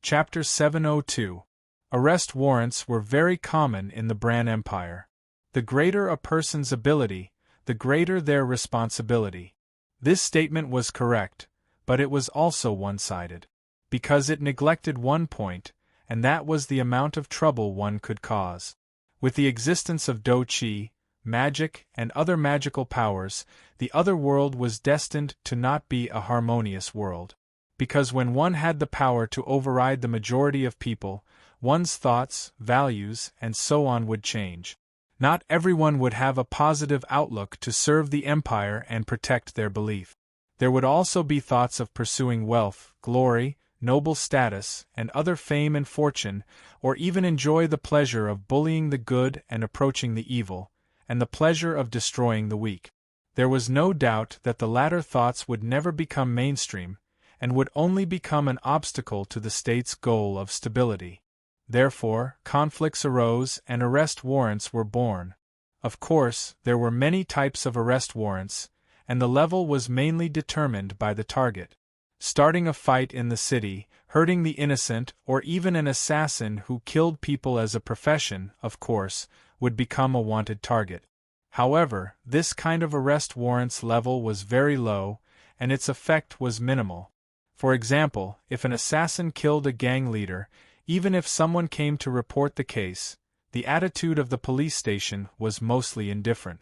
Chapter 702. Arrest warrants were very common in the Bran Empire. The greater a person's ability, the greater their responsibility. This statement was correct, but it was also one-sided. Because it neglected one point, and that was the amount of trouble one could cause. With the existence of Do-Chi, magic, and other magical powers, the other world was destined to not be a harmonious world. Because when one had the power to override the majority of people, one's thoughts, values, and so on would change. Not everyone would have a positive outlook to serve the empire and protect their belief. There would also be thoughts of pursuing wealth, glory, noble status, and other fame and fortune, or even enjoy the pleasure of bullying the good and approaching the evil, and the pleasure of destroying the weak. There was no doubt that the latter thoughts would never become mainstream, and would only become an obstacle to the state's goal of stability. Therefore, conflicts arose and arrest warrants were born. Of course, there were many types of arrest warrants, and the level was mainly determined by the target. Starting a fight in the city, hurting the innocent, or even an assassin who killed people as a profession, of course, would become a wanted target. However, this kind of arrest warrants level was very low, and its effect was minimal. For example, if an assassin killed a gang leader, even if someone came to report the case, the attitude of the police station was mostly indifferent.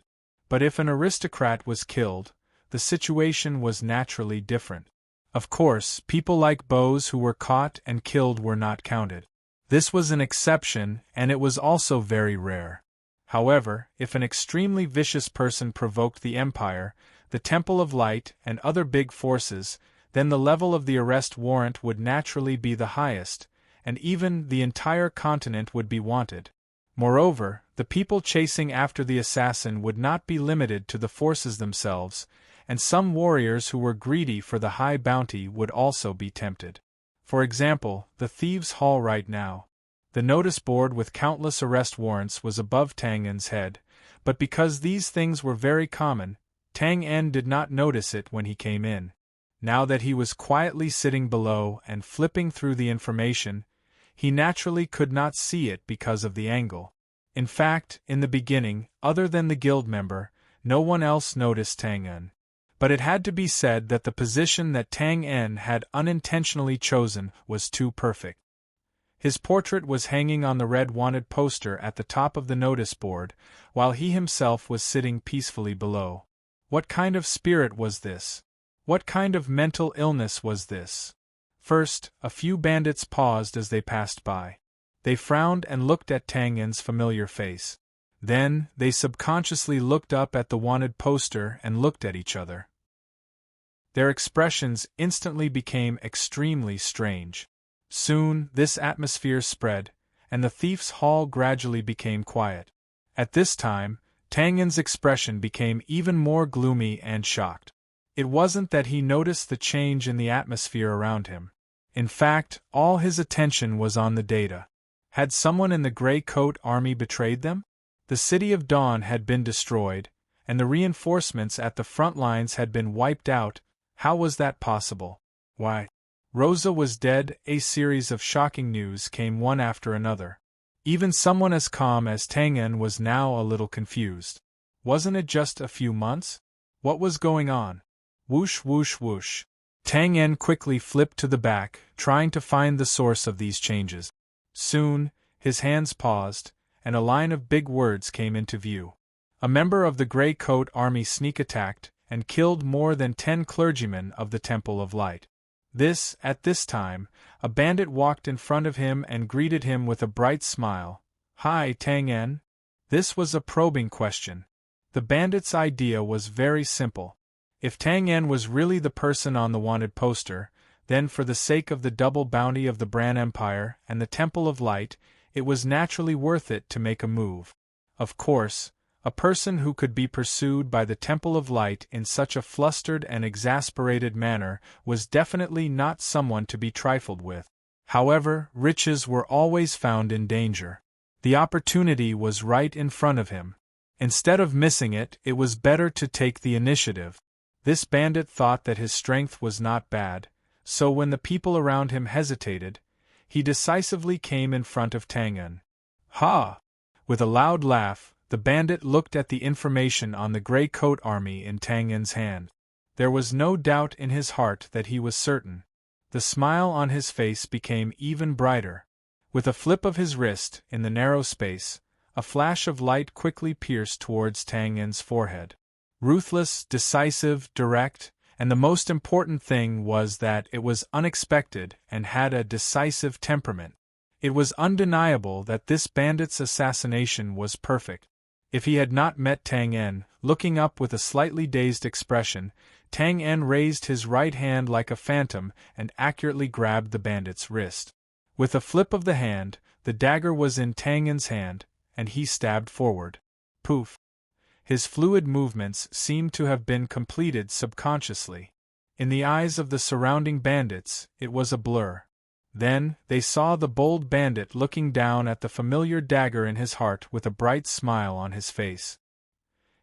But if an aristocrat was killed, the situation was naturally different. Of course, people like Bose who were caught and killed were not counted. This was an exception, and it was also very rare. However, if an extremely vicious person provoked the Empire, the Temple of Light, and other big forces, then the level of the arrest warrant would naturally be the highest, and even the entire continent would be wanted. Moreover, the people chasing after the assassin would not be limited to the forces themselves, and some warriors who were greedy for the high bounty would also be tempted. For example, the Thieves' Hall right now. The notice board with countless arrest warrants was above Tang En's head, but because these things were very common, Tang En did not notice it when he came in. Now that he was quietly sitting below and flipping through the information, he naturally could not see it because of the angle. In fact, in the beginning, other than the guild member, no one else noticed Tang En. But it had to be said that the position that Tang En had unintentionally chosen was too perfect. His portrait was hanging on the red wanted poster at the top of the notice board, while he himself was sitting peacefully below. What kind of spirit was this? What kind of mental illness was this? First, a few bandits paused as they passed by. They frowned and looked at Tang En's familiar face. Then, they subconsciously looked up at the wanted poster and looked at each other. Their expressions instantly became extremely strange. Soon, this atmosphere spread, and the Thieves' Hall gradually became quiet. At this time, Tang En's expression became even more gloomy and shocked. It wasn't that he noticed the change in the atmosphere around him. In fact, all his attention was on the data. Had someone in the Grey Coat Army betrayed them? The City of Dawn had been destroyed, and the reinforcements at the front lines had been wiped out. How was that possible? Why? Rosa was dead. A series of shocking news came one after another. Even someone as calm as Tang En was now a little confused. Wasn't it just a few months? What was going on? Whoosh whoosh whoosh. Tang En quickly flipped to the back, trying to find the source of these changes. Soon, his hands paused, and a line of big words came into view. A member of the Grey Coat Army sneak attacked and killed more than 10 clergymen of the Temple of Light. At this time, a bandit walked in front of him and greeted him with a bright smile. "Hi, Tang En." This was a probing question. The bandit's idea was very simple. If Tang En was really the person on the wanted poster, then for the sake of the double bounty of the Bran Empire and the Temple of Light, it was naturally worth it to make a move. Of course, a person who could be pursued by the Temple of Light in such a flustered and exasperated manner was definitely not someone to be trifled with. However, riches were always found in danger. The opportunity was right in front of him. Instead of missing it, it was better to take the initiative. This bandit thought that his strength was not bad, so when the people around him hesitated, He decisively came in front of Tang En. Ha! With a loud laugh, the bandit looked at the information on the Grey Coat Army in Tang En's hand. There was no doubt in his heart that he was certain. The smile on his face became even brighter. With a flip of his wrist, in the narrow space, a flash of light quickly pierced towards Tang En's forehead. Ruthless, decisive, direct, and the most important thing was that it was unexpected and had a decisive temperament. It was undeniable that this bandit's assassination was perfect. If he had not met Tang En, looking up with a slightly dazed expression, Tang En raised his right hand like a phantom and accurately grabbed the bandit's wrist. With a flip of the hand, the dagger was in Tang En's hand, and he stabbed forward. Poof! His fluid movements seemed to have been completed subconsciously. In the eyes of the surrounding bandits, it was a blur. Then, they saw the bold bandit looking down at the familiar dagger in his heart with a bright smile on his face.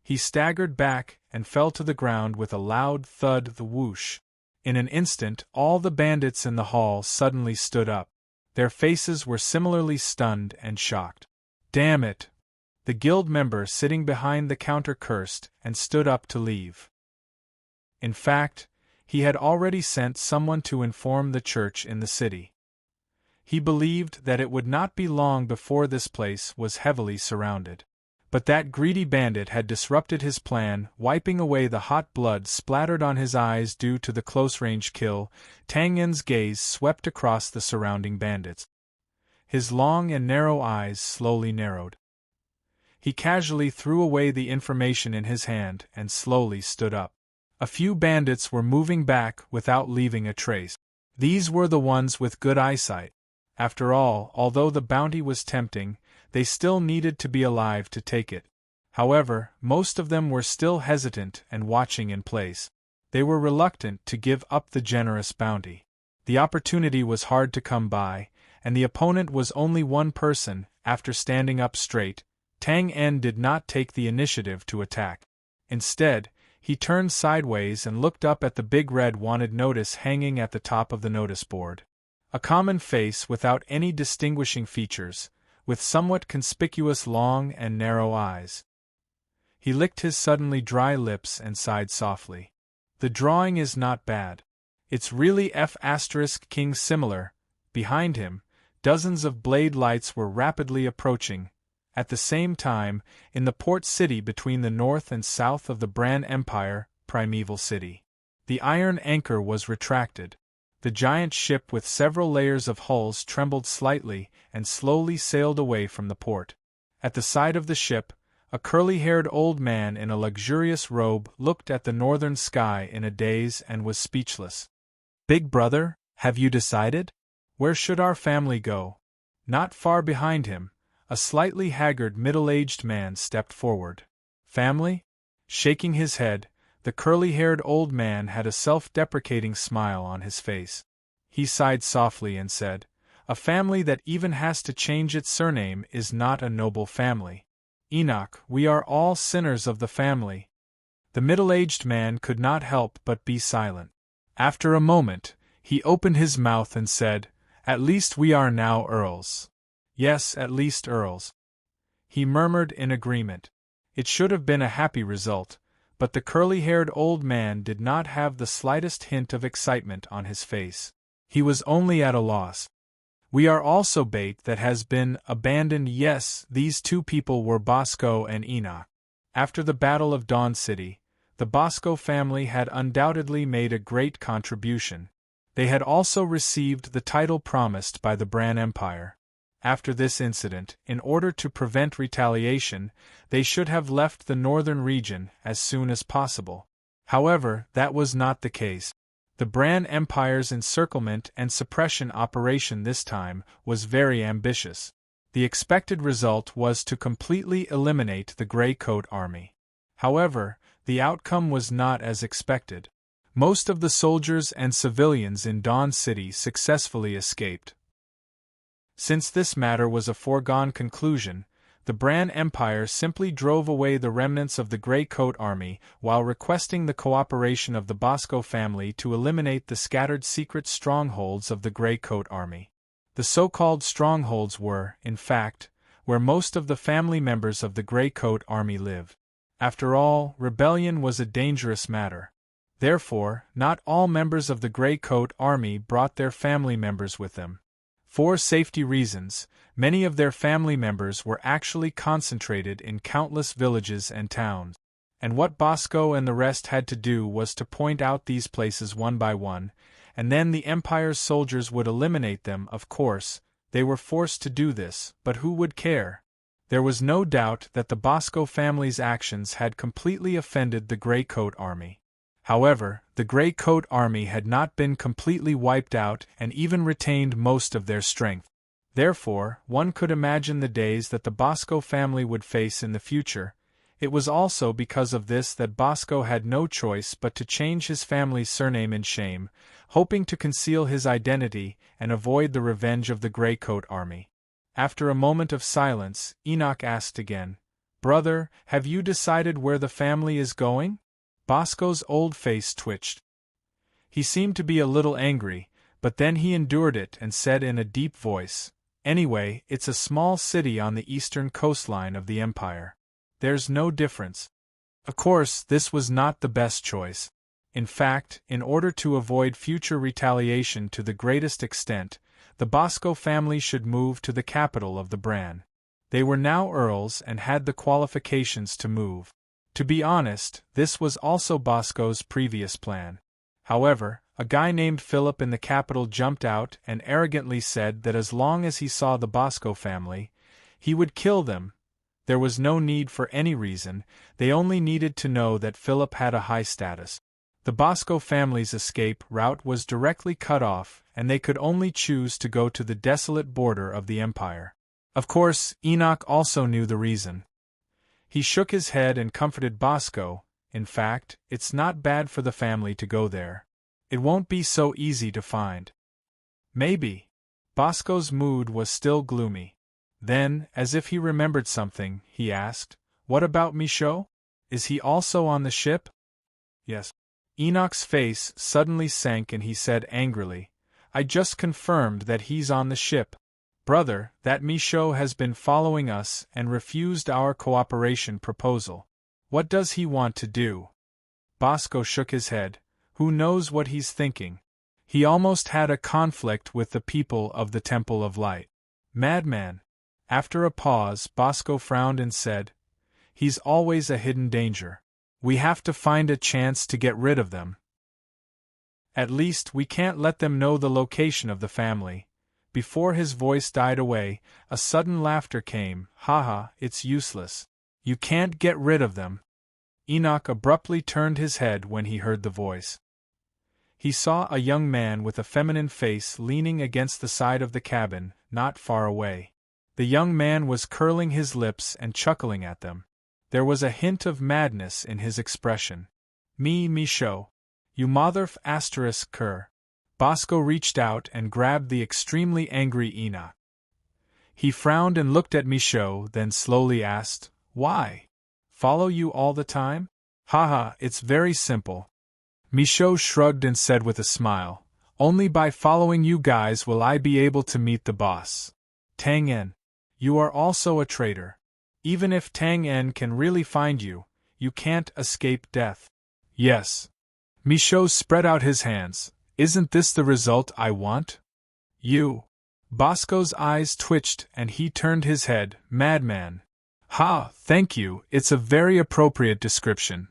He staggered back and fell to the ground with a loud thud. The whoosh. In an instant, all the bandits in the hall suddenly stood up. Their faces were similarly stunned and shocked. Damn it! The guild member sitting behind the counter cursed and stood up to leave. In fact, he had already sent someone to inform the church in the city. He believed that it would not be long before this place was heavily surrounded. But that greedy bandit had disrupted his plan, wiping away the hot blood splattered on his eyes due to the close-range kill. Tang En's gaze swept across the surrounding bandits. His long and narrow eyes slowly narrowed. He casually threw away the information in his hand and slowly stood up. A few bandits were moving back without leaving a trace. These were the ones with good eyesight. After all, although the bounty was tempting, they still needed to be alive to take it. However, most of them were still hesitant and watching in place. They were reluctant to give up the generous bounty. The opportunity was hard to come by, and the opponent was only one person. After standing up straight, Tang En did not take the initiative to attack. Instead, he turned sideways and looked up at the big red wanted notice hanging at the top of the notice board. A common face without any distinguishing features, with somewhat conspicuous long and narrow eyes. He licked his suddenly dry lips and sighed softly. The drawing is not bad. It's really F***King similar. Behind him, dozens of blade lights were rapidly approaching. At the same time, in the port city between the north and south of the Bran Empire, Primeval City, the iron anchor was retracted. The giant ship with several layers of hulls trembled slightly and slowly sailed away from the port. At the side of the ship, a curly-haired old man in a luxurious robe looked at the northern sky in a daze and was speechless. "Big brother, have you decided? Where should our family go?" Not far behind him, a slightly haggard middle-aged man stepped forward. "Family?" Shaking his head, the curly-haired old man had a self-deprecating smile on his face. He sighed softly and said, "A family that even has to change its surname is not a noble family. Enoch, we are all sinners of the family." The middle-aged man could not help but be silent. After a moment, he opened his mouth and said, "At least we are now earls." "Yes, at least earls," he murmured in agreement. It should have been a happy result, but the curly-haired old man did not have the slightest hint of excitement on his face. He was only at a loss. "We are also bait that has been abandoned." Yes, these two people were Bosco and Enoch. After the Battle of Dawn City, the Bosco family had undoubtedly made a great contribution. They had also received the title promised by the Bran Empire. After this incident, in order to prevent retaliation, they should have left the northern region as soon as possible. However, that was not the case. The Bran Empire's encirclement and suppression operation this time was very ambitious. The expected result was to completely eliminate the Grey Coat Army. However, the outcome was not as expected. Most of the soldiers and civilians in Dawn City successfully escaped. Since this matter was a foregone conclusion, the Bran Empire simply drove away the remnants of the Grey Coat Army while requesting the cooperation of the Bosco family to eliminate the scattered secret strongholds of the Grey Coat Army. The so-called strongholds were, in fact, where most of the family members of the Grey Coat Army lived. After all, rebellion was a dangerous matter. Therefore, not all members of the Grey Coat Army brought their family members with them. For safety reasons, many of their family members were actually concentrated in countless villages and towns. And what Bosco and the rest had to do was to point out these places one by one, and then the Empire's soldiers would eliminate them. Of course, they were forced to do this, but who would care? There was no doubt that the Bosco family's actions had completely offended the Grey Coat Army. However, the Grey Coat Army had not been completely wiped out and even retained most of their strength. Therefore, one could imagine the days that the Bosco family would face in the future. It was also because of this that Bosco had no choice but to change his family's surname in shame, hoping to conceal his identity and avoid the revenge of the Grey Coat Army. After a moment of silence, Enoch asked again, "Brother, have you decided where the family is going?" Bosco's old face twitched. He seemed to be a little angry, but then he endured it and said in a deep voice, "Anyway, it's a small city on the eastern coastline of the Empire. There's no difference." Of course, this was not the best choice. In fact, in order to avoid future retaliation to the greatest extent, the Bosco family should move to the capital of the Bran. They were now earls and had the qualifications to move. To be honest, this was also Bosco's previous plan. However, a guy named Philip in the capital jumped out and arrogantly said that as long as he saw the Bosco family, he would kill them. There was no need for any reason, they only needed to know that Philip had a high status. The Bosco family's escape route was directly cut off, and they could only choose to go to the desolate border of the Empire. Of course, Enoch also knew the reason. He shook his head and comforted Bosco. "In fact, it's not bad for the family to go there. It won't be so easy to find." "Maybe." Bosco's mood was still gloomy. Then, as if he remembered something, he asked, "What about Michaud? Is he also on the ship?" "Yes." Enoch's face suddenly sank and he said angrily, "I just confirmed that he's on the ship. Brother, that Michaud has been following us and refused our cooperation proposal. What does he want to do?" Bosco shook his head. "Who knows what he's thinking? He almost had a conflict with the people of the Temple of Light. Madman." After a pause, Bosco frowned and said, "He's always a hidden danger. We have to find a chance to get rid of them. At least we can't let them know the location of the family." Before his voice died away, a sudden laughter came. "Haha, it's useless. You can't get rid of them." Enoch abruptly turned his head when he heard the voice. He saw a young man with a feminine face leaning against the side of the cabin, not far away. The young man was curling his lips and chuckling at them. There was a hint of madness in his expression. Michaud. You motherf asterisk cur." Bosco reached out and grabbed the extremely angry Enoch. He frowned and looked at Michaud, then slowly asked, "Why? Follow you all the time?" "Haha, it's very simple." Michaud shrugged and said with a smile, "Only by following you guys will I be able to meet the boss. Tang En. You are also a traitor. Even if Tang En can really find you, you can't escape death." "Yes." Michaud spread out his hands. "Isn't this the result I want?" "You." Bosco's eyes twitched and he turned his head. "Madman." "Ha, thank you, it's a very appropriate description."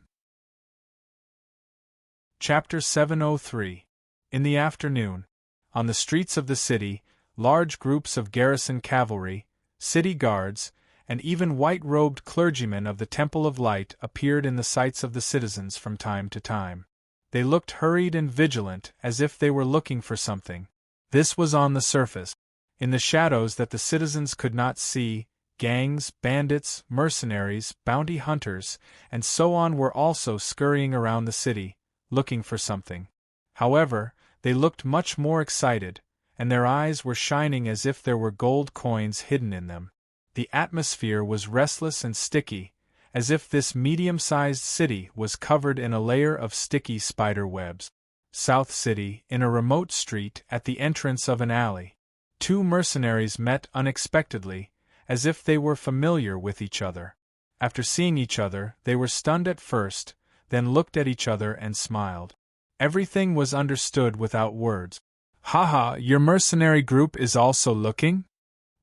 Chapter 703. In the afternoon, on the streets of the city, large groups of garrison cavalry, city guards, and even white-robed clergymen of the Temple of Light appeared in the sights of the citizens from time to time. They looked hurried and vigilant, as if they were looking for something. This was on the surface. In the shadows that the citizens could not see, gangs, bandits, mercenaries, bounty hunters, and so on were also scurrying around the city, looking for something. However, they looked much more excited, and their eyes were shining as if there were gold coins hidden in them. The atmosphere was restless and sticky, as if this medium-sized city was covered in a layer of sticky spider webs. South City, in a remote street at the entrance of an alley. Two mercenaries met unexpectedly, as if they were familiar with each other. After seeing each other, they were stunned at first, then looked at each other and smiled. Everything was understood without words. Haha, your mercenary group is also looking?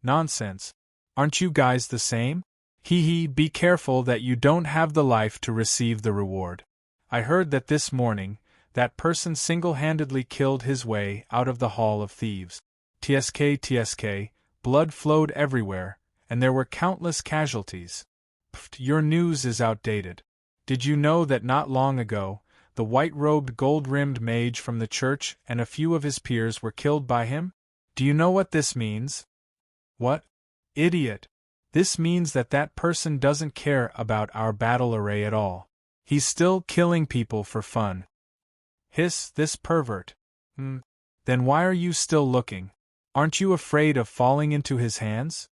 Nonsense. Aren't you guys the same? Hee hee, be careful that you don't have the life to receive the reward. I heard that this morning, that person single-handedly killed his way out of the Hall of Thieves. TSK, blood flowed everywhere, and there were countless casualties. Pfft, your news is outdated. Did you know that not long ago, the white-robed gold-rimmed mage from the church and a few of his peers were killed by him? Do you know what this means? What? Idiot! This means that that person doesn't care about our battle array at all. He's still killing people for fun. Hiss, this pervert. Then why are you still looking? Aren't you afraid of falling into his hands?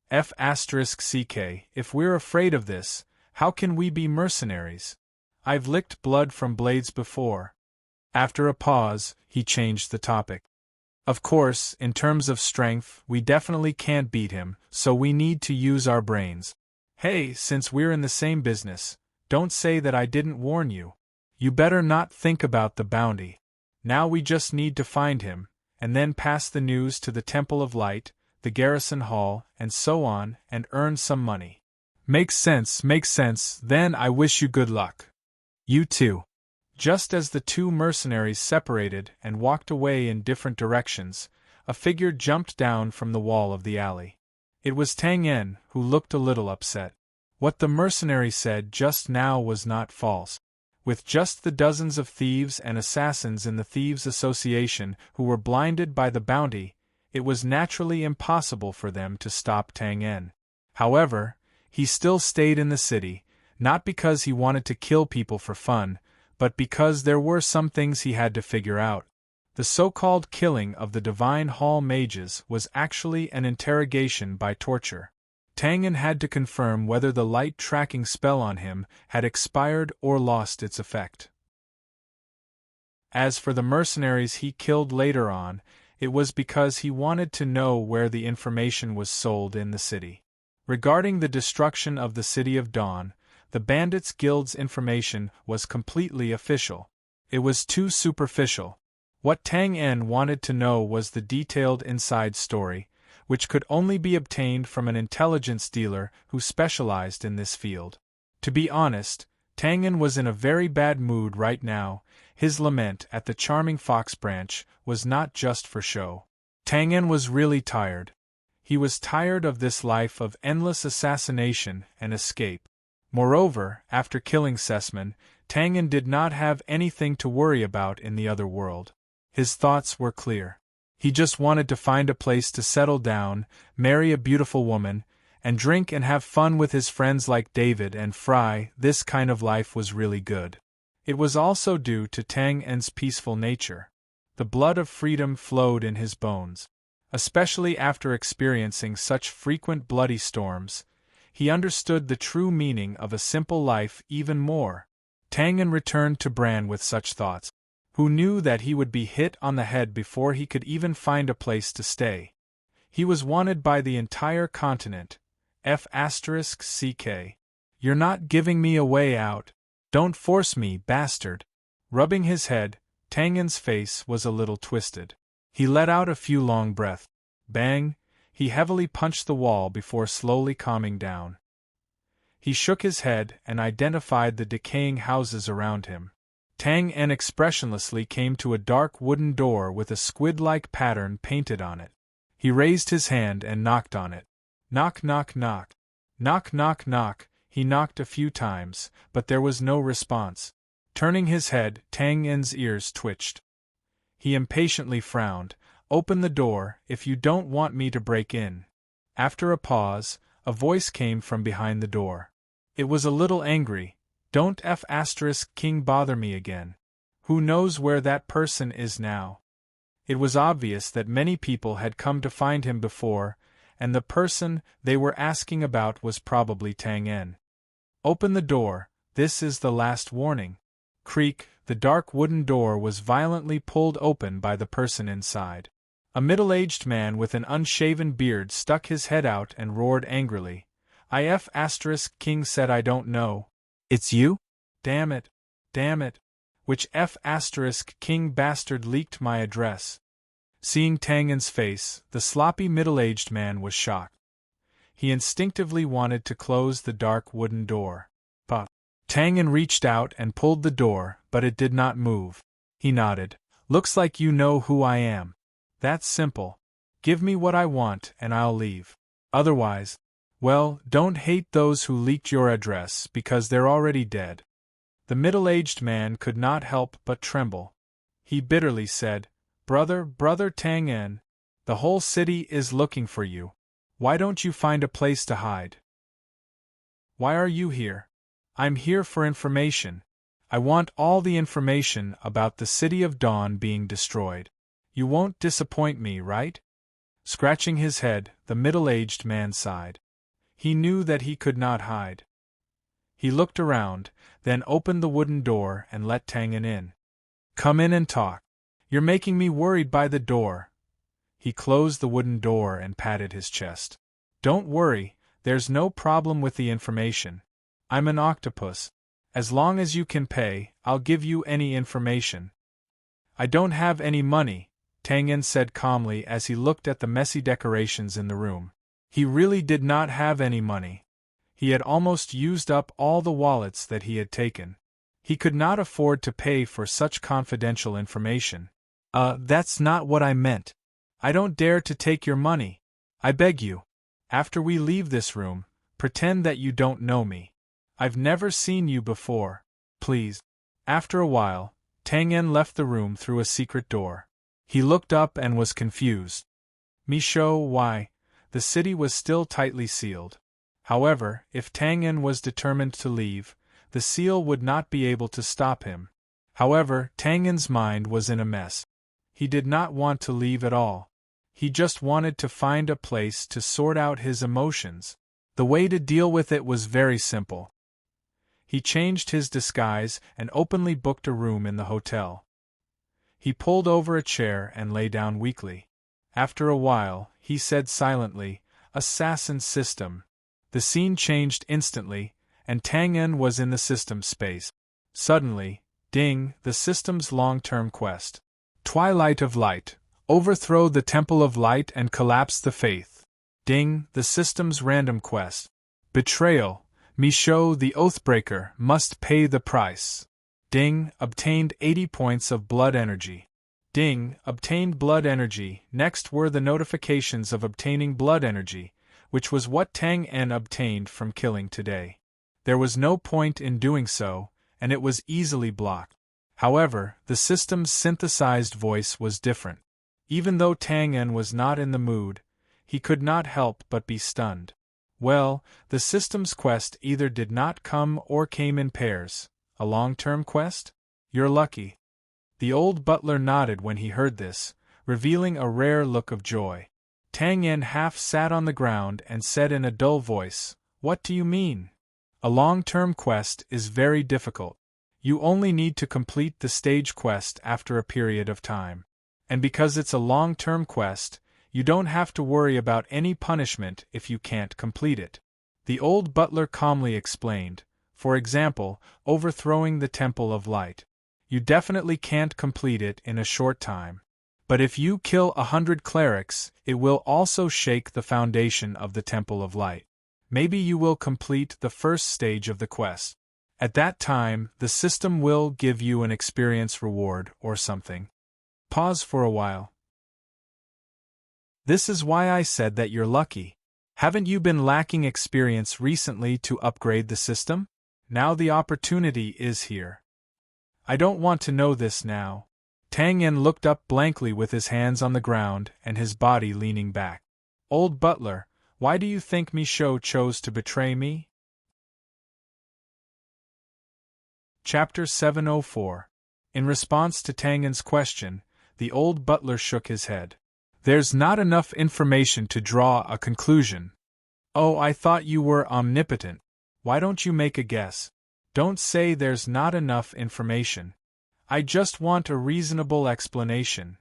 F***ck, if we're afraid of this, how can we be mercenaries? I've licked blood from blades before. After a pause, he changed the topic. Of course, in terms of strength, we definitely can't beat him, so we need to use our brains. Hey, since we're in the same business, don't say that I didn't warn you. You better not think about the bounty. Now we just need to find him, and then pass the news to the Temple of Light, the Garrison Hall, and so on, and earn some money. Makes sense, then I wish you good luck. You too. Just as the two mercenaries separated and walked away in different directions, a figure jumped down from the wall of the alley. It was Tang En, who looked a little upset. What the mercenary said just now was not false. With just the dozens of thieves and assassins in the Thieves' Association who were blinded by the bounty, it was naturally impossible for them to stop Tang En. However, he still stayed in the city, not because he wanted to kill people for fun, but because there were some things he had to figure out. The so-called killing of the Divine Hall mages was actually an interrogation by torture. Tang En had to confirm whether the light tracking spell on him had expired or lost its effect. As for the mercenaries he killed later on, it was because he wanted to know where the information was sold in the city. Regarding the destruction of the City of Dawn, the Bandits Guild's information was completely official. It was too superficial. What Tang En wanted to know was the detailed inside story, which could only be obtained from an intelligence dealer who specialized in this field. To be honest, Tang En was in a very bad mood right now. His lament at the charming Fox branch was not just for show. Tang En was really tired. He was tired of this life of endless assassination and escape. Moreover, after killing Sessman, Tang En did not have anything to worry about in the other world. His thoughts were clear. He just wanted to find a place to settle down, marry a beautiful woman, and drink and have fun with his friends like David and Fry. This kind of life was really good. It was also due to Tang En's peaceful nature. The blood of freedom flowed in his bones. Especially after experiencing such frequent bloody storms, he understood the true meaning of a simple life even more. Tang En returned to Bran with such thoughts. Who knew that he would be hit on the head before he could even find a place to stay? He was wanted by the entire continent. F***ck. You're not giving me a way out. Don't force me, bastard. Rubbing his head, Tang En's face was a little twisted. He let out a few long breaths. Bang! He heavily punched the wall before slowly calming down. He shook his head and identified the decaying houses around him. Tang En expressionlessly came to a dark wooden door with a squid-like pattern painted on it. He raised his hand and knocked on it. Knock, knock, knock. Knock, knock, knock. He knocked a few times, but there was no response. Turning his head, Tang En's ears twitched. He impatiently frowned. Open the door, if you don't want me to break in. After a pause, a voice came from behind the door. It was a little angry. Don't F***king bother me again. Who knows where that person is now? It was obvious that many people had come to find him before, and the person they were asking about was probably Tang En. Open the door, this is the last warning. Creak, the dark wooden door was violently pulled open by the person inside. A middle-aged man with an unshaven beard stuck his head out and roared angrily. King said I don't know. It's you? Damn it. Damn it. Which King bastard leaked my address? Seeing Tang En's face, the sloppy middle-aged man was shocked. He instinctively wanted to close the dark wooden door. But Tang En reached out and pulled the door, but it did not move. He nodded. Looks like you know who I am. That's simple. Give me what I want and I'll leave. Otherwise, well, don't hate those who leaked your address because they're already dead. The middle-aged man could not help but tremble. He bitterly said, Brother Tang En, the whole city is looking for you. Why don't you find a place to hide? Why are you here? I'm here for information. I want all the information about the City of Dawn being destroyed. You won't disappoint me, right? Scratching his head, the middle-aged man sighed. He knew that he could not hide. He looked around, then opened the wooden door and let Tang En in. Come in and talk. You're making me worried by the door. He closed the wooden door and patted his chest. Don't worry, there's no problem with the information. I'm an octopus. As long as you can pay, I'll give you any information. I don't have any money, Tang En said calmly as he looked at the messy decorations in the room. He really did not have any money. He had almost used up all the wallets that he had taken. He could not afford to pay for such confidential information. That's not what I meant. I don't dare to take your money. I beg you. After we leave this room, pretend that you don't know me. I've never seen you before. Please. After a while, Tang En left the room through a secret door. He looked up and was confused. Why? The city was still tightly sealed. However, if Tang En was determined to leave, the seal would not be able to stop him. However, Tang En's mind was in a mess. He did not want to leave at all. He just wanted to find a place to sort out his emotions. The way to deal with it was very simple. He changed his disguise and openly booked a room in the hotel. He pulled over a chair and lay down weakly. After a while, he said silently, "Assassin system." The scene changed instantly, and Tang En was in the system space. Suddenly, ding, the system's long-term quest. Twilight of Light. Overthrow the Temple of Light and collapse the faith. Ding, the system's random quest. Betrayal. Michaud the Oathbreaker must pay the price. Ding, obtained 80 points of blood energy. Ding, obtained blood energy. Next were the notifications of obtaining blood energy, which was what Tang En obtained from killing today. There was no point in doing so, and it was easily blocked. However, the system's synthesized voice was different. Even though Tang En was not in the mood, he could not help but be stunned. Well, the system's quest either did not come or came in pairs. A long-term quest? You're lucky. The old butler nodded when he heard this, revealing a rare look of joy. Tang En half sat on the ground and said in a dull voice, "What do you mean? A long-term quest is very difficult. You only need to complete the stage quest after a period of time. And because it's a long-term quest, you don't have to worry about any punishment if you can't complete it." The old butler calmly explained, for example, overthrowing the Temple of Light. You definitely can't complete it in a short time. But if you kill 100 clerics, it will also shake the foundation of the Temple of Light. Maybe you will complete the first stage of the quest. At that time, the system will give you an experience reward or something. Pause for a while. This is why I said that you're lucky. Haven't you been lacking experience recently to upgrade the system? Now the opportunity is here. I don't want to know this now. Tang En looked up blankly with his hands on the ground and his body leaning back. Old butler, why do you think Michaud chose to betray me? Chapter 704. In response to Tang En's question, the old butler shook his head. There's not enough information to draw a conclusion. Oh, I thought you were omnipotent. Why don't you make a guess? Don't say there's not enough information. I just want a reasonable explanation.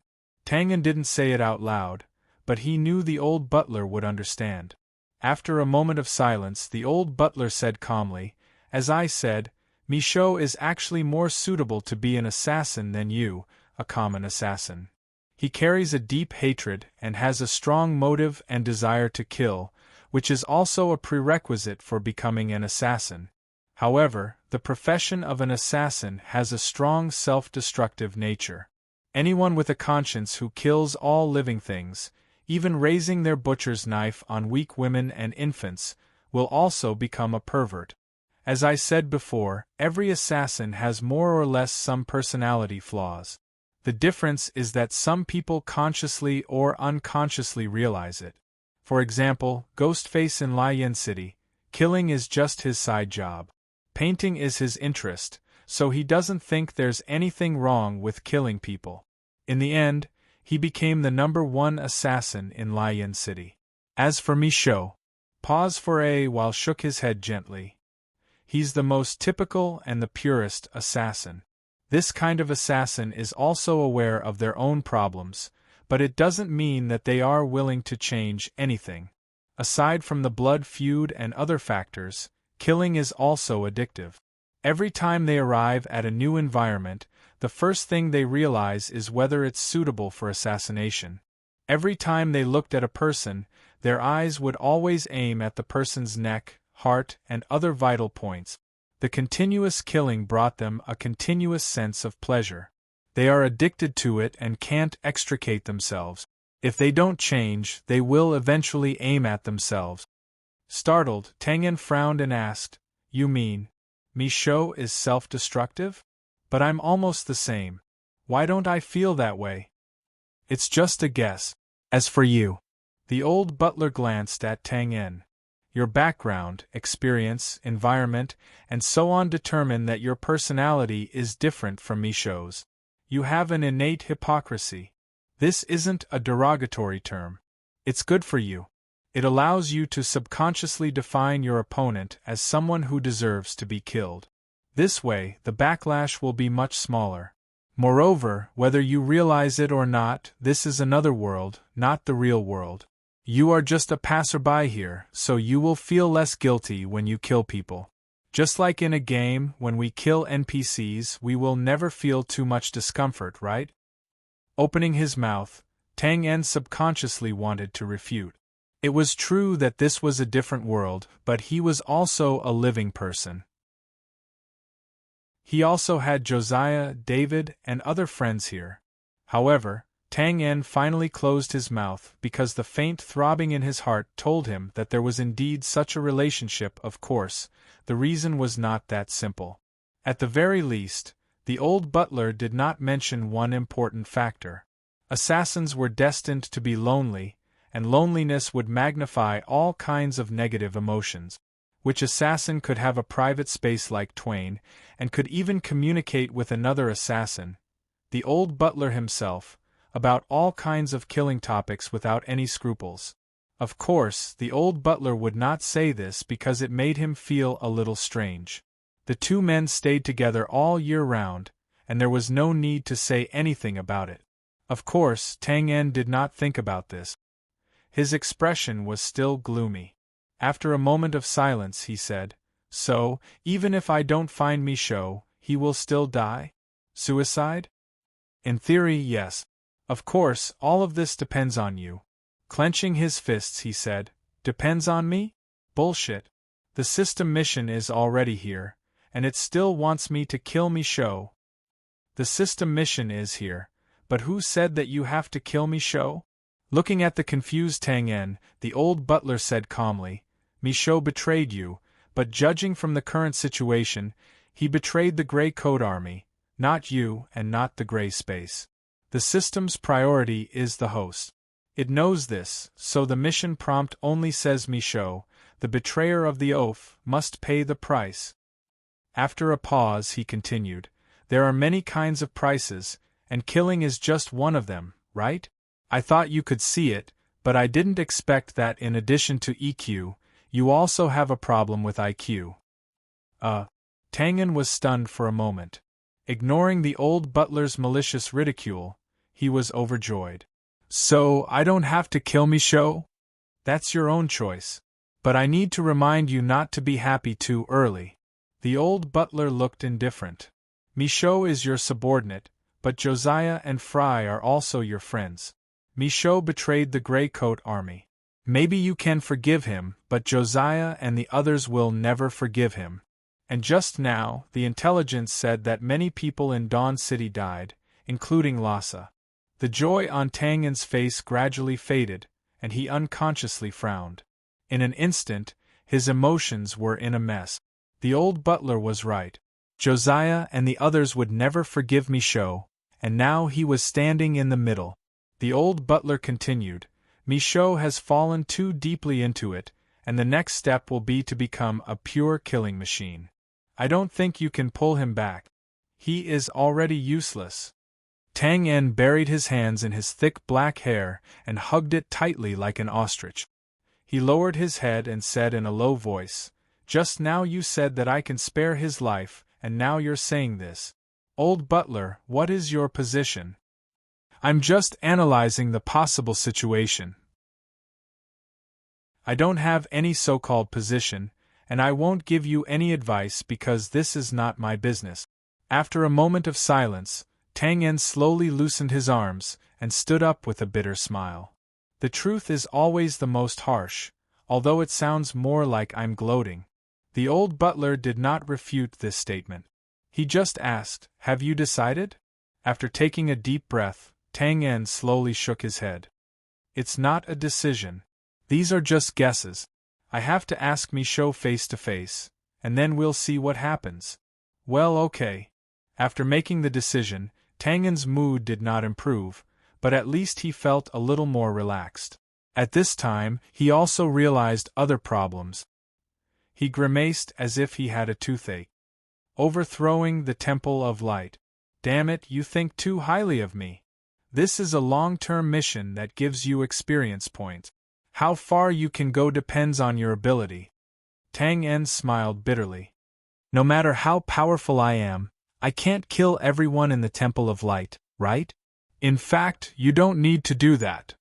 Tang En didn't say it out loud, but he knew the old butler would understand. After a moment of silence, the old butler said calmly, "As I said, Michaud is actually more suitable to be an assassin than you, a common assassin. He carries a deep hatred and has a strong motive and desire to kill, which is also a prerequisite for becoming an assassin. However, the profession of an assassin has a strong self-destructive nature. Anyone with a conscience who kills all living things, even raising their butcher's knife on weak women and infants, will also become a pervert. As I said before, every assassin has more or less some personality flaws. The difference is that some people consciously or unconsciously realize it. For example, Ghostface in Lion City, killing is just his side job. Painting is his interest, so he doesn't think there's anything wrong with killing people. In the end, he became the #1 assassin in Lion City. As for Michaud, pause for a while, shook his head gently. He's the most typical and the purest assassin. This kind of assassin is also aware of their own problems, but it doesn't mean that they are willing to change anything. Aside from the blood feud and other factors, killing is also addictive. Every time they arrive at a new environment, the first thing they realize is whether it's suitable for assassination. Every time they looked at a person, their eyes would always aim at the person's neck, heart, and other vital points. The continuous killing brought them a continuous sense of pleasure. They are addicted to it and can't extricate themselves. If they don't change, they will eventually aim at themselves. Startled, Tang En frowned and asked, "You mean, Michaud is self-destructive? But I'm almost the same. Why don't I feel that way?" "It's just a guess. As for you," the old butler glanced at Tang En, "your background, experience, environment, and so on determine that your personality is different from Michaud's. You have an innate hypocrisy. This isn't a derogatory term. It's good for you. It allows you to subconsciously define your opponent as someone who deserves to be killed. This way, the backlash will be much smaller. Moreover, whether you realize it or not, this is another world, not the real world. You are just a passerby here, so you will feel less guilty when you kill people. Just like in a game, when we kill NPCs, we will never feel too much discomfort, right?" Opening his mouth, Tang En subconsciously wanted to refute. It was true that this was a different world, but he was also a living person. He also had Josiah, David, and other friends here. However, Tang En finally closed his mouth because the faint throbbing in his heart told him that there was indeed such a relationship. Of course, the reason was not that simple. At the very least, the old butler did not mention one important factor. Assassins were destined to be lonely, and loneliness would magnify all kinds of negative emotions. Which assassin could have a private space like Twain, and could even communicate with another assassin, the old butler himself, about all kinds of killing topics without any scruples? Of course, the old butler would not say this because it made him feel a little strange. The two men stayed together all year round, and there was no need to say anything about it. Of course, Tang En did not think about this. His expression was still gloomy. After a moment of silence he said, "So, even if I don't find Michaud, he will still die? Suicide?" "In theory, yes. Of course, all of this depends on you." Clenching his fists he said, "Depends on me? Bullshit. The system mission is already here, and it still wants me to kill Michaud." "The system mission is here, but who said that you have to kill Michaud?" Looking at the confused Tang En, the old butler said calmly, "Michaud betrayed you, but judging from the current situation, he betrayed the Grey Coat Army, not you and not the Grey Space. The system's priority is the host. It knows this, so the mission prompt only says Michaud, the betrayer of the oath, must pay the price." After a pause he continued, "There are many kinds of prices, and killing is just one of them, right? I thought you could see it, but I didn't expect that in addition to EQ, you also have a problem with IQ. Tang En was stunned for a moment. Ignoring the old butler's malicious ridicule, He was overjoyed. So, I don't have to kill Michaud? That's your own choice. But I need to remind you not to be happy too early. The old butler looked indifferent. Michaud is your subordinate, but Josiah and Fry are also your friends. Michaud betrayed the Grey Coat Army. Maybe you can forgive him, but Josiah and the others will never forgive him. And just now, the intelligence said that many people in Dawn City died, including Lhasa. The joy on Tang En's face gradually faded, and he unconsciously frowned. In an instant, his emotions were in a mess. The old butler was right. Josiah and the others would never forgive Michaud, and now he was standing in the middle. The old butler continued, Michaud has fallen too deeply into it, and the next step will be to become a pure killing machine. I don't think you can pull him back. He is already useless. Tang En buried his hands in his thick black hair and hugged it tightly like an ostrich. He lowered his head and said in a low voice, Just now you said that I can spare his life, and now you're saying this. Old butler, what is your position? I'm just analyzing the possible situation. I don't have any so-called position, and I won't give you any advice because this is not my business. After a moment of silence, Tang En slowly loosened his arms and stood up with a bitter smile. The truth is always the most harsh, although it sounds more like I'm gloating. The old butler did not refute this statement. He just asked, Have you decided? After taking a deep breath, Tang En slowly shook his head. It's not a decision. These are just guesses. I have to ask Michaud face to face, and then we'll see what happens. Well, okay. After making the decision, Tang En's mood did not improve, but at least he felt a little more relaxed. At this time, he also realized other problems. He grimaced as if he had a toothache. Overthrowing the Temple of Light. Damn it, you think too highly of me. This is a long-term mission that gives you experience points. How far you can go depends on your ability. Tang En smiled bitterly. No matter how powerful I am, I can't kill everyone in the Temple of Light, right? In fact, you don't need to do that.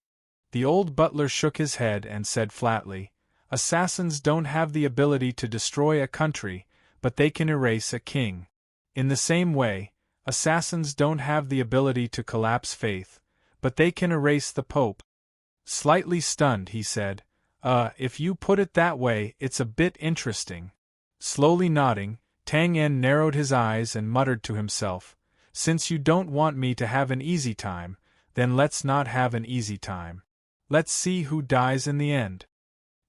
The old butler shook his head and said flatly, Assassins don't have the ability to destroy a country, but they can erase a king. In the same way, assassins don't have the ability to collapse faith, but they can erase the Pope. Slightly stunned, he said, if you put it that way, it's a bit interesting. Slowly nodding, Tang En narrowed his eyes and muttered to himself, Since you don't want me to have an easy time, then let's not have an easy time. Let's see who dies in the end.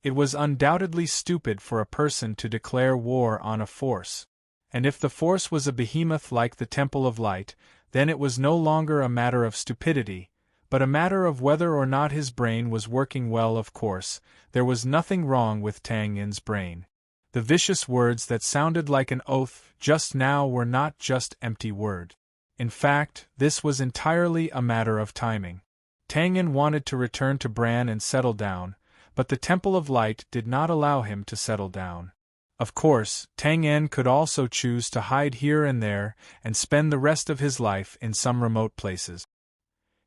It was undoubtedly stupid for a person to declare war on a force. And if the force was a behemoth like the Temple of Light, then it was no longer a matter of stupidity, but a matter of whether or not his brain was working well. Of course, there was nothing wrong with Tang En's brain. The vicious words that sounded like an oath just now were not just empty words. In fact, this was entirely a matter of timing. Tang En wanted to return to Bran and settle down, but the Temple of Light did not allow him to settle down. Of course, Tang En could also choose to hide here and there and spend the rest of his life in some remote places.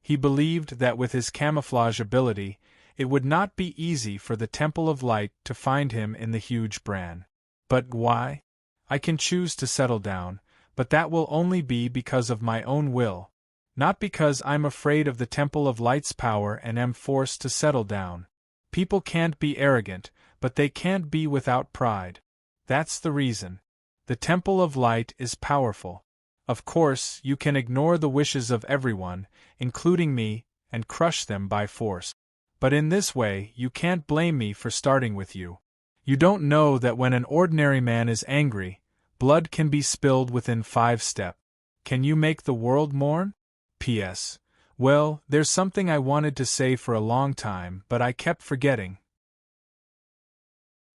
He believed that with his camouflage ability, it would not be easy for the Temple of Light to find him in the huge Bran. But why? I can choose to settle down, but that will only be because of my own will, not because I'm afraid of the Temple of Light's power and am forced to settle down. People can't be arrogant, but they can't be without pride. That's the reason. The Temple of Light is powerful. Of course, you can ignore the wishes of everyone, including me, and crush them by force. But in this way, you can't blame me for starting with you. You don't know that when an ordinary man is angry, blood can be spilled within 5 steps. Can you make the world mourn? P.S. Well, there's something I wanted to say for a long time, but I kept forgetting.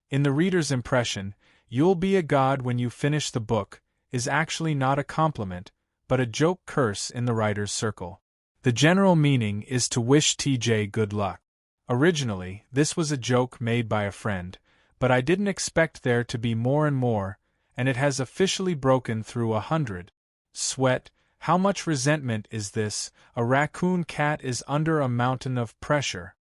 In the reader's impression, "You'll be a god when you finish the book," is actually not a compliment, but a joke curse in the writer's circle. The general meaning is to wish TJ good luck. Originally, this was a joke made by a friend, but I didn't expect there to be more and more, and it has officially broken through 100. Sweat, How much resentment is this? A raccoon cat is under a mountain of pressure.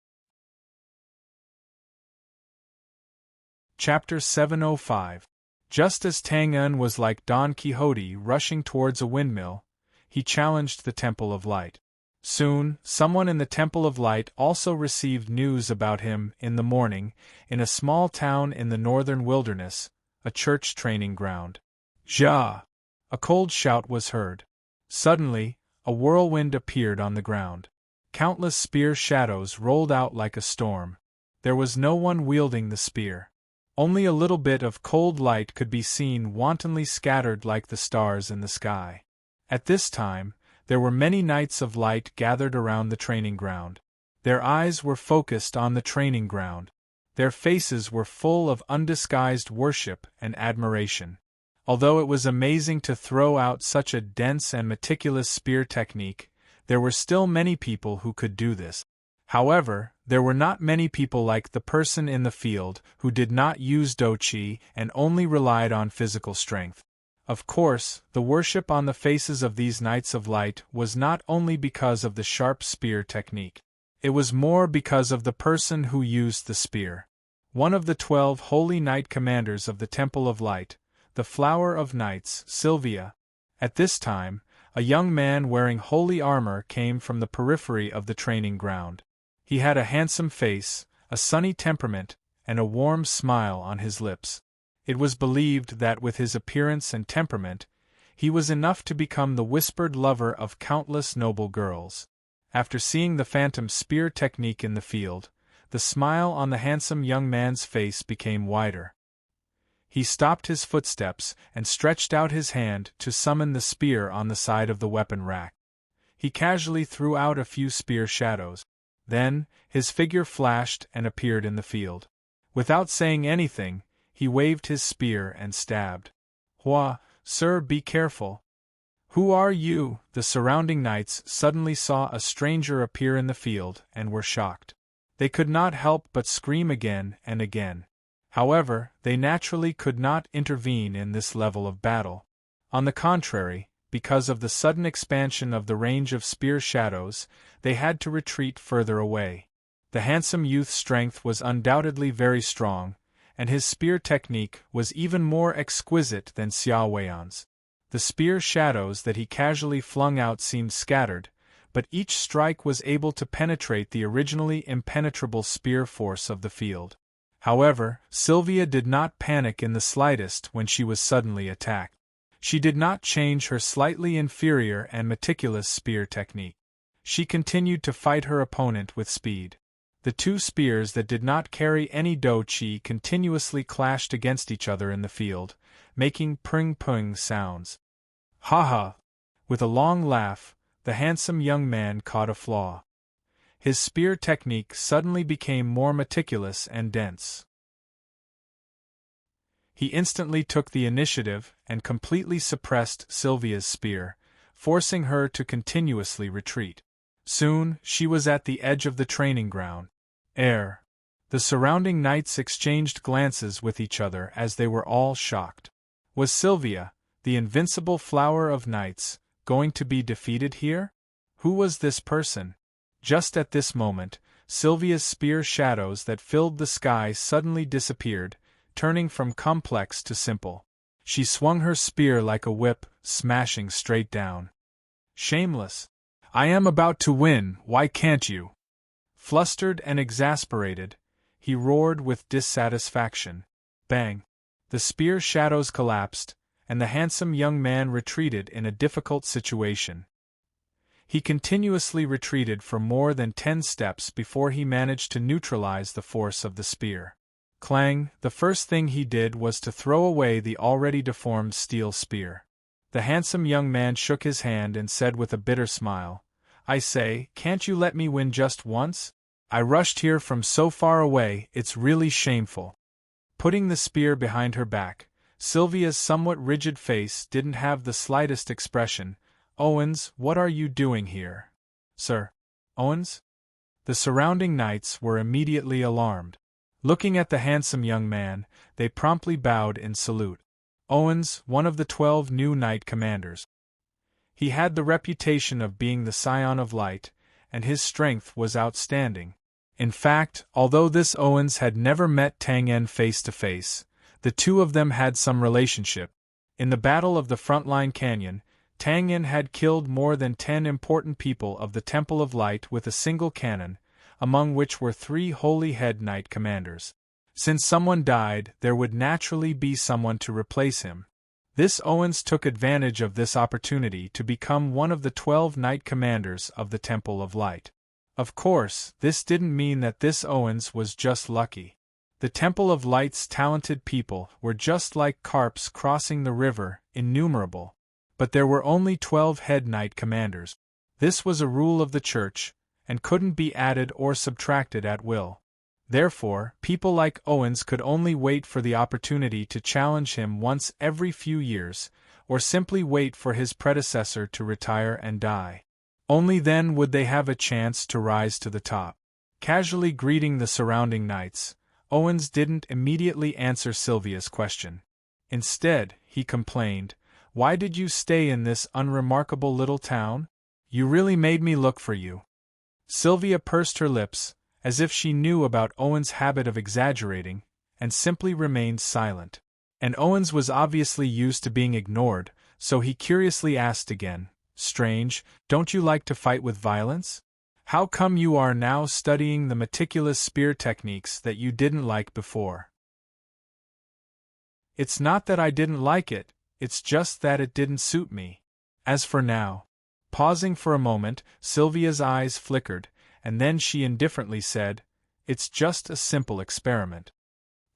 Chapter 705. Just as Tang En was like Don Quixote rushing towards a windmill, he challenged the Temple of Light. Soon, someone in the Temple of Light also received news about him. In the morning, in a small town in the northern wilderness, a church training ground. Ja! A cold shout was heard. Suddenly, a whirlwind appeared on the ground. Countless spear shadows rolled out like a storm. There was no one wielding the spear. Only a little bit of cold light could be seen wantonly scattered like the stars in the sky. At this time, there were many knights of light gathered around the training ground. Their eyes were focused on the training ground. Their faces were full of undisguised worship and admiration. Although it was amazing to throw out such a dense and meticulous spear technique, there were still many people who could do this. However, there were not many people like the person in the field who did not use douqi and only relied on physical strength. Of course, the worship on the faces of these Knights of Light was not only because of the sharp spear technique. It was more because of the person who used the spear. One of the 12 holy knight commanders of the Temple of Light, the Flower of Knights, Sylvia. At this time, a young man wearing holy armor came from the periphery of the training ground. He had a handsome face, a sunny temperament, and a warm smile on his lips. It was believed that with his appearance and temperament, he was enough to become the whispered lover of countless noble girls. After seeing the phantom spear technique in the field, the smile on the handsome young man's face became wider. He stopped his footsteps and stretched out his hand to summon the spear on the side of the weapon rack. He casually threw out a few spear shadows. Then, his figure flashed and appeared in the field. Without saying anything, he waved his spear and stabbed. "Hua, sir, be careful." "Who are you?" The surrounding knights suddenly saw a stranger appear in the field and were shocked. They could not help but scream again and again. However, they naturally could not intervene in this level of battle. On the contrary, because of the sudden expansion of the range of spear shadows, they had to retreat further away. The handsome youth's strength was undoubtedly very strong, and his spear technique was even more exquisite than Xiao Weian's. The spear shadows that he casually flung out seemed scattered, but each strike was able to penetrate the originally impenetrable spear force of the field. However, Sylvia did not panic in the slightest when she was suddenly attacked. She did not change her slightly inferior and meticulous spear technique. She continued to fight her opponent with speed. The two spears that did not carry any douqi continuously clashed against each other in the field, making pring-pung sounds. "Ha ha!" With a long laugh, the handsome young man caught a flaw. His spear technique suddenly became more meticulous and dense. He instantly took the initiative and completely suppressed Sylvia's spear, forcing her to continuously retreat. Soon, she was at the edge of the training ground. The surrounding knights exchanged glances with each other as they were all shocked. Was Sylvia, the invincible flower of knights, going to be defeated here? Who was this person? Just at this moment, Sylvia's spear shadows that filled the sky suddenly disappeared, turning from complex to simple. She swung her spear like a whip, smashing straight down. "Shameless! I am about to win, why can't you?" Flustered and exasperated, he roared with dissatisfaction. Bang! The spear shadows collapsed, and the handsome young man retreated in a difficult situation. He continuously retreated for more than 10 steps before he managed to neutralize the force of the spear. Clang! The first thing he did was to throw away the already deformed steel spear. The handsome young man shook his hand and said with a bitter smile, "I say, can't you let me win just once? I rushed here from so far away, it's really shameful." Putting the spear behind her back, Sylvia's somewhat rigid face didn't have the slightest expression. "Owens, what are you doing here?" "Sir? Owens?" The surrounding knights were immediately alarmed. Looking at the handsome young man, they promptly bowed in salute. Owens, one of the 12 new knight commanders. He had the reputation of being the scion of light, and his strength was outstanding. In fact, although this Owens had never met Tang En face to face, the two of them had some relationship. In the Battle of the Frontline Canyon, Tang En had killed more than 10 important people of the Temple of Light with a single cannon, among which were 3 Holy Head Knight commanders. Since someone died, there would naturally be someone to replace him. This Owens took advantage of this opportunity to become one of the 12 Knight commanders of the Temple of Light. Of course, this didn't mean that this Owens was just lucky. The Temple of Light's talented people were just like carps crossing the river, innumerable. But there were only 12 head knight commanders. This was a rule of the church, and couldn't be added or subtracted at will. Therefore, people like Owens could only wait for the opportunity to challenge him once every few years, or simply wait for his predecessor to retire and die. Only then would they have a chance to rise to the top. Casually greeting the surrounding knights, Owens didn't immediately answer Sylvia's question. Instead, he complained, "Why did you stay in this unremarkable little town? You really made me look for you." Sylvia pursed her lips, as if she knew about Owens' habit of exaggerating, and simply remained silent. And Owens was obviously used to being ignored, so he curiously asked again, "Strange, don't you like to fight with violence? How come you are now studying the meticulous spear techniques that you didn't like before?" "It's not that I didn't like it, it's just that it didn't suit me. As for now." Pausing for a moment, Sylvia's eyes flickered, and then she indifferently said, "It's just a simple experiment."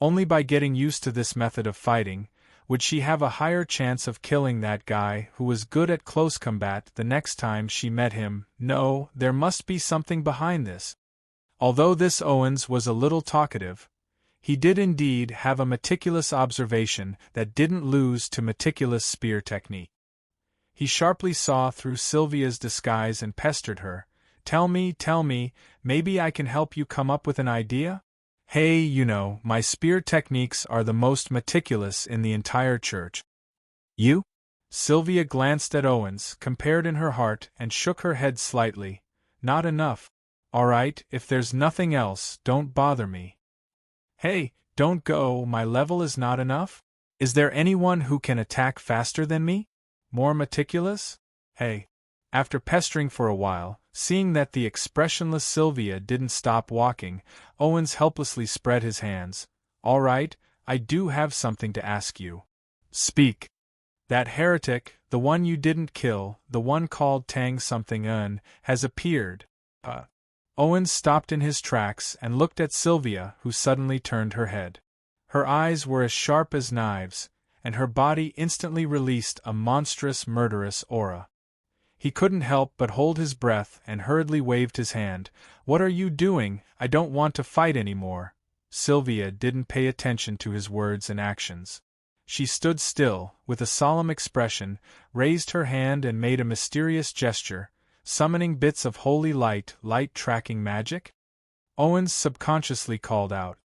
Only by getting used to this method of fighting would she have a higher chance of killing that guy who was good at close combat the next time she met him. No, there must be something behind this. Although this Owens was a little talkative, he did indeed have a meticulous observation that didn't lose to meticulous spear technique. He sharply saw through Sylvia's disguise and pestered her. Tell me, maybe I can help you come up with an idea? Hey, you know, my spear techniques are the most meticulous in the entire church." "You?" Sylvia glanced at Owens, compared in her heart, and shook her head slightly. "Not enough. All right, if there's nothing else, don't bother me." "Hey, don't go, my level is not enough? Is there anyone who can attack faster than me? More meticulous? Hey." After pestering for a while, seeing that the expressionless Sylvia didn't stop walking, Owens helplessly spread his hands. "All right, I do have something to ask you." "Speak." "That heretic, the one you didn't kill, the one called Tang something Un, has appeared." Owens stopped in his tracks and looked at Sylvia, who suddenly turned her head. Her eyes were as sharp as knives, and her body instantly released a monstrous, murderous aura. He couldn't help but hold his breath and hurriedly waved his hand. "What are you doing? I don't want to fight anymore." Sylvia didn't pay attention to his words and actions. She stood still, with a solemn expression, raised her hand and made a mysterious gesture, summoning bits of holy light-tracking magic? Owens subconsciously called out.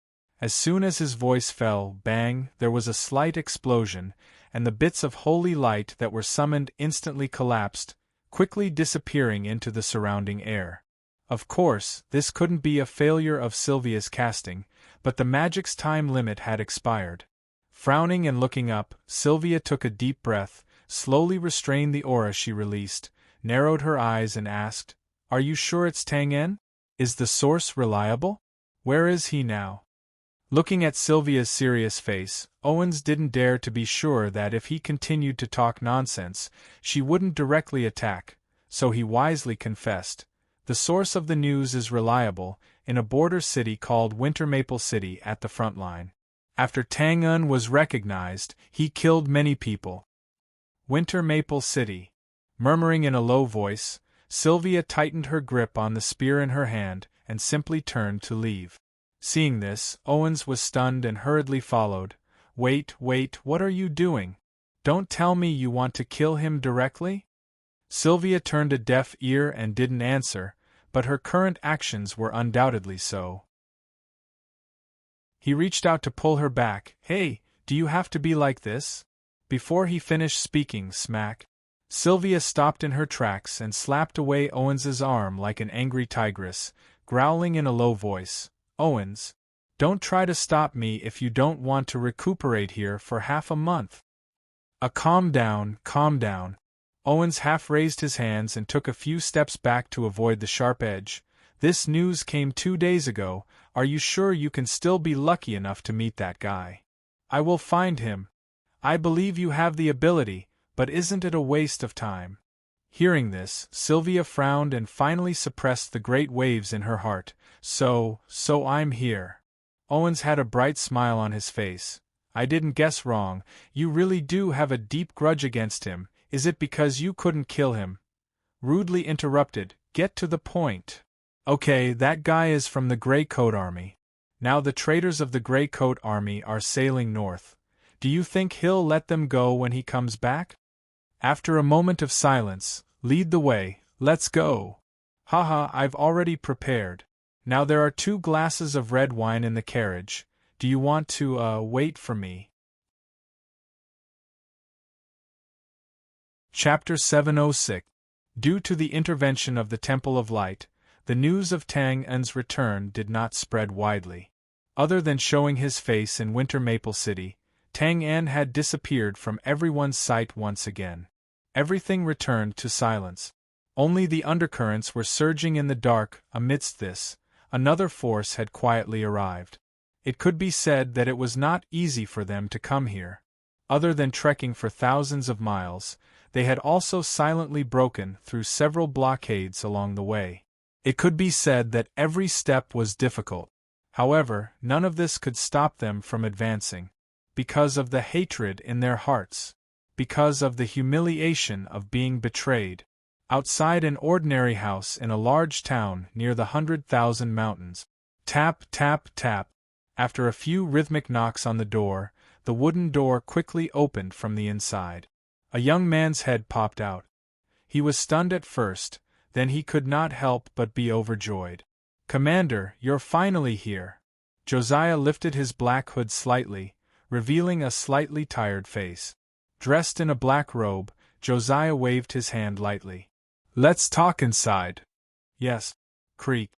As soon as his voice fell, bang, there was a slight explosion, and the bits of holy light that were summoned instantly collapsed, quickly disappearing into the surrounding air. Of course, this couldn't be a failure of Sylvia's casting, but the magic's time limit had expired. Frowning and looking up, Sylvia took a deep breath, slowly restrained the aura she released, narrowed her eyes and asked, "Are you sure it's Tang En? Is the source reliable? Where is he now?" Looking at Sylvia's serious face, Owens didn't dare to be sure that if he continued to talk nonsense, she wouldn't directly attack, so he wisely confessed, "The source of the news is reliable, in a border city called Winter Maple City at the front line. After Tang Un was recognized, he killed many people." Winter Maple City. Murmuring in a low voice, Sylvia tightened her grip on the spear in her hand and simply turned to leave. Seeing this, Owens was stunned and hurriedly followed. Wait, what are you doing? Don't tell me you want to kill him directly?" Sylvia turned a deaf ear and didn't answer, but her current actions were undoubtedly so. He reached out to pull her back. "Hey, do you have to be like this?" Before he finished speaking, smack. Sylvia stopped in her tracks and slapped away Owens's arm like an angry tigress, growling in a low voice, "Owens, don't try to stop me if you don't want to recuperate here for half a month." Calm down, calm down." Owens half raised his hands and took a few steps back to avoid the sharp edge. "This news came 2 days ago. Are you sure you can still be lucky enough to meet that guy?" "I will find him. I believe you have the ability, but isn't it a waste of time?" Hearing this, Sylvia frowned and finally suppressed the great waves in her heart. So I'm here." Owens had a bright smile on his face. "I didn't guess wrong. You really do have a deep grudge against him. Is it because you couldn't kill him?" Rudely interrupted, "Get to the point." "Okay, that guy is from the Grey Coat Army. Now the traitors of the Grey Coat Army are sailing north. Do you think he'll let them go when he comes back?" After a moment of silence, "Lead the way, let's go." "Haha, I've already prepared. Now there are 2 glasses of red wine in the carriage. Do you want to, wait for me?" Chapter 706. Due to the intervention of the Temple of Light, the news of Tang En's return did not spread widely. Other than showing his face in Winter Maple City, Tang En had disappeared from everyone's sight once again. Everything returned to silence. Only the undercurrents were surging in the dark. Amidst this, another force had quietly arrived. It could be said that it was not easy for them to come here. Other than trekking for thousands of miles, they had also silently broken through several blockades along the way. It could be said that every step was difficult. However, none of this could stop them from advancing. Because of the hatred in their hearts. Because of the humiliation of being betrayed. Outside an ordinary house in a large town near the 100,000 Mountains. Tap, tap, tap. After a few rhythmic knocks on the door, the wooden door quickly opened from the inside. A young man's head popped out. He was stunned at first, then he could not help but be overjoyed. "Commander, you're finally here." Josiah lifted his black hood slightly, revealing a slightly tired face. Dressed in a black robe, Josiah waved his hand lightly. "Let's talk inside." "Yes." Creak.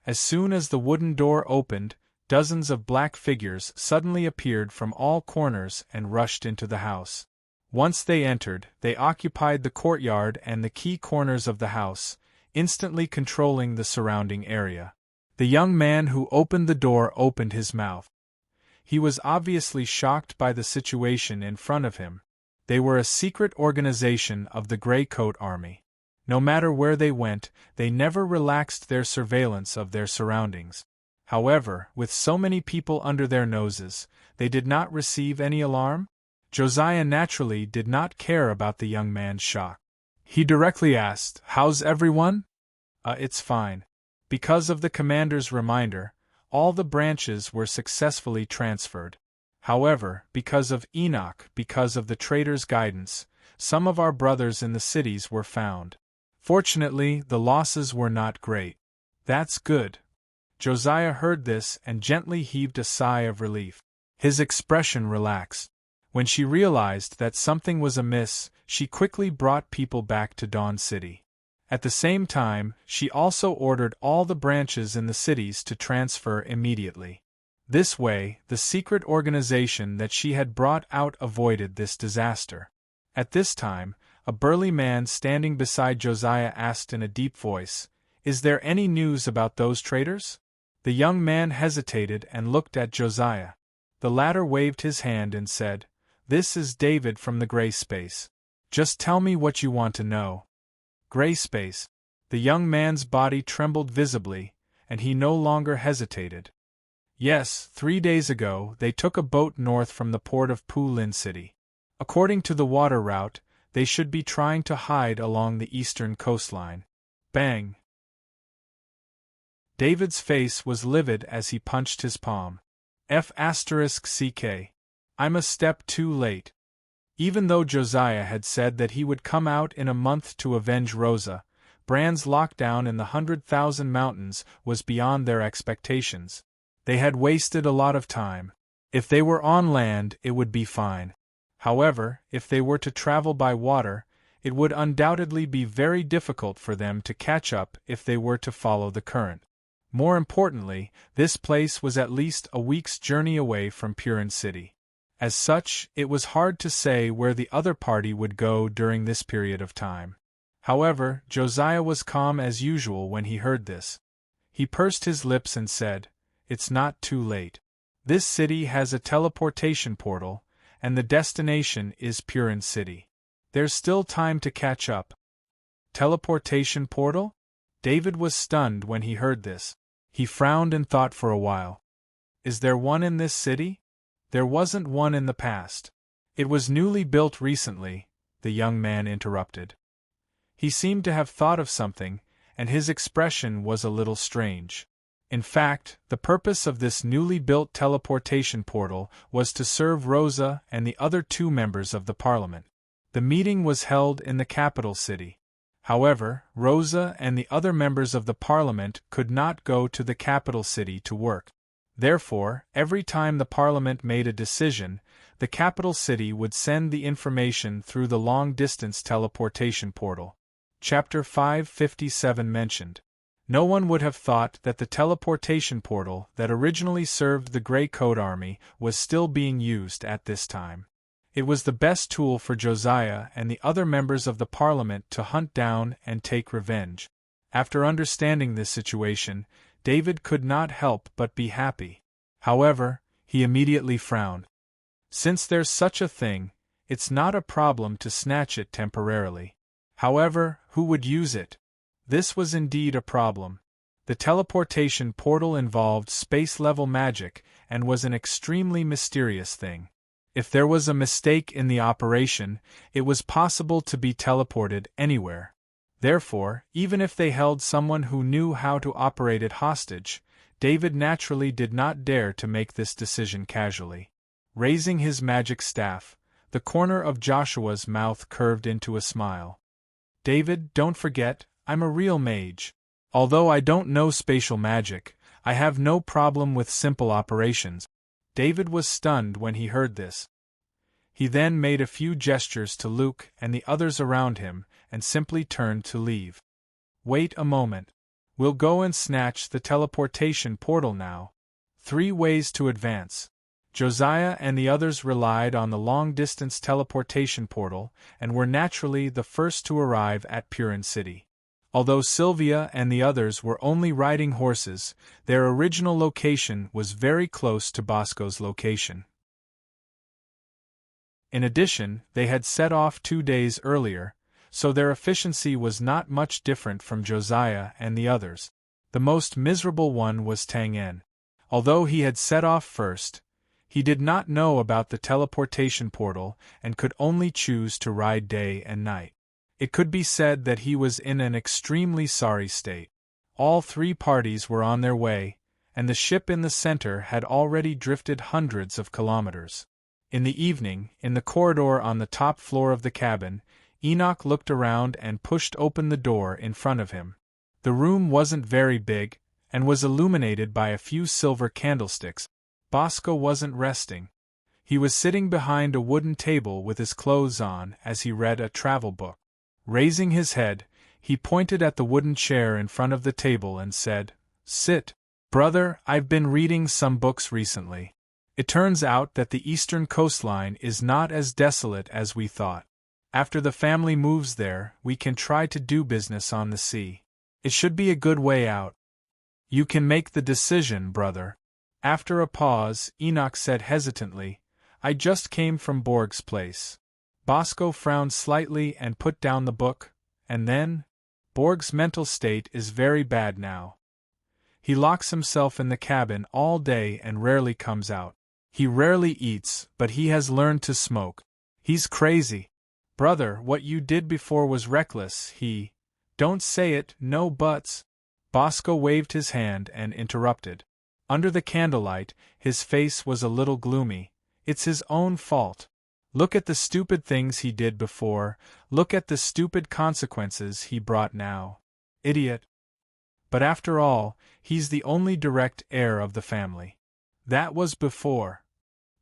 As soon as the wooden door opened, dozens of black figures suddenly appeared from all corners and rushed into the house. Once they entered, they occupied the courtyard and the key corners of the house, instantly controlling the surrounding area. The young man who opened the door opened his mouth. He was obviously shocked by the situation in front of him. They were a secret organization of the Grey Coat Army. No matter where they went, they never relaxed their surveillance of their surroundings. However, with so many people under their noses, they did not receive any alarm. Josiah naturally did not care about the young man's shock. He directly asked, "How's everyone?" It's fine." Because of the commander's reminder, all the branches were successfully transferred. However, because of Enoch, because of the traitor's guidance, some of our brothers in the cities were found. Fortunately, the losses were not great. "That's good." Josiah heard this and gently heaved a sigh of relief. His expression relaxed. When she realized that something was amiss, she quickly brought people back to Dawn City. At the same time, she also ordered all the branches in the cities to transfer immediately. This way, the secret organization that she had brought out avoided this disaster. At this time, a burly man standing beside Josiah asked in a deep voice, "Is there any news about those traitors?" The young man hesitated and looked at Josiah. The latter waved his hand and said, "This is David from the Gray Space. Just tell me what you want to know." Gray Space. The young man's body trembled visibly, and he no longer hesitated. "Yes, 3 days ago they took a boat north from the port of Lin City. According to the water route, they should be trying to hide along the eastern coastline." Bang! David's face was livid as he punched his palm. F***CK. I'm a step too late. Even though Josiah had said that he would come out in a month to avenge Rosa, Bran's lockdown in the 100,000 Mountains was beyond their expectations. They had wasted a lot of time. If they were on land, it would be fine. However, if they were to travel by water, It would undoubtedly be very difficult for them to catch up if they were to follow the current. More importantly, this place was at least a week's journey away from Purin City. As such, it was hard to say where the other party would go during this period of time. However, Josiah was calm as usual when he heard this. He pursed his lips and said, "It's not too late. This city has a teleportation portal, and the destination is Purin City. There's still time to catch up." Teleportation portal? David was stunned when he heard this. He frowned and thought for a while. Is there one in this city? There wasn't one in the past. It was newly built recently, the young man interrupted. He seemed to have thought of something, and his expression was a little strange. In fact, the purpose of this newly built teleportation portal was to serve Rosa and the other 2 members of the parliament. The meeting was held in the capital city. However, Rosa and the other members of the parliament could not go to the capital city to work. Therefore, every time the parliament made a decision, the capital city would send the information through the long-distance teleportation portal. Chapter 557 mentioned. No one would have thought that the teleportation portal that originally served the Grey Coat Army was still being used at this time. It was the best tool for Josiah and the other members of the parliament to hunt down and take revenge. After understanding this situation, David could not help but be happy. However, he immediately frowned. Since there's such a thing, it's not a problem to snatch it temporarily. However, who would use it? This was indeed a problem. The teleportation portal involved space-level magic and was an extremely mysterious thing. If there was a mistake in the operation, it was possible to be teleported anywhere. Therefore, even if they held someone who knew how to operate it hostage, David naturally did not dare to make this decision casually. Raising his magic staff, the corner of Joshua's mouth curved into a smile. "David, don't forget, I'm a real mage. Although I don't know spatial magic, I have no problem with simple operations." David was stunned when he heard this. He then made a few gestures to Luke and the others around him, and simply turned to leave. "Wait a moment. We'll go and snatch the teleportation portal now." 3 ways to advance. Josiah and the others relied on the long-distance teleportation portal, and were naturally the first to arrive at Purin City. Although Sylvia and the others were only riding horses, their original location was very close to Bosco's location. In addition, they had set off 2 days earlier, so their efficiency was not much different from Josiah and the others. The most miserable one was Tang-En. Although he had set off first, he did not know about the teleportation portal and could only choose to ride day and night. It could be said that he was in an extremely sorry state. All 3 parties were on their way, and the ship in the center had already drifted hundreds of kilometers. In the evening, in the corridor on the top floor of the cabin, Enoch looked around and pushed open the door in front of him. The room wasn't very big, and was illuminated by a few silver candlesticks. Bosco wasn't resting. He was sitting behind a wooden table with his clothes on as he read a travel book. Raising his head, he pointed at the wooden chair in front of the table and said, "Sit, brother, I've been reading some books recently. It turns out that the eastern coastline is not as desolate as we thought. After the family moves there, we can try to do business on the sea. It should be a good way out. You can make the decision, brother." After a pause, Enoch said hesitantly, "I just came from Borg's place." Bosco frowned slightly and put down the book, and then, "Borg's mental state is very bad now. He locks himself in the cabin all day and rarely comes out. He rarely eats, but he has learned to smoke. He's crazy. Brother, what you did before was reckless, Don't say it, no buts." Bosco waved his hand and interrupted. Under the candlelight, his face was a little gloomy. "It's his own fault. Look at the stupid things he did before, look at the stupid consequences he brought now. Idiot. But after all, he's the only direct heir of the family. That was before."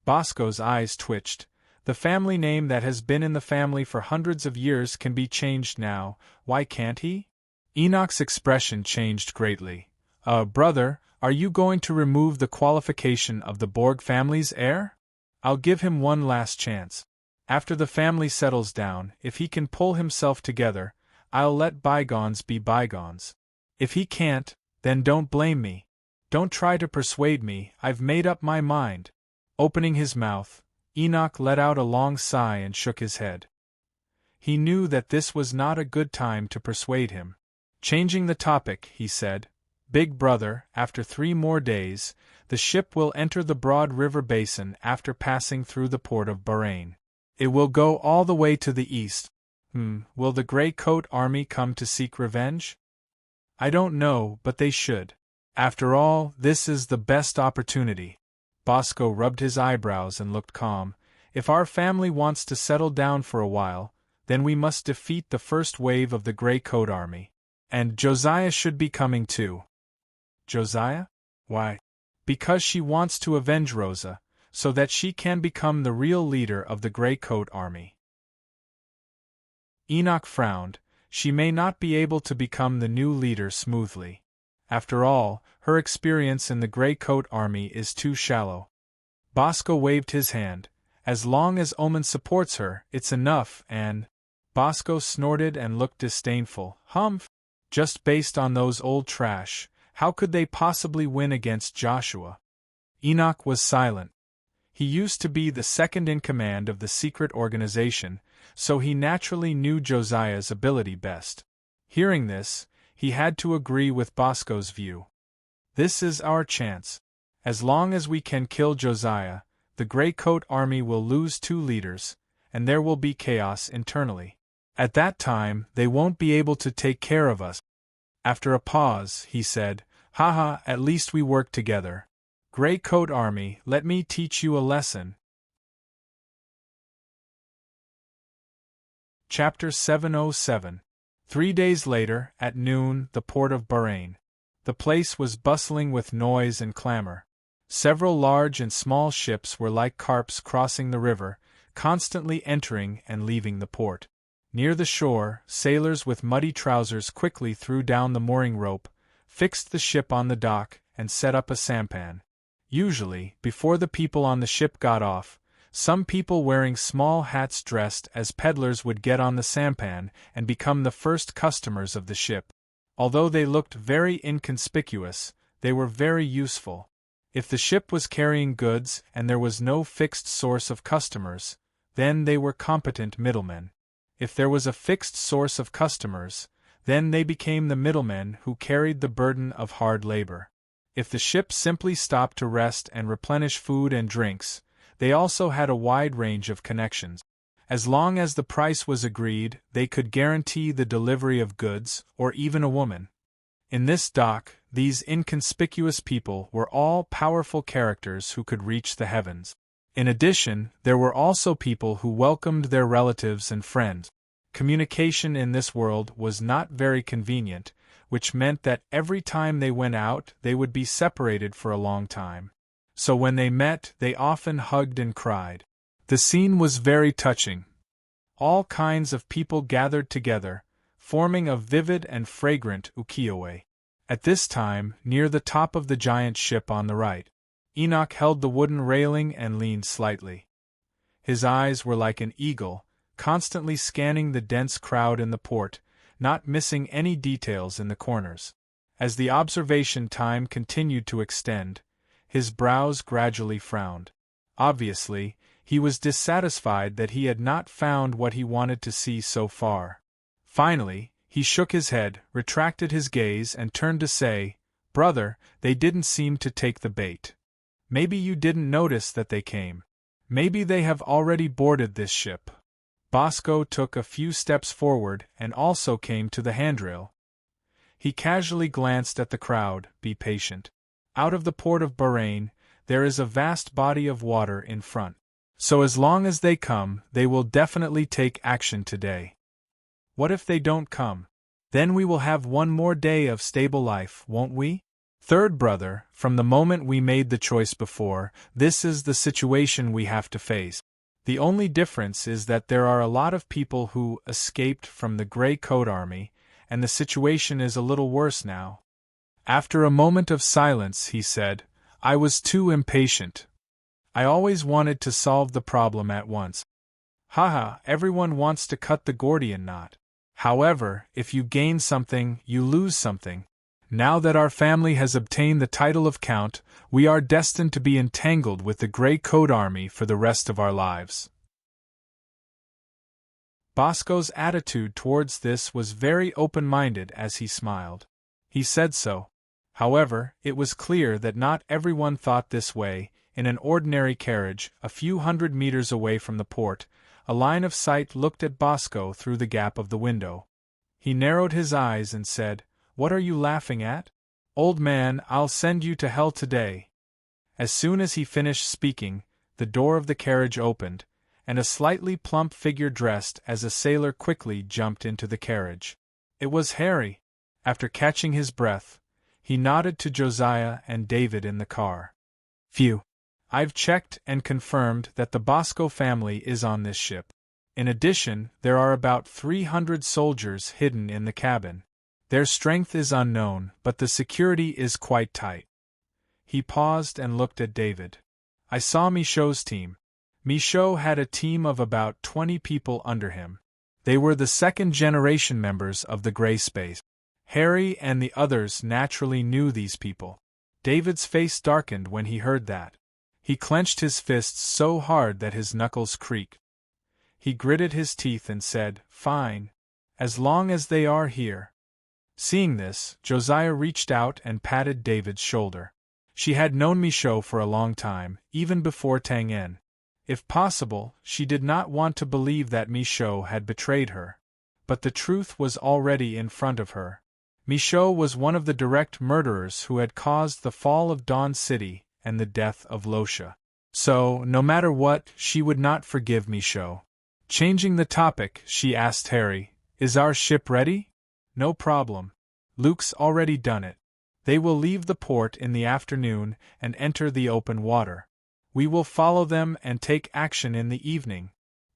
Bosco's eyes twitched, The family name that has been in the family for hundreds of years can be changed now, why can't he? Enoch's expression changed greatly. Brother, are you going to remove the qualification of the Borg family's heir? I'll give him one last chance. After the family settles down, if he can pull himself together, I'll let bygones be bygones. If he can't, then don't blame me. Don't try to persuade me, I've made up my mind. Opening his mouth, Enoch let out a long sigh and shook his head. He knew that this was not a good time to persuade him. Changing the topic, he said, Big brother, after 3 more days, the ship will enter the Broad River Basin after passing through the port of Bahrain. It will go all the way to the east. Will the Grey Coat Army come to seek revenge? I don't know, but they should. After all, this is the best opportunity. Bosco rubbed his eyebrows and looked calm. If our family wants to settle down for a while, then we must defeat the first wave of the Grey Coat Army. And Josiah should be coming too. Josiah? Why? Because she wants to avenge Rosa, so that she can become the real leader of the Grey Coat Army. Enoch frowned. She may not be able to become the new leader smoothly. After all, her experience in the Grey Coat Army is too shallow. Bosco waved his hand. As long as Omen supports her, it's enough, and… Bosco snorted and looked disdainful. Humph! Just based on those old trash, how could they possibly win against Joshua? Enoch was silent. He used to be the second in command of the secret organization, so he naturally knew Josiah's ability best. Hearing this, he had to agree with Bosco's view. This is our chance. As long as we can kill Josiah, the Grey Coat Army will lose 2 leaders, and there will be chaos internally. At that time, they won't be able to take care of us. After a pause, he said, Haha, at least we work together. Grey Coat Army, let me teach you a lesson. Chapter 707. 3 days later, at noon, the port of Bahrain. The place was bustling with noise and clamor. Several large and small ships were like carps crossing the river, constantly entering and leaving the port. Near the shore, sailors with muddy trousers quickly threw down the mooring rope, fixed the ship on the dock, and set up a sampan. Usually, before the people on the ship got off, some people wearing small hats dressed as peddlers would get on the sampan and become the first customers of the ship. Although they looked very inconspicuous, they were very useful. If the ship was carrying goods and there was no fixed source of customers, then they were competent middlemen. If there was a fixed source of customers, then they became the middlemen who carried the burden of hard labor. If the ship simply stopped to rest and replenish food and drinks, they also had a wide range of connections. As long as the price was agreed, they could guarantee the delivery of goods, or even a woman. In this dock, these inconspicuous people were all powerful characters who could reach the heavens. In addition, there were also people who welcomed their relatives and friends. Communication in this world was not very convenient, which meant that every time they went out, they would be separated for a long time. So when they met, they often hugged and cried. The scene was very touching. All kinds of people gathered together, forming a vivid and fragrant ukiyo-e. At this time, near the top of the giant ship on the right, Enoch held the wooden railing and leaned slightly. His eyes were like an eagle, constantly scanning the dense crowd in the port, not missing any details in the corners. As the observation time continued to extend, his brows gradually frowned. Obviously, he was dissatisfied that he had not found what he wanted to see so far. Finally, he shook his head, retracted his gaze and turned to say, Brother, they didn't seem to take the bait. Maybe you didn't notice that they came. Maybe they have already boarded this ship. Bosco took a few steps forward and also came to the handrail. He casually glanced at the crowd. Be patient. Out of the port of Bahrain, there is a vast body of water in front. So as long as they come, they will definitely take action today. What if they don't come? Then we will have one more day of stable life, won't we? Third brother, from the moment we made the choice before, this is the situation we have to face. The only difference is that there are a lot of people who escaped from the Grey Coat Army, and the situation is a little worse now." After a moment of silence, he said, "I was too impatient. I always wanted to solve the problem at once. Haha, everyone wants to cut the Gordian knot. However, if you gain something, you lose something. Now that our family has obtained the title of Count, we are destined to be entangled with the Grey Coat Army for the rest of our lives." Bosco's attitude towards this was very open-minded as he smiled. He said so. However, it was clear that not everyone thought this way. In an ordinary carriage, a few hundred meters away from the port, a line of sight looked at Bosco through the gap of the window. He narrowed his eyes and said, "What are you laughing at? Old man, I'll send you to hell today." As soon as he finished speaking, the door of the carriage opened, and a slightly plump figure dressed as a sailor quickly jumped into the carriage. It was Harry. After catching his breath, he nodded to Josiah and David in the car. "Phew. I've checked and confirmed that the Bosco family is on this ship. In addition, there are about 300 soldiers hidden in the cabin. Their strength is unknown, but the security is quite tight." He paused and looked at David. "I saw Michaud's team. Michaud had a team of about 20 people under him. They were the second-generation members of the Grey Space. Harry and the others naturally knew these people." David's face darkened when he heard that. He clenched his fists so hard that his knuckles creaked. He gritted his teeth and said, "Fine. As long as they are here." Seeing this, Josiah reached out and patted David's shoulder. She had known Michaud for a long time, even before Tang-En. If possible, she did not want to believe that Michaud had betrayed her. But the truth was already in front of her. Michaud was one of the direct murderers who had caused the fall of Dawn City and the death of Losha. So, no matter what, she would not forgive Michaud. Changing the topic, she asked Harry, "Is our ship ready?" "No problem. Luke's already done it. They will leave the port in the afternoon and enter the open water. We will follow them and take action in the evening."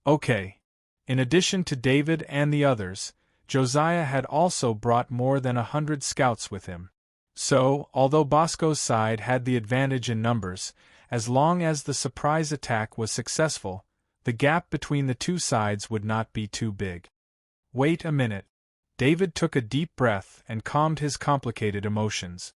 "Okay." In addition to David and the others, Josiah had also brought more than 100 scouts with him. So, although Bosco's side had the advantage in numbers, as long as the surprise attack was successful, the gap between the two sides would not be too big. "Wait a minute." David took a deep breath and calmed his complicated emotions.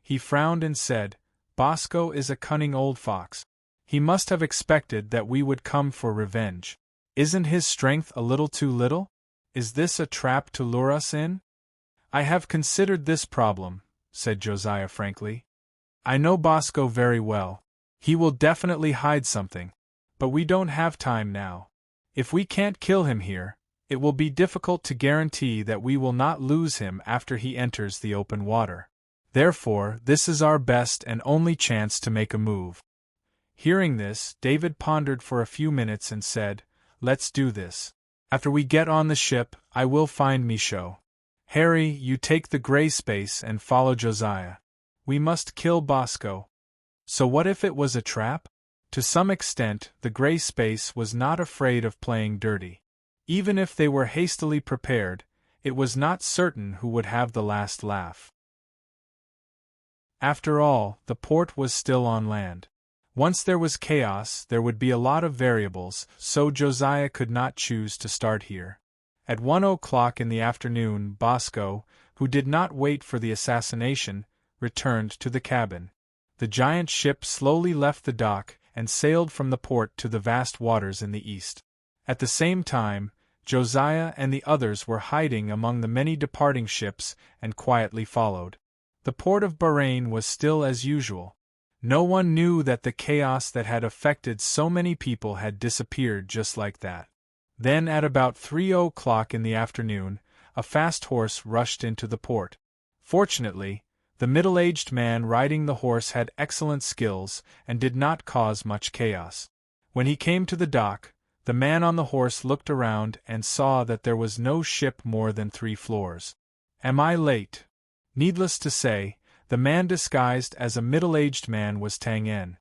He frowned and said, "Bosco is a cunning old fox. He must have expected that we would come for revenge. Isn't his strength a little too little? Is this a trap to lure us in?" "I have considered this problem," said Josiah frankly. "I know Bosco very well. He will definitely hide something. But we don't have time now. If we can't kill him here, it will be difficult to guarantee that we will not lose him after he enters the open water. Therefore, this is our best and only chance to make a move." Hearing this, David pondered for a few minutes and said, "Let's do this. After we get on the ship, I will find Michaud. Harry, you take the Grey Space and follow Josiah. We must kill Bosco." So what if it was a trap? To some extent, the Grey Space was not afraid of playing dirty. Even if they were hastily prepared, it was not certain who would have the last laugh. After all, the port was still on land. Once there was chaos, there would be a lot of variables, so Josiah could not choose to start here. At 1 o'clock in the afternoon, Bosco, who did not wait for the assassination, returned to the cabin. The giant ship slowly left the dock and sailed from the port to the vast waters in the east. At the same time, Josiah and the others were hiding among the many departing ships and quietly followed. The port of Bahrain was still as usual. No one knew that the chaos that had affected so many people had disappeared just like that. Then at about 3 o'clock in the afternoon, a fast horse rushed into the port. Fortunately, the middle-aged man riding the horse had excellent skills and did not cause much chaos. When he came to the dock, the man on the horse looked around and saw that there was no ship more than 3 floors. "Am I late?" Needless to say, the man disguised as a middle-aged man was Tang-En.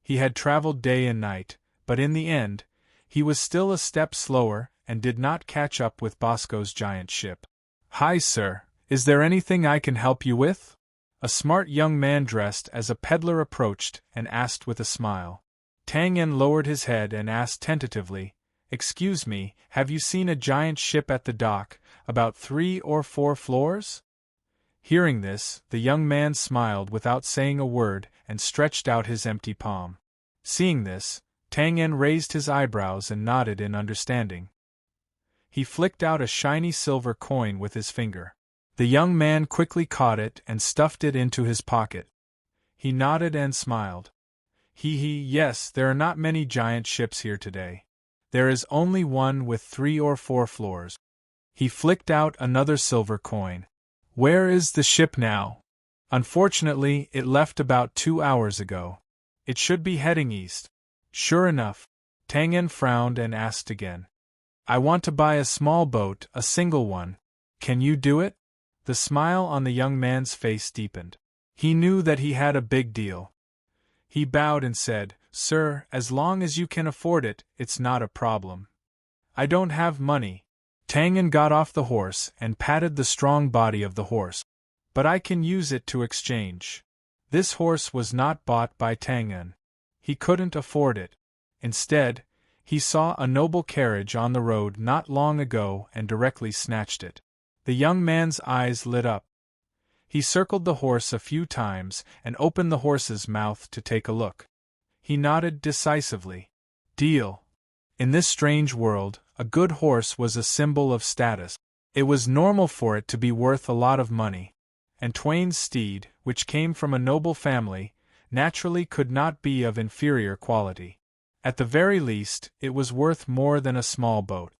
He had traveled day and night, but in the end, he was still a step slower and did not catch up with Bosco's giant ship. "Hi, sir, is there anything I can help you with?" A smart young man dressed as a peddler approached and asked with a smile. Tang En lowered his head and asked tentatively, "Excuse me, have you seen a giant ship at the dock, about 3 or 4 floors?" Hearing this, the young man smiled without saying a word and stretched out his empty palm. Seeing this, Tang En raised his eyebrows and nodded in understanding. He flicked out a shiny silver coin with his finger. The young man quickly caught it and stuffed it into his pocket. He nodded and smiled. Yes, there are not many giant ships here today. There is only one with 3 or 4 floors." He flicked out another silver coin. "Where is the ship now?" "Unfortunately, it left about 2 hours ago. It should be heading east." "Sure enough." Tang En frowned and asked again. "I want to buy a small boat, a single one. Can you do it?" The smile on the young man's face deepened. He knew that he had a big deal. He bowed and said, "Sir, as long as you can afford it, it's not a problem." "I don't have money." Tang En got off the horse and patted the strong body of the horse. "But I can use it to exchange." This horse was not bought by Tang En. He couldn't afford it. Instead, he saw a noble carriage on the road not long ago and directly snatched it. The young man's eyes lit up. He circled the horse a few times and opened the horse's mouth to take a look. He nodded decisively. "Deal." In this strange world, a good horse was a symbol of status. It was normal for it to be worth a lot of money. And Twain's steed, which came from a noble family, naturally could not be of inferior quality. At the very least, it was worth more than a small boat.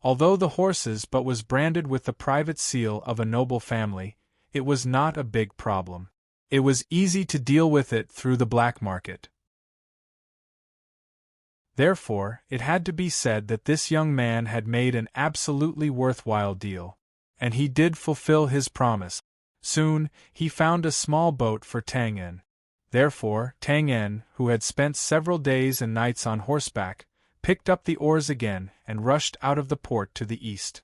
Although the horse's boat was branded with the private seal of a noble family, it was not a big problem. It was easy to deal with it through the black market. Therefore, it had to be said that this young man had made an absolutely worthwhile deal. And he did fulfill his promise. Soon, he found a small boat for Tang En. Therefore, Tang En, who had spent several days and nights on horseback, picked up the oars again and rushed out of the port to the east.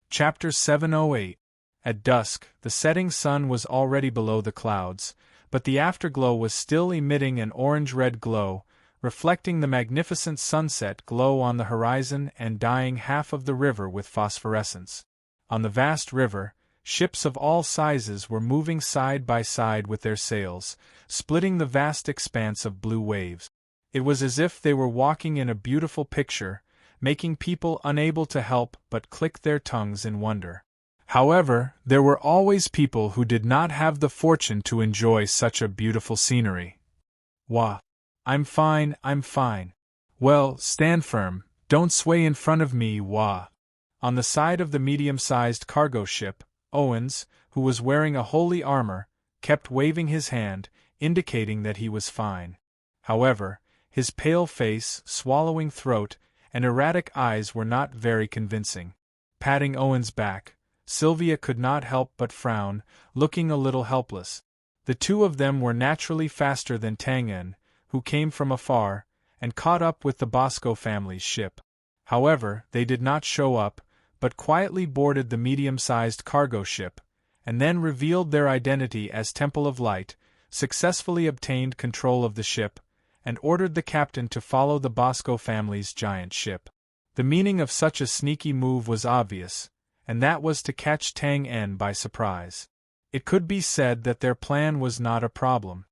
Chapter 708. At dusk, the setting sun was already below the clouds, but the afterglow was still emitting an orange-red glow, reflecting the magnificent sunset glow on the horizon and dyeing half of the river with phosphorescence. On the vast river, ships of all sizes were moving side by side with their sails, splitting the vast expanse of blue waves. It was as if they were walking in a beautiful picture, making people unable to help but click their tongues in wonder. However, there were always people who did not have the fortune to enjoy such a beautiful scenery. "Wah! I'm fine, I'm fine." "Well, stand firm, don't sway in front of me, wah." On the side of the medium-sized cargo ship, Owens, who was wearing a holy armor, kept waving his hand, indicating that he was fine. However, his pale face, swallowing throat, and erratic eyes were not very convincing. Patting Owens' back, Sylvia could not help but frown, looking a little helpless. The two of them were naturally faster than Tang En, who came from afar, and caught up with the Bosco family's ship. However, they did not show up, but quietly boarded the medium-sized cargo ship, and then revealed their identity as Temple of Light, successfully obtained control of the ship, and ordered the captain to follow the Bosco family's giant ship. The meaning of such a sneaky move was obvious, and that was to catch Tang En by surprise. It could be said that their plan was not a problem.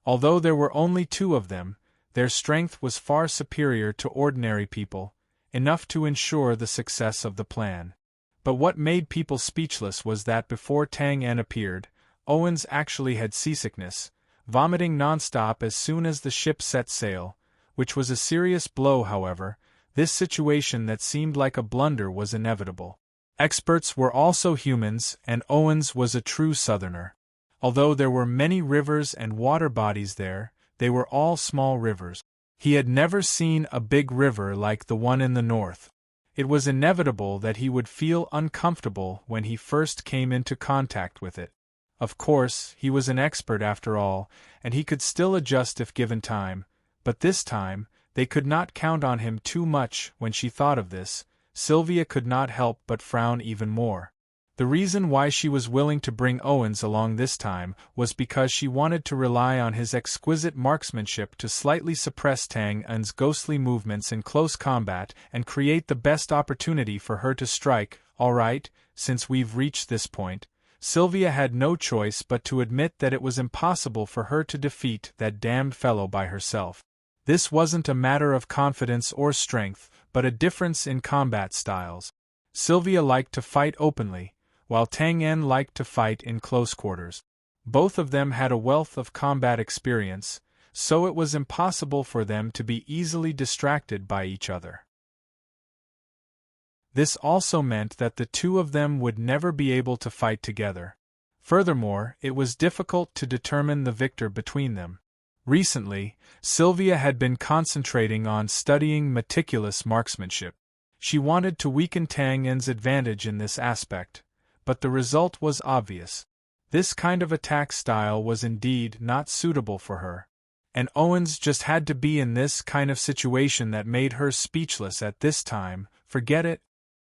Although there were only 2 of them, their strength was far superior to ordinary people, enough to ensure the success of the plan. But what made people speechless was that before Tang En appeared, Owens actually had seasickness, vomiting nonstop as soon as the ship set sail, which was a serious blow. However, this situation that seemed like a blunder was inevitable. Experts were also humans, and Owens was a true Southerner. Although there were many rivers and water bodies there, they were all small rivers. He had never seen a big river like the one in the north. It was inevitable that he would feel uncomfortable when he first came into contact with it. Of course, he was an expert after all, and he could still adjust if given time, but this time, they could not count on him too much. When she thought of this, Sylvia could not help but frown even more. The reason why she was willing to bring Owens along this time was because she wanted to rely on his exquisite marksmanship to slightly suppress Tang En's ghostly movements in close combat and create the best opportunity for her to strike. All right, since we've reached this point, Sylvia had no choice but to admit that it was impossible for her to defeat that damned fellow by herself. This wasn't a matter of confidence or strength, but a difference in combat styles. Sylvia liked to fight openly, while Tang En liked to fight in close quarters. Both of them had a wealth of combat experience, so it was impossible for them to be easily distracted by each other. This also meant that the two of them would never be able to fight together. Furthermore, it was difficult to determine the victor between them. Recently, Sylvia had been concentrating on studying meticulous marksmanship. She wanted to weaken Tang En's advantage in this aspect, but the result was obvious. This kind of attack style was indeed not suitable for her. And Owens just had to be in this kind of situation that made her speechless at this time. Forget it.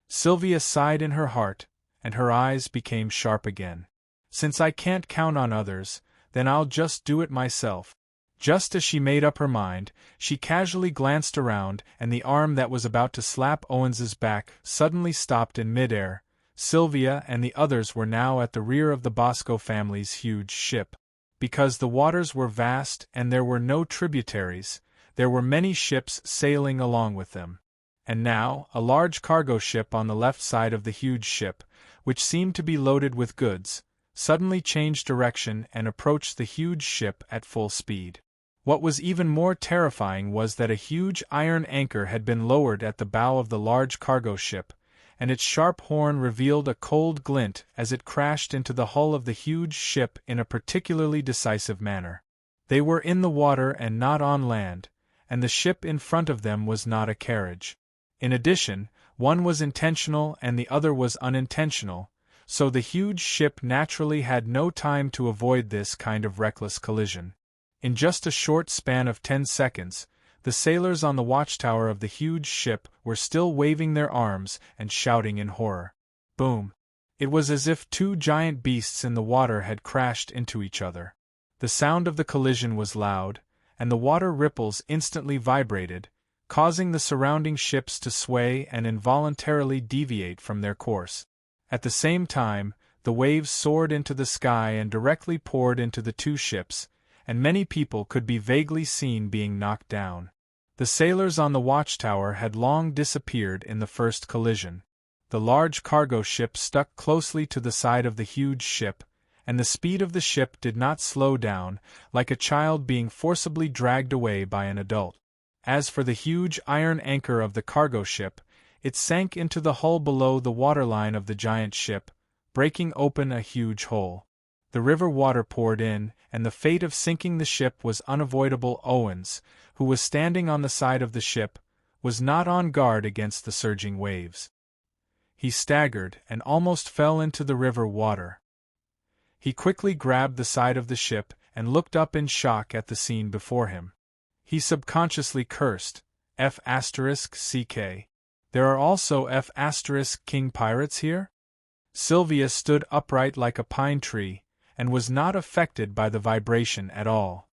Sylvia sighed in her heart, and her eyes became sharp again. Since I can't count on others, then I'll just do it myself. Just as she made up her mind, she casually glanced around, and the arm that was about to slap Owens's back suddenly stopped in midair. Sylvia and the others were now at the rear of the Bosco family's huge ship. Because the waters were vast and there were no tributaries, there were many ships sailing along with them. And now, a large cargo ship on the left side of the huge ship, which seemed to be loaded with goods, suddenly changed direction and approached the huge ship at full speed. What was even more terrifying was that a huge iron anchor had been lowered at the bow of the large cargo ship, and its sharp horn revealed a cold glint as it crashed into the hull of the huge ship in a particularly decisive manner. They were in the water and not on land, and the ship in front of them was not a carriage. In addition, one was intentional and the other was unintentional, so the huge ship naturally had no time to avoid this kind of reckless collision. In just a short span of 10 seconds, the sailors on the watchtower of the huge ship were still waving their arms and shouting in horror. Boom! It was as if two giant beasts in the water had crashed into each other. The sound of the collision was loud, and the water ripples instantly vibrated, causing the surrounding ships to sway and involuntarily deviate from their course. At the same time, the waves soared into the sky and directly poured into the two ships, and many people could be vaguely seen being knocked down. The sailors on the watchtower had long disappeared in the first collision. The large cargo ship stuck closely to the side of the huge ship, and the speed of the ship did not slow down, like a child being forcibly dragged away by an adult. As for the huge iron anchor of the cargo ship, it sank into the hull below the waterline of the giant ship, breaking open a huge hole. The river water poured in, and the fate of sinking the ship was unavoidable. Owens, who was standing on the side of the ship, was not on guard against the surging waves. He staggered and almost fell into the river water. He quickly grabbed the side of the ship and looked up in shock at the scene before him. He subconsciously cursed, F***CK. There are also F***King pirates here? Sylvia stood upright like a pine tree, and was not affected by the vibration at all.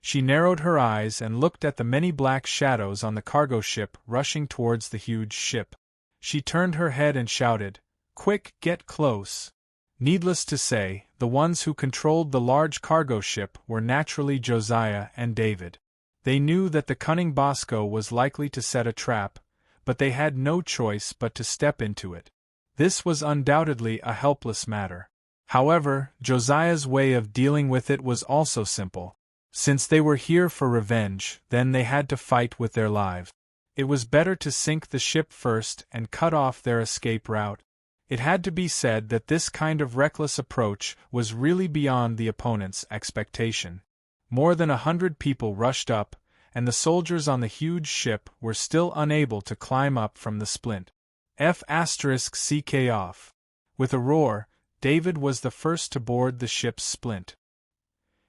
She narrowed her eyes and looked at the many black shadows on the cargo ship rushing towards the huge ship. She turned her head and shouted, "Quick, get close!" Needless to say, the ones who controlled the large cargo ship were naturally Josiah and David. They knew that the cunning Bosco was likely to set a trap, but they had no choice but to step into it. This was undoubtedly a helpless matter. However, Josiah's way of dealing with it was also simple. Since they were here for revenge, then they had to fight with their lives. It was better to sink the ship first and cut off their escape route. It had to be said that this kind of reckless approach was really beyond the opponent's expectation. More than 100 people rushed up, and the soldiers on the huge ship were still unable to climb up from the splint. F***CK off. With a roar, David was the first to board the ship's splint.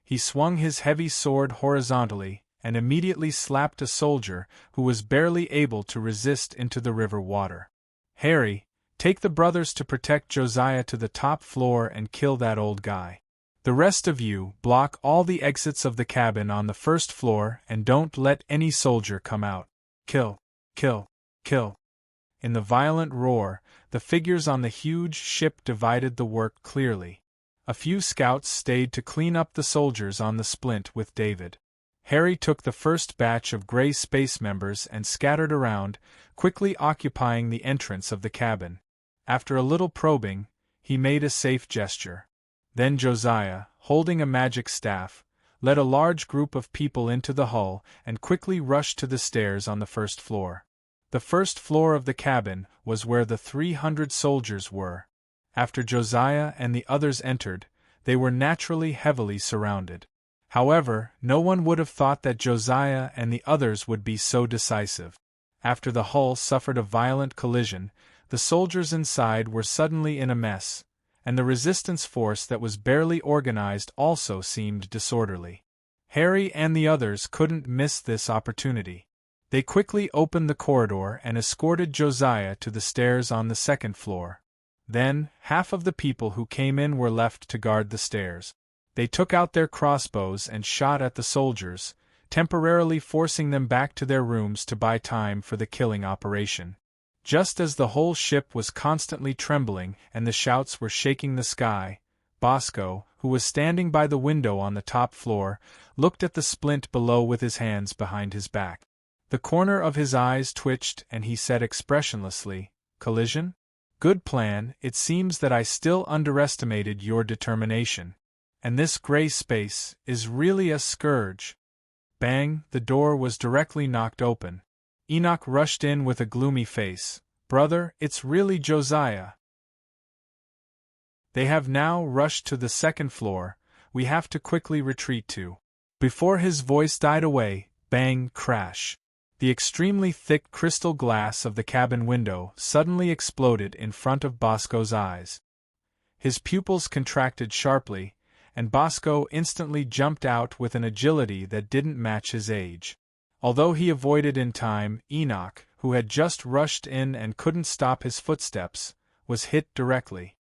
He swung his heavy sword horizontally and immediately slapped a soldier who was barely able to resist into the river water. "Harry, take the brothers to protect Josiah to the top floor and kill that old guy. The rest of you, block all the exits of the cabin on the first floor and don't let any soldier come out. Kill, kill, kill." In the violent roar, the figures on the huge ship divided the work clearly. A few scouts stayed to clean up the soldiers on the splint with David. Harry took the first batch of gray space members and scattered around, quickly occupying the entrance of the cabin. After a little probing, he made a safe gesture. Then Josiah, holding a magic staff, led a large group of people into the hull and quickly rushed to the stairs on the first floor. The first floor of the cabin was where the 300 soldiers were. After Josiah and the others entered, they were naturally heavily surrounded. However, no one would have thought that Josiah and the others would be so decisive. After the hull suffered a violent collision, the soldiers inside were suddenly in a mess, and the resistance force that was barely organized also seemed disorderly. Harry and the others couldn't miss this opportunity. They quickly opened the corridor and escorted Josiah to the stairs on the second floor. Then, half of the people who came in were left to guard the stairs. They took out their crossbows and shot at the soldiers, temporarily forcing them back to their rooms to buy time for the killing operation. Just as the whole ship was constantly trembling and the shouts were shaking the sky, Bosco, who was standing by the window on the top floor, looked at the splint below with his hands behind his back. The corner of his eyes twitched and he said expressionlessly, "Collision? Good plan. It seems that I still underestimated your determination. And this gray space is really a scourge." Bang! The door was directly knocked open. Enoch rushed in with a gloomy face. "Brother, it's really Josiah. They have now rushed to the second floor. We have to quickly retreat to." Before his voice died away, bang, crash. The extremely thick crystal glass of the cabin window suddenly exploded in front of Bosco's eyes. His pupils contracted sharply, and Bosco instantly jumped out with an agility that didn't match his age. Although he avoided in time, Enoch, who had just rushed in and couldn't stop his footsteps, was hit directly.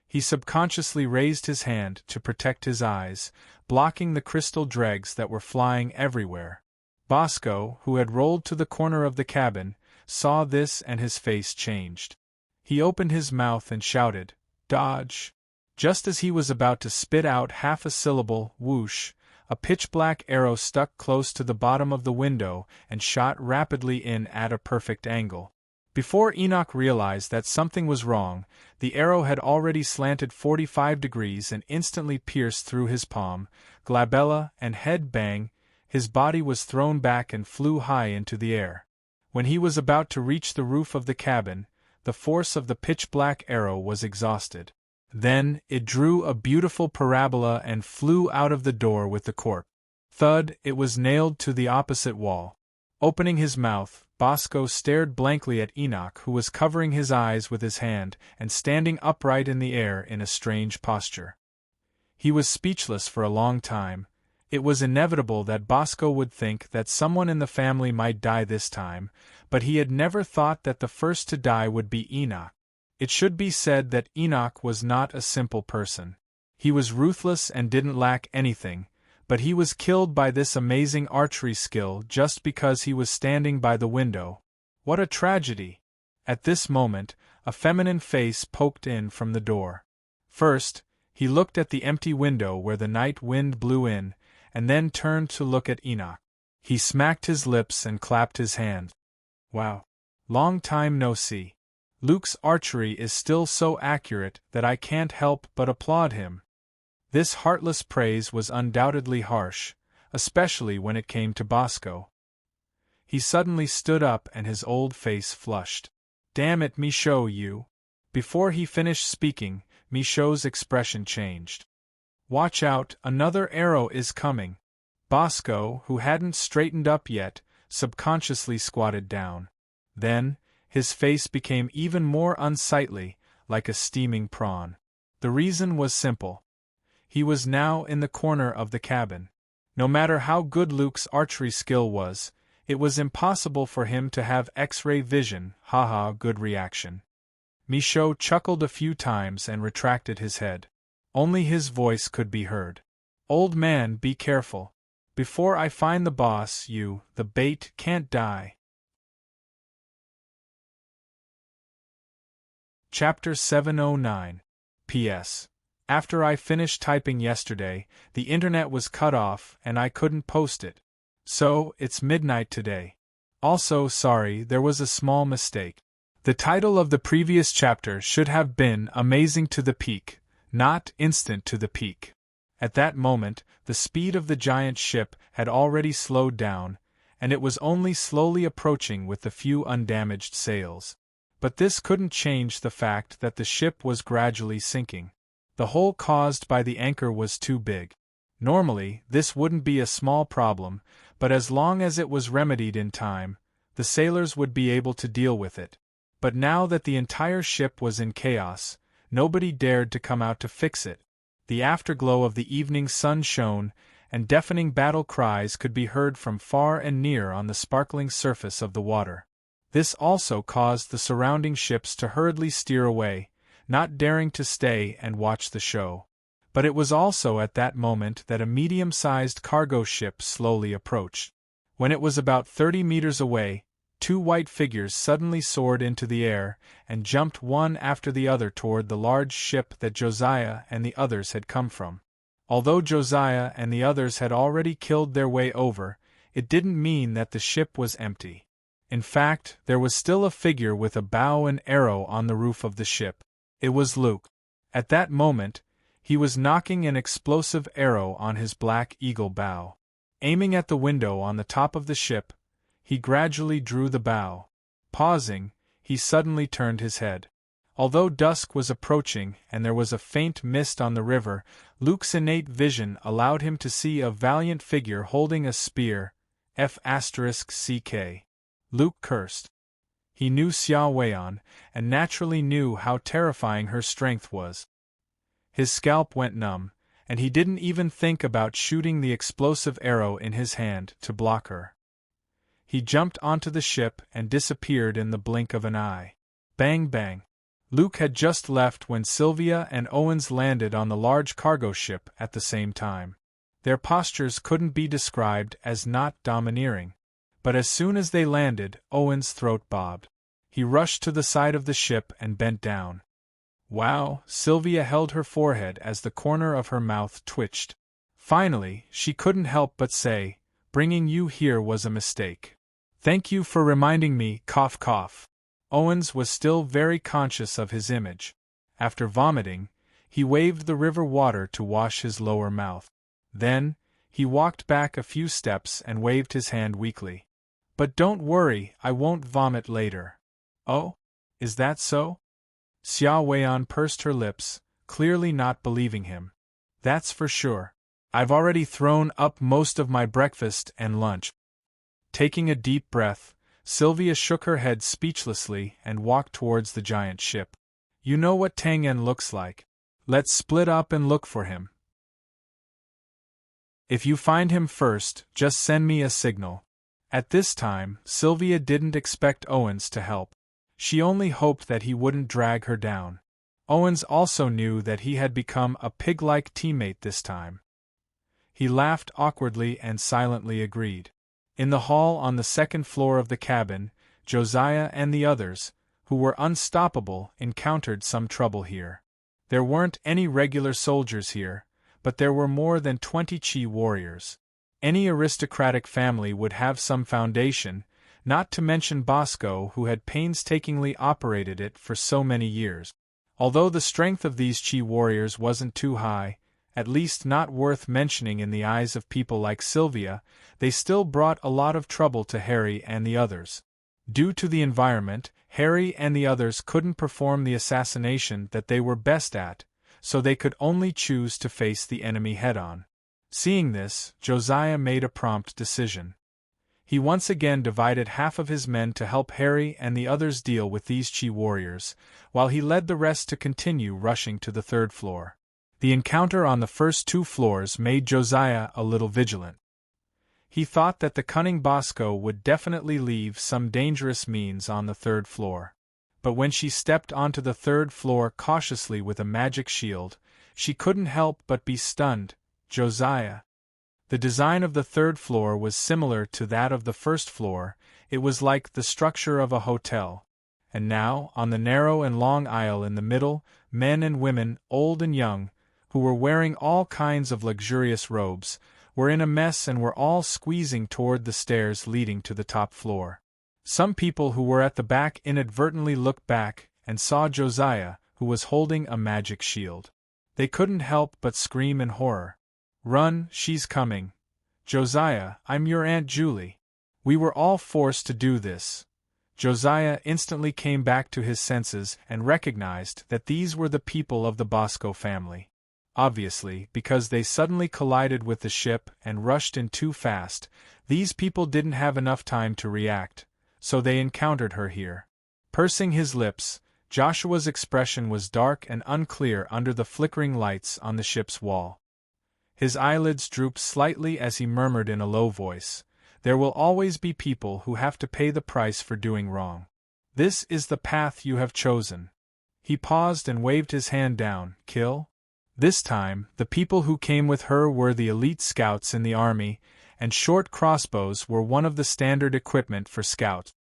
He subconsciously raised his hand to protect his eyes, blocking the crystal dregs that were flying everywhere. Bosco, who had rolled to the corner of the cabin, saw this and his face changed. He opened his mouth and shouted, "Dodge!" Just as he was about to spit out half a syllable, whoosh, a pitch-black arrow stuck close to the bottom of the window and shot rapidly in at a perfect angle. Before Enoch realized that something was wrong, the arrow had already slanted 45 degrees and instantly pierced through his palm, glabella, and head. Bang! His body was thrown back and flew high into the air. When he was about to reach the roof of the cabin, the force of the pitch-black arrow was exhausted. Then, it drew a beautiful parabola and flew out of the door with the corpse. Thud! It was nailed to the opposite wall. Opening his mouth, Bosco stared blankly at Enoch, who was covering his eyes with his hand and standing upright in the air in a strange posture. He was speechless for a long time. It was inevitable that Bosco would think that someone in the family might die this time, but he had never thought that the first to die would be Enoch. It should be said that Enoch was not a simple person. He was ruthless and didn't lack anything, but he was killed by this amazing archery skill just because he was standing by the window. What a tragedy! At this moment, a feminine face poked in from the door. First, he looked at the empty window where the night wind blew in, and then turned to look at Enoch. He smacked his lips and clapped his hands. "Wow. Long time no see. Luke's archery is still so accurate that I can't help but applaud him." This heartless praise was undoubtedly harsh, especially when it came to Bosco. He suddenly stood up and his old face flushed. "Damn it, Michaud, you!" Before he finished speaking, Michaud's expression changed. "Watch out, another arrow is coming." Bosco, who hadn't straightened up yet, subconsciously squatted down. Then, his face became even more unsightly, like a steaming prawn. The reason was simple. He was now in the corner of the cabin. No matter how good Luke's archery skill was, it was impossible for him to have X-ray vision. Haha, good reaction. Michaud chuckled a few times and retracted his head. Only his voice could be heard. Old man, be careful. Before I find the boss, the bait, can't die. Chapter 709. P.S. After I finished typing yesterday, the internet was cut off and I couldn't post it. So, it's midnight today. Also, sorry, there was a small mistake. The title of the previous chapter should have been Amazing to the Peak, not Instant to the Peak. At that moment, the speed of the giant ship had already slowed down, and it was only slowly approaching with the few undamaged sails. But this couldn't change the fact that the ship was gradually sinking. The hole caused by the anchor was too big. Normally, this wouldn't be a small problem, but as long as it was remedied in time, the sailors would be able to deal with it. But now that the entire ship was in chaos, nobody dared to come out to fix it. The afterglow of the evening sun shone, and deafening battle cries could be heard from far and near on the sparkling surface of the water. This also caused the surrounding ships to hurriedly steer away, not daring to stay and watch the show. But it was also at that moment that a medium-sized cargo ship slowly approached. When it was about 30 meters away, two white figures suddenly soared into the air and jumped one after the other toward the large ship that Josiah and the others had come from. Although Josiah and the others had already killed their way over, it didn't mean that the ship was empty. In fact, there was still a figure with a bow and arrow on the roof of the ship. It was Luke. At that moment, he was knocking an explosive arrow on his Black Eagle bow. Aiming at the window on the top of the ship, he gradually drew the bow. Pausing, he suddenly turned his head. Although dusk was approaching and there was a faint mist on the river, Luke's innate vision allowed him to see a valiant figure holding a spear. F***CK. Luke cursed. He knew Xia Weian, and naturally knew how terrifying her strength was. His scalp went numb, and he didn't even think about shooting the explosive arrow in his hand to block her. He jumped onto the ship and disappeared in the blink of an eye. Bang bang. Luke had just left when Sylvia and Owens landed on the large cargo ship at the same time. Their postures couldn't be described as not domineering. But as soon as they landed, Owens' throat bobbed. He rushed to the side of the ship and bent down. Wow, Sylvia held her forehead as the corner of her mouth twitched. Finally, she couldn't help but say, "Bringing you here was a mistake. Thank you for reminding me, cough cough." Owens was still very conscious of his image. After vomiting, he waved the river water to wash his lower mouth. Then, he walked back a few steps and waved his hand weakly. "But don't worry, I won't vomit later." "Oh? Is that so?" Xia Weian pursed her lips, clearly not believing him. "That's for sure. I've already thrown up most of my breakfast and lunch." Taking a deep breath, Sylvia shook her head speechlessly and walked towards the giant ship. "You know what Tangen looks like. Let's split up and look for him. If you find him first, just send me a signal." At this time, Sylvia didn't expect Owens to help. She only hoped that he wouldn't drag her down. Owens also knew that he had become a pig-like teammate this time. He laughed awkwardly and silently agreed. In the hall on the second floor of the cabin, Josiah and the others, who were unstoppable, encountered some trouble here. There weren't any regular soldiers here, but there were more than 20 Chi warriors. Any aristocratic family would have some foundation, not to mention Bosco, who had painstakingly operated it for so many years. Although the strength of these Chi warriors wasn't too high, at least not worth mentioning in the eyes of people like Sylvia, they still brought a lot of trouble to Harry and the others. Due to the environment, Harry and the others couldn't perform the assassination that they were best at, so they could only choose to face the enemy head-on. Seeing this, Josiah made a prompt decision. He once again divided half of his men to help Harry and the others deal with these Chi warriors, while he led the rest to continue rushing to the third floor. The encounter on the first 2 floors made Josiah a little vigilant. He thought that the cunning Bosco would definitely leave some dangerous means on the third floor. But when she stepped onto the third floor cautiously with a magic shield, she couldn't help but be stunned. Josiah. The design of the third floor was similar to that of the first floor. It was like the structure of a hotel. And now, on the narrow and long aisle in the middle, men and women, old and young, who were wearing all kinds of luxurious robes, were in a mess and were all squeezing toward the stairs leading to the top floor. Some people who were at the back inadvertently looked back and saw Josiah, who was holding a magic shield. They couldn't help but scream in horror. "Run, she's coming. Josiah, I'm your Aunt Julie. We were all forced to do this." Josiah instantly came back to his senses and recognized that these were the people of the Bosco family. Obviously, because they suddenly collided with the ship and rushed in too fast, these people didn't have enough time to react, so they encountered her here. Pursing his lips, Joshua's expression was dark and unclear under the flickering lights on the ship's wall. His eyelids drooped slightly as he murmured in a low voice, "There will always be people who have to pay the price for doing wrong. This is the path you have chosen." He paused and waved his hand down. "Kill?" This time, the people who came with her were the elite scouts in the army, and short crossbows were one of the standard equipment for scouts.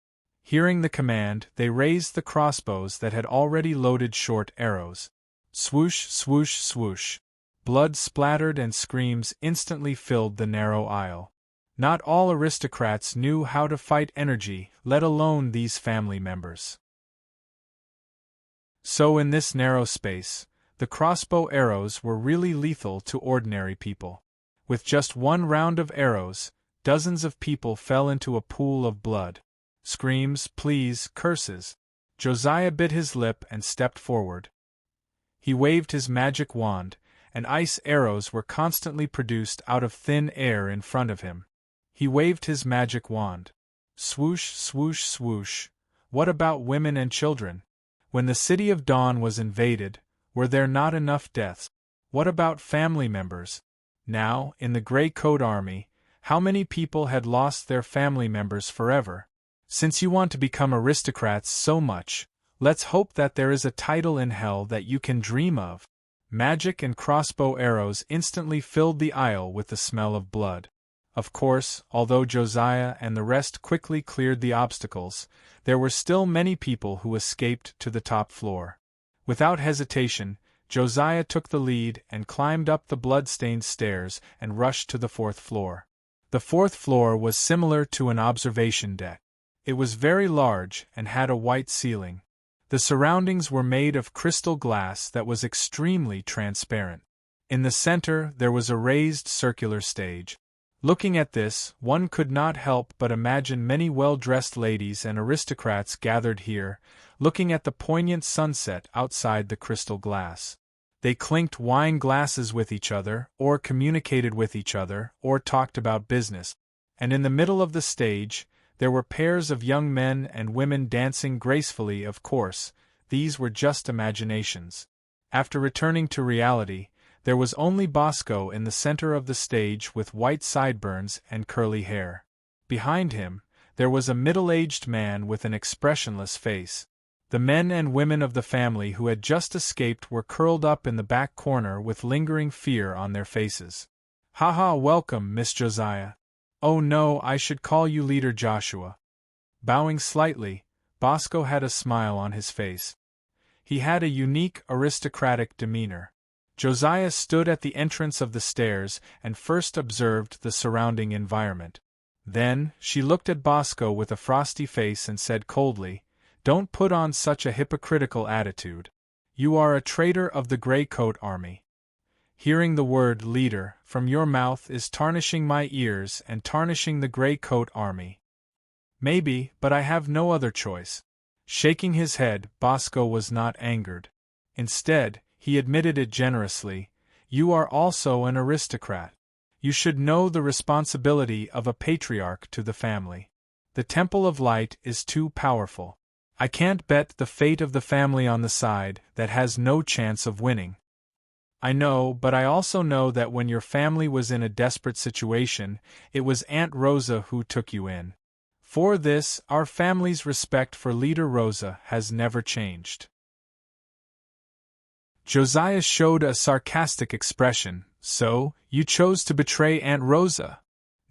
Hearing the command, they raised the crossbows that had already loaded short arrows. Swoosh, swoosh, swoosh. Blood splattered and screams instantly filled the narrow aisle. Not all aristocrats knew how to fight energy, let alone these family members. So in this narrow space, the crossbow arrows were really lethal to ordinary people. With just one round of arrows, dozens of people fell into a pool of blood. Screams, pleas, curses. Josiah bit his lip and stepped forward. He waved his magic wand, and ice arrows were constantly produced out of thin air in front of him. He waved his magic wand. Swoosh, swoosh, swoosh. What about women and children? When the City of Dawn was invaded, were there not enough deaths? What about family members? Now, in the Grey Coat Army, how many people had lost their family members forever? Since you want to become aristocrats so much, let's hope that there is a title in hell that you can dream of. Magic and crossbow arrows instantly filled the aisle with the smell of blood. Of course, although Josiah and the rest quickly cleared the obstacles, there were still many people who escaped to the top floor. Without hesitation, Josiah took the lead and climbed up the blood-stained stairs and rushed to the 4th floor. The 4th floor was similar to an observation deck. It was very large and had a white ceiling. The surroundings were made of crystal glass that was extremely transparent. In the center there was a raised circular stage. Looking at this, one could not help but imagine many well-dressed ladies and aristocrats gathered here, looking at the poignant sunset outside the crystal glass. They clinked wine glasses with each other, or communicated with each other, or talked about business. And in the middle of the stage, there were pairs of young men and women dancing gracefully. Of course, these were just imaginations. After returning to reality, there was only Bosco in the center of the stage with white sideburns and curly hair. Behind him, there was a middle-aged man with an expressionless face. The men and women of the family who had just escaped were curled up in the back corner with lingering fear on their faces. "Ha, welcome, Miss Josiah." "Oh no, I should call you Leader Joshua." Bowing slightly, Bosco had a smile on his face. He had a unique aristocratic demeanor. Josiah stood at the entrance of the stairs and first observed the surrounding environment. Then, she looked at Bosco with a frosty face and said coldly, "Don't put on such a hypocritical attitude. You are a traitor of the Grey Coat Army. Hearing the word leader from your mouth is tarnishing my ears and tarnishing the Grey Coat Army." "Maybe, but I have no other choice." Shaking his head, Bosco was not angered. Instead, he admitted it generously, "You are also an aristocrat. You should know the responsibility of a patriarch to the family. The Temple of Light is too powerful. I can't bet the fate of the family on the side that has no chance of winning. I know, but I also know that when your family was in a desperate situation, it was Aunt Rosa who took you in. For this, our family's respect for Leader Rosa has never changed. Josiah showed a sarcastic expression. So, you chose to betray Aunt Rosa?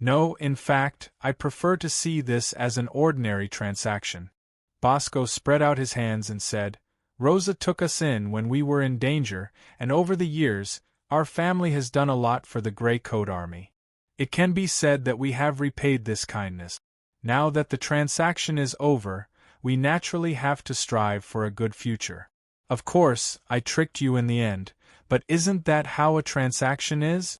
No, in fact, I prefer to see this as an ordinary transaction. Bosco spread out his hands and said, Rosa took us in when we were in danger, and over the years, our family has done a lot for the Gray Coat Army. It can be said that we have repaid this kindness. Now that the transaction is over, we naturally have to strive for a good future. Of course, I tricked you in the end, but isn't that how a transaction is?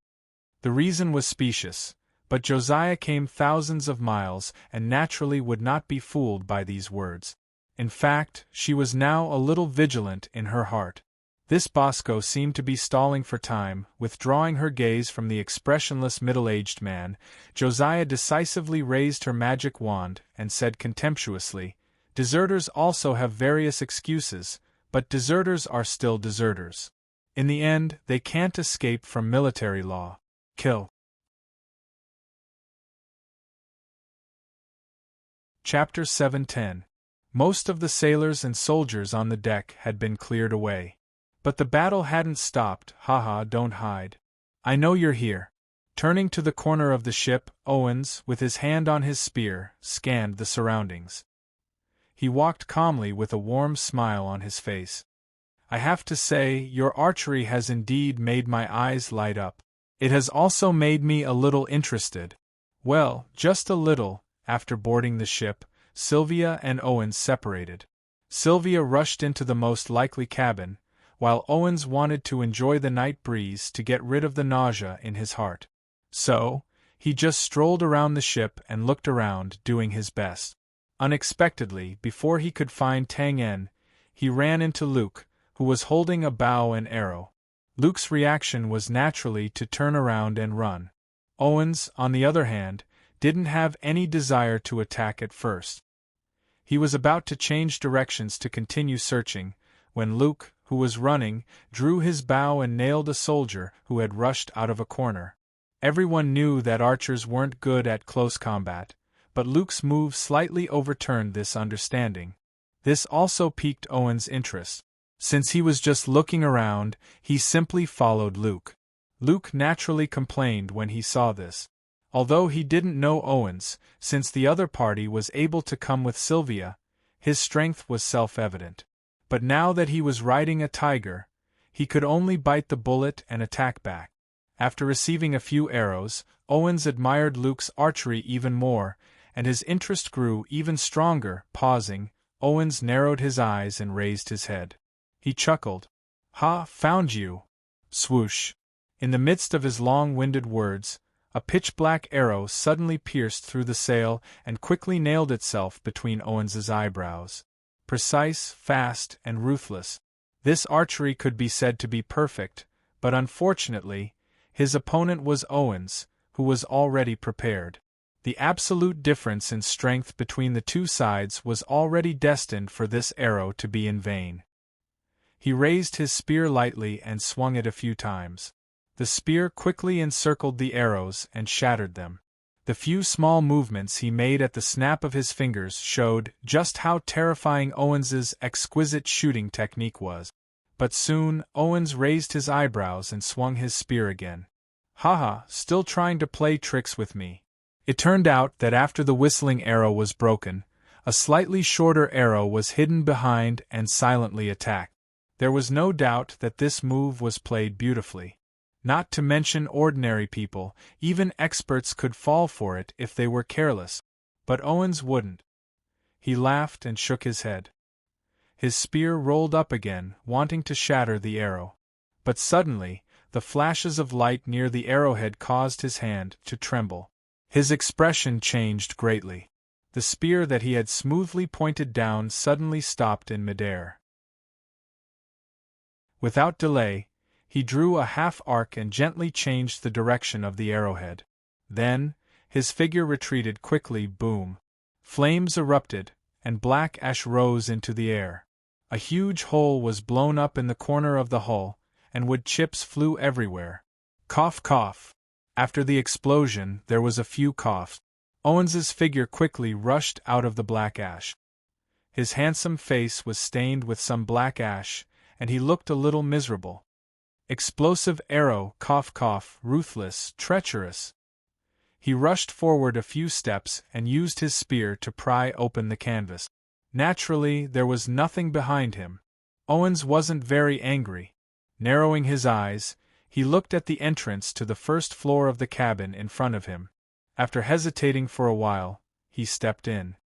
The reason was specious, but Josiah came thousands of miles and naturally would not be fooled by these words. In fact, she was now a little vigilant in her heart. This Bosco seemed to be stalling for time, withdrawing her gaze from the expressionless middle-aged man. Josiah decisively raised her magic wand and said contemptuously, Deserters also have various excuses, but deserters are still deserters. In the end, they can't escape from military law. Kill. Chapter 7:10. Most of the sailors and soldiers on the deck had been cleared away. But the battle hadn't stopped. Haha, don't hide. I know you're here. Turning to the corner of the ship, Owens, with his hand on his spear, scanned the surroundings. He walked calmly with a warm smile on his face. I have to say, your archery has indeed made my eyes light up. It has also made me a little interested. Well, just a little. After boarding the ship, Sylvia and Owens separated. Sylvia rushed into the most likely cabin, while Owens wanted to enjoy the night breeze to get rid of the nausea in his heart. So, he just strolled around the ship and looked around, doing his best. Unexpectedly, before he could find Tang-En, he ran into Luke, who was holding a bow and arrow. Luke's reaction was naturally to turn around and run. Owens, on the other hand, didn't have any desire to attack at first. He was about to change directions to continue searching, when Luke, who was running, drew his bow and nailed a soldier who had rushed out of a corner. Everyone knew that archers weren't good at close combat, but Luke's move slightly overturned this understanding. This also piqued Owens' interest. Since he was just looking around, he simply followed Luke. Luke naturally complained when he saw this. Although he didn't know Owens, since the other party was able to come with Sylvia, his strength was self-evident. But now that he was riding a tiger, he could only bite the bullet and attack back. After receiving a few arrows, Owens admired Luke's archery even more, and his interest grew even stronger. Pausing, Owens narrowed his eyes and raised his head. He chuckled. Ha, found you! Swoosh! In the midst of his long-winded words, a pitch-black arrow suddenly pierced through the sail and quickly nailed itself between Owens's eyebrows. Precise, fast, and ruthless. This archery could be said to be perfect, but unfortunately, his opponent was Owens, who was already prepared. The absolute difference in strength between the two sides was already destined for this arrow to be in vain. He raised his spear lightly and swung it a few times. The spear quickly encircled the arrows and shattered them. The few small movements he made at the snap of his fingers showed just how terrifying Owens's exquisite shooting technique was. But soon, Owens raised his eyebrows and swung his spear again. Haha, still trying to play tricks with me. It turned out that after the whistling arrow was broken, a slightly shorter arrow was hidden behind and silently attacked. There was no doubt that this move was played beautifully. Not to mention ordinary people, even experts could fall for it if they were careless. But Owens wouldn't. He laughed and shook his head. His spear rolled up again, wanting to shatter the arrow. But suddenly, the flashes of light near the arrowhead caused his hand to tremble. His expression changed greatly. The spear that he had smoothly pointed down suddenly stopped in midair. Without delay, He drew a half arc and gently changed the direction of the arrowhead. Then, his figure retreated quickly. Boom! Flames erupted, and black ash rose into the air. A huge hole was blown up in the corner of the hull, and wood chips flew everywhere. Cough, cough. After the explosion, there was a few coughs. Owens's figure quickly rushed out of the black ash. His handsome face was stained with some black ash, and he looked a little miserable. Explosive arrow, cough, cough, ruthless, treacherous. He rushed forward a few steps and used his spear to pry open the canvas. Naturally, there was nothing behind him. Owens wasn't very angry. Narrowing his eyes, he looked at the entrance to the first floor of the cabin in front of him. After hesitating for a while, he stepped in.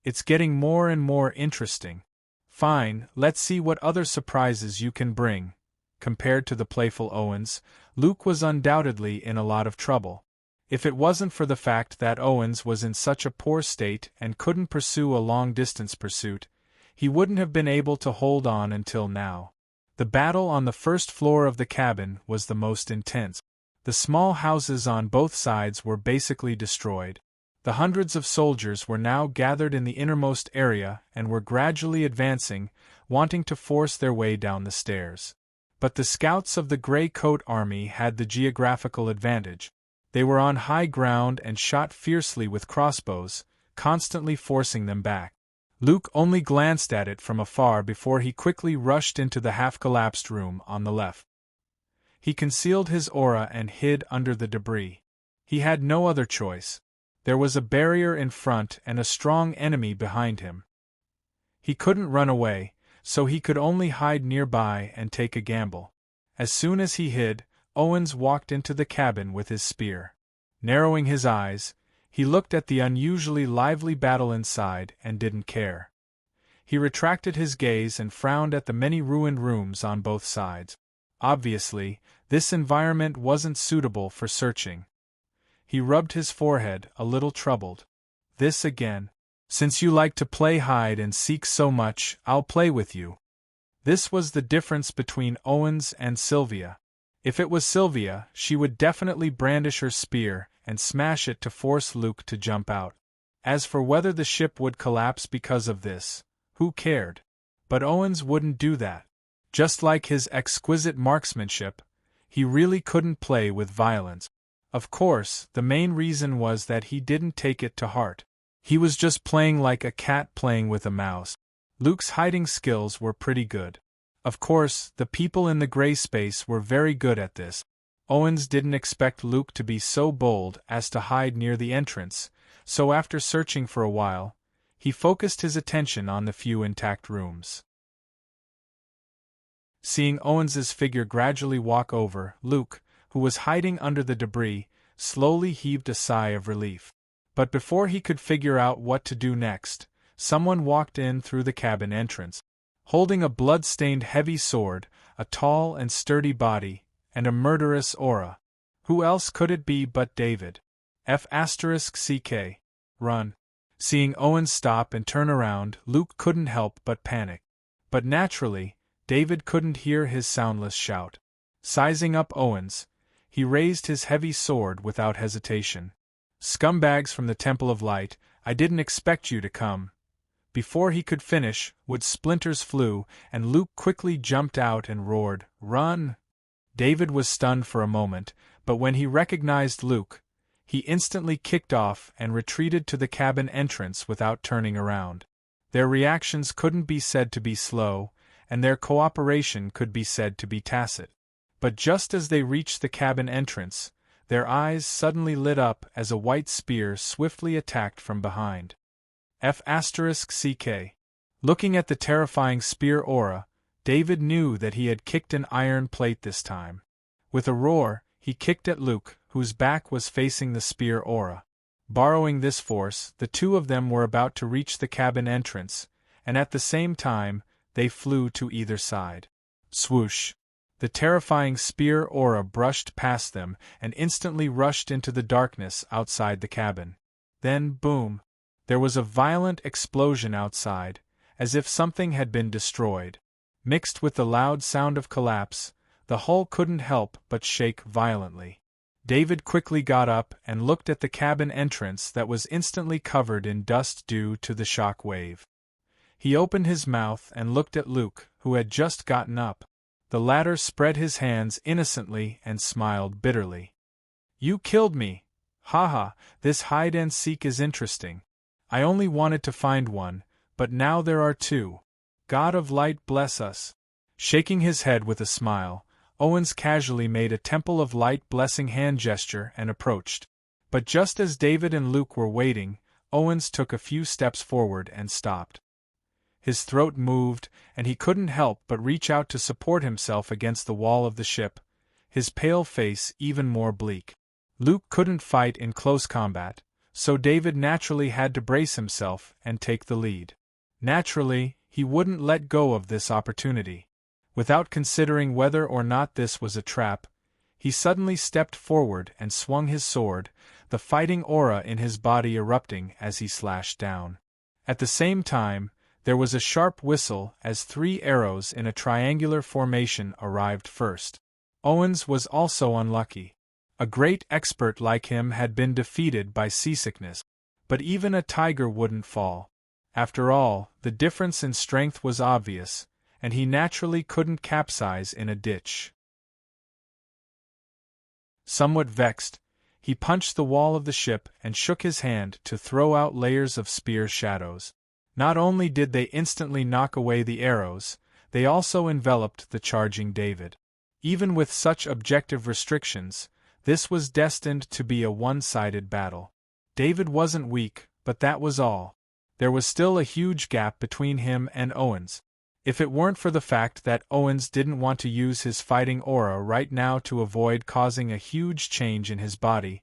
It's getting more and more interesting. Fine, let's see what other surprises you can bring. Compared to the playful Owens, Luke was undoubtedly in a lot of trouble. If it wasn't for the fact that Owens was in such a poor state and couldn't pursue a long-distance pursuit, he wouldn't have been able to hold on until now. The battle on the first floor of the cabin was the most intense. The small houses on both sides were basically destroyed. The hundreds of soldiers were now gathered in the innermost area and were gradually advancing, wanting to force their way down the stairs. But the scouts of the Gray Coat Army had the geographical advantage. They were on high ground and shot fiercely with crossbows, constantly forcing them back. Luke only glanced at it from afar before he quickly rushed into the half-collapsed room on the left. He concealed his aura and hid under the debris. He had no other choice. There was a barrier in front and a strong enemy behind him. He couldn't run away, so he could only hide nearby and take a gamble. As soon as he hid, Owens walked into the cabin with his spear. Narrowing his eyes, he looked at the unusually lively battle inside and didn't care. He retracted his gaze and frowned at the many ruined rooms on both sides. Obviously, this environment wasn't suitable for searching. He rubbed his forehead, a little troubled. This again. Since you like to play hide and seek so much, I'll play with you. This was the difference between Owens and Sylvia. If it was Sylvia, she would definitely brandish her spear and smash it to force Luke to jump out. As for whether the ship would collapse because of this, who cared? But Owens wouldn't do that. Just like his exquisite marksmanship, he really couldn't play with violence. Of course, the main reason was that he didn't take it to heart. He was just playing like a cat playing with a mouse. Luke's hiding skills were pretty good. Of course, the people in the gray space were very good at this. Owens didn't expect Luke to be so bold as to hide near the entrance, so after searching for a while, he focused his attention on the few intact rooms. Seeing Owens's figure gradually walk over, Luke, who was hiding under the debris, slowly heaved a sigh of relief. But before he could figure out what to do next, someone walked in through the cabin entrance. Holding a blood-stained heavy sword, a tall and sturdy body, and a murderous aura. Who else could it be but David? F***CK. Run. Seeing Owens stop and turn around, Luke couldn't help but panic. But naturally, David couldn't hear his soundless shout. Sizing up Owens, he raised his heavy sword without hesitation. "Scumbags from the Temple of Light, I didn't expect you to come." Before he could finish, wood splinters flew, and Luke quickly jumped out and roared, "Run!" David was stunned for a moment, but when he recognized Luke, he instantly kicked off and retreated to the cabin entrance without turning around. Their reactions couldn't be said to be slow, and their cooperation could be said to be tacit. But just as they reached the cabin entrance, their eyes suddenly lit up as a white spear swiftly attacked from behind. F***CK. Looking at the terrifying spear aura, David knew that he had kicked an iron plate this time. With a roar, he kicked at Luke, whose back was facing the spear aura. Borrowing this force, the two of them were about to reach the cabin entrance, and at the same time, they flew to either side. Swoosh! The terrifying spear aura brushed past them and instantly rushed into the darkness outside the cabin. Then, boom! There was a violent explosion outside, as if something had been destroyed. Mixed with the loud sound of collapse, The hull couldn't help but shake violently. David quickly got up and looked at the cabin entrance that was instantly covered in dust due to the shock wave. He opened his mouth and looked at Luke, who had just gotten up. The latter spread his hands innocently and smiled bitterly. "You killed me! Ha! This hide-and-seek is interesting. I only wanted to find one, but now there are two. God of light bless us." Shaking his head with a smile, Owens casually made a Temple of Light blessing hand gesture and approached. But just as David and Luke were waiting, Owens took a few steps forward and stopped. His throat moved, and he couldn't help but reach out to support himself against the wall of the ship, his pale face even more bleak. Luke couldn't fight in close combat, so David naturally had to brace himself and take the lead. Naturally, he wouldn't let go of this opportunity. Without considering whether or not this was a trap, he suddenly stepped forward and swung his sword, the fighting aura in his body erupting as he slashed down. At the same time, there was a sharp whistle as 3 arrows in a triangular formation arrived first. Owens was also unlucky. A great expert like him had been defeated by seasickness, but even a tiger wouldn't fall. After all, the difference in strength was obvious, and he naturally couldn't capsize in a ditch. Somewhat vexed, he punched the wall of the ship and shook his hand to throw out layers of spear shadows. Not only did they instantly knock away the arrows, they also enveloped the charging David. Even with such objective restrictions, this was destined to be a one-sided battle. David wasn't weak, but that was all. There was still a huge gap between him and Owens. If it weren't for the fact that Owens didn't want to use his fighting aura right now to avoid causing a huge change in his body,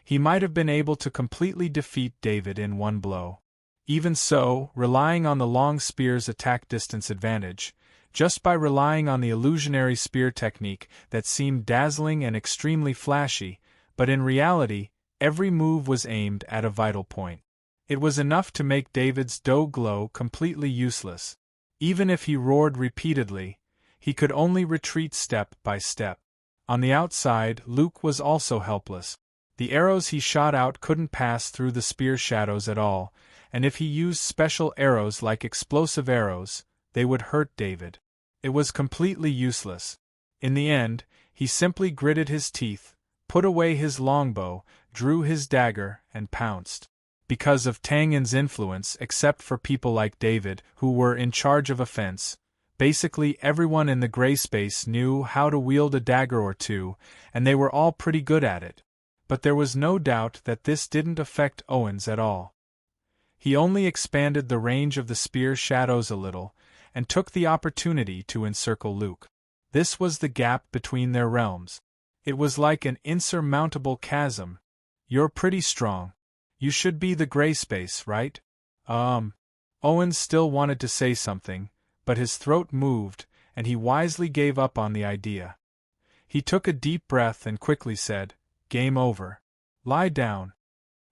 he might have been able to completely defeat David in one blow. Even so, relying on the long spear's attack distance advantage, just by relying on the illusionary spear technique that seemed dazzling and extremely flashy, but in reality, every move was aimed at a vital point. It was enough to make David's dough glow completely useless. Even if he roared repeatedly, he could only retreat step by step. On the outside, Luke was also helpless. The arrows he shot out couldn't pass through the spear shadows at all, and if he used special arrows like explosive arrows, they would hurt David. It was completely useless. In the end, he simply gritted his teeth, put away his longbow, drew his dagger, and pounced. Because of Tangen's influence, except for people like David, who were in charge of a fence, basically everyone in the gray space knew how to wield a dagger or two, and they were all pretty good at it. But there was no doubt that this didn't affect Owens at all. He only expanded the range of the spear shadows a little, and took the opportunity to encircle Luke. This was the gap between their realms. It was like an insurmountable chasm. "You're pretty strong. You should be the gray space, right?" Owens still wanted to say something, but his throat moved, and he wisely gave up on the idea. He took a deep breath and quickly said, "Game over. Lie down."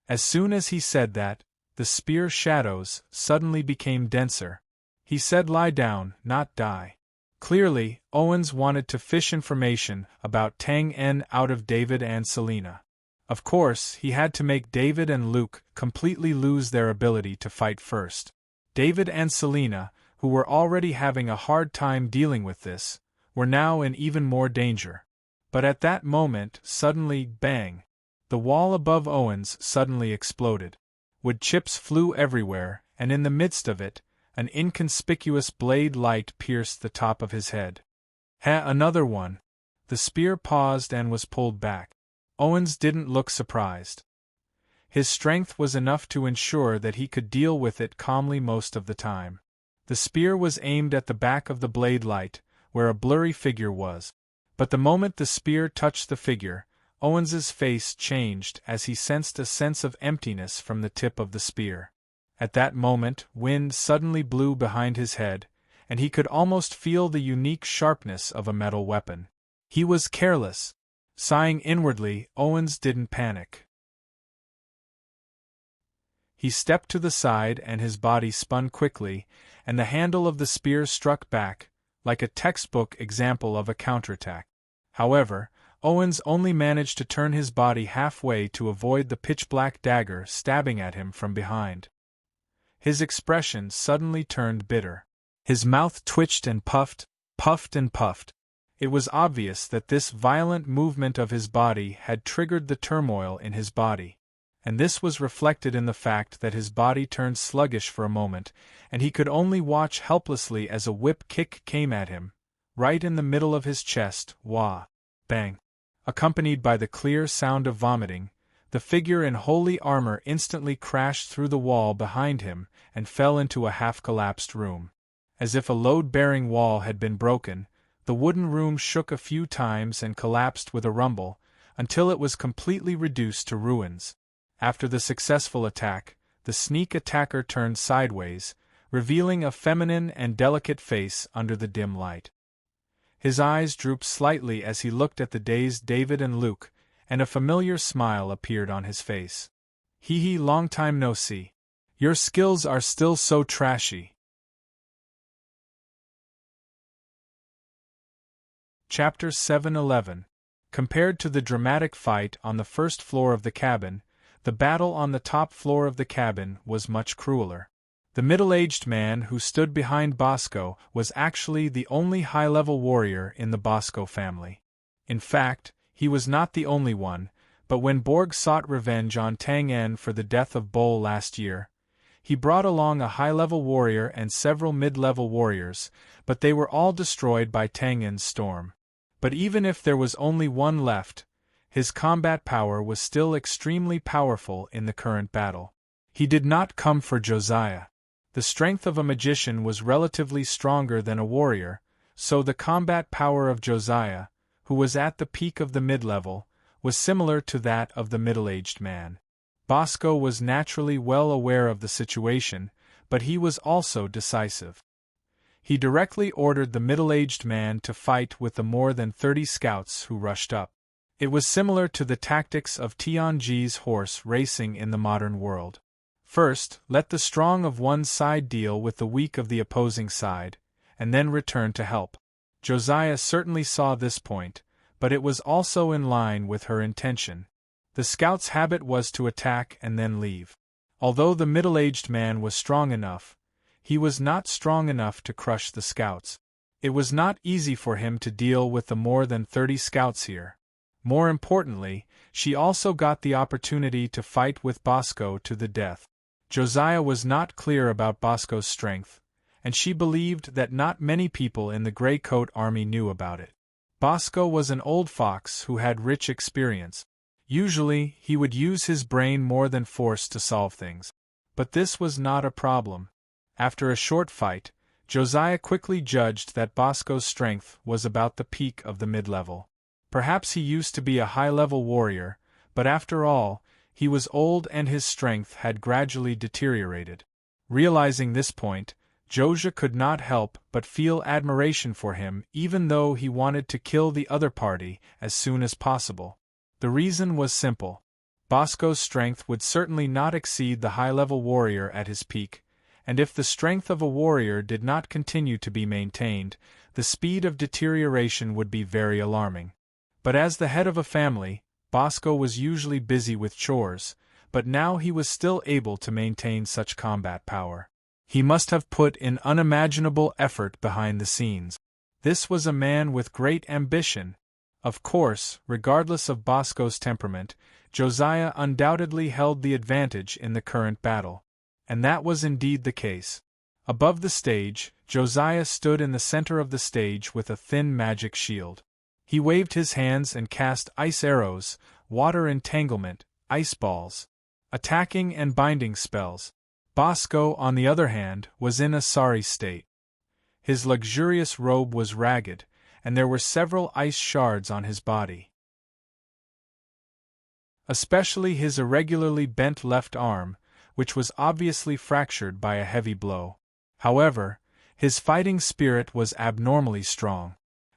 As soon as he said that, the spear shadows suddenly became denser. He said lie down, not die. Clearly, Owens wanted to fish information about Tangen out of David and Selena. Of course, he had to make David and Luke completely lose their ability to fight first. David and Selena, who were already having a hard time dealing with this, were now in even more danger. But at that moment, suddenly, bang! The wall above Owens suddenly exploded. Wood chips flew everywhere, and in the midst of it, an inconspicuous blade light pierced the top of his head. Another one! The spear paused and was pulled back. Owens didn't look surprised. His strength was enough to ensure that he could deal with it calmly most of the time. The spear was aimed at the back of the blade light, where a blurry figure was. But the moment the spear touched the figure, Owens's face changed as he sensed a sense of emptiness from the tip of the spear. At that moment, wind suddenly blew behind his head, and he could almost feel the unique sharpness of a metal weapon. He was careless. Sighing inwardly, Owens didn't panic. He stepped to the side and his body spun quickly, and the handle of the spear struck back, like a textbook example of a counterattack. However, Owens only managed to turn his body halfway to avoid the pitch-black dagger stabbing at him from behind. His expression suddenly turned bitter. His mouth twitched and puffed, puffed and puffed. It was obvious that this violent movement of his body had triggered the turmoil in his body, and this was reflected in the fact that his body turned sluggish for a moment, and he could only watch helplessly as a whip kick came at him, right in the middle of his chest, wah, bang. Accompanied by the clear sound of vomiting, the figure in holy armor instantly crashed through the wall behind him and fell into a half-collapsed room. As if a load-bearing wall had been broken, the wooden room shook a few times and collapsed with a rumble, until it was completely reduced to ruins. After the successful attack, the sneak attacker turned sideways, revealing a feminine and delicate face under the dim light. His eyes drooped slightly as he looked at the dazed David and Luke, and a familiar smile appeared on his face. Hee, long time no see. Your skills are still so trashy. Chapter 7:11. Compared to the dramatic fight on the first floor of the cabin, the battle on the top floor of the cabin was much crueler. The middle-aged man who stood behind Bosco was actually the only high-level warrior in the Bosco family. In fact, he was not the only one, but when Borg sought revenge on Tang En for the death of Bull last year, he brought along a high-level warrior and several mid-level warriors, but they were all destroyed by Tang En's storm. But even if there was only one left, his combat power was still extremely powerful in the current battle. He did not come for Josiah. The strength of a magician was relatively stronger than a warrior, so the combat power of Josiah, who was at the peak of the mid-level, was similar to that of the middle-aged man. Bosco was naturally well aware of the situation, but he was also decisive. He directly ordered the middle-aged man to fight with the more than 30 scouts who rushed up. It was similar to the tactics of Tianji's horse racing in the modern world. First, let the strong of one side deal with the weak of the opposing side, and then return to help. Josiah certainly saw this point, but it was also in line with her intention. The scout's habit was to attack and then leave. Although the middle-aged man was strong enough, he was not strong enough to crush the scouts. It was not easy for him to deal with the more than 30 scouts here. More importantly, she also got the opportunity to fight with Bosco to the death. Josiah was not clear about Bosco's strength, and she believed that not many people in the Grey Coat Army knew about it. Bosco was an old fox who had rich experience. Usually, he would use his brain more than force to solve things. But this was not a problem. After a short fight, Josiah quickly judged that Bosco's strength was about the peak of the mid-level. Perhaps he used to be a high-level warrior, but after all, he was old and his strength had gradually deteriorated. Realizing this point, Josiah could not help but feel admiration for him even though he wanted to kill the other party as soon as possible. The reason was simple. Bosco's strength would certainly not exceed the high-level warrior at his peak, and if the strength of a warrior did not continue to be maintained, the speed of deterioration would be very alarming. But as the head of a family, Bosco was usually busy with chores, but now he was still able to maintain such combat power. He must have put in unimaginable effort behind the scenes. This was a man with great ambition. Of course, regardless of Bosco's temperament, Josiah undoubtedly held the advantage in the current battle. And that was indeed the case. Above the stage, Josiah stood in the center of the stage with a thin magic shield. He waved his hands and cast ice arrows, water entanglement, ice balls, attacking and binding spells. Bosco, on the other hand, was in a sorry state. His luxurious robe was ragged, and there were several ice shards on his body. Especially his irregularly bent left arm, which was obviously fractured by a heavy blow. However, his fighting spirit was abnormally strong.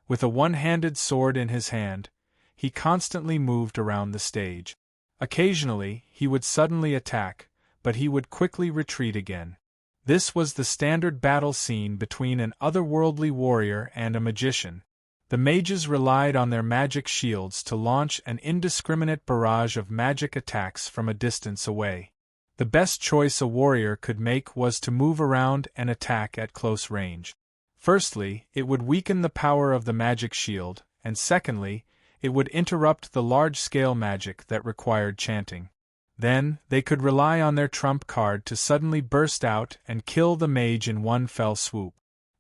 With a one-handed sword in his hand, he constantly moved around the stage. Occasionally, he would suddenly attack, but he would quickly retreat again. This was the standard battle scene between an otherworldly warrior and a magician. The mages relied on their magic shields to launch an indiscriminate barrage of magic attacks from a distance away. The best choice a warrior could make was to move around and attack at close range. Firstly, it would weaken the power of the magic shield, and secondly, it would interrupt the large-scale magic that required chanting. Then, they could rely on their trump card to suddenly burst out and kill the mage in one fell swoop.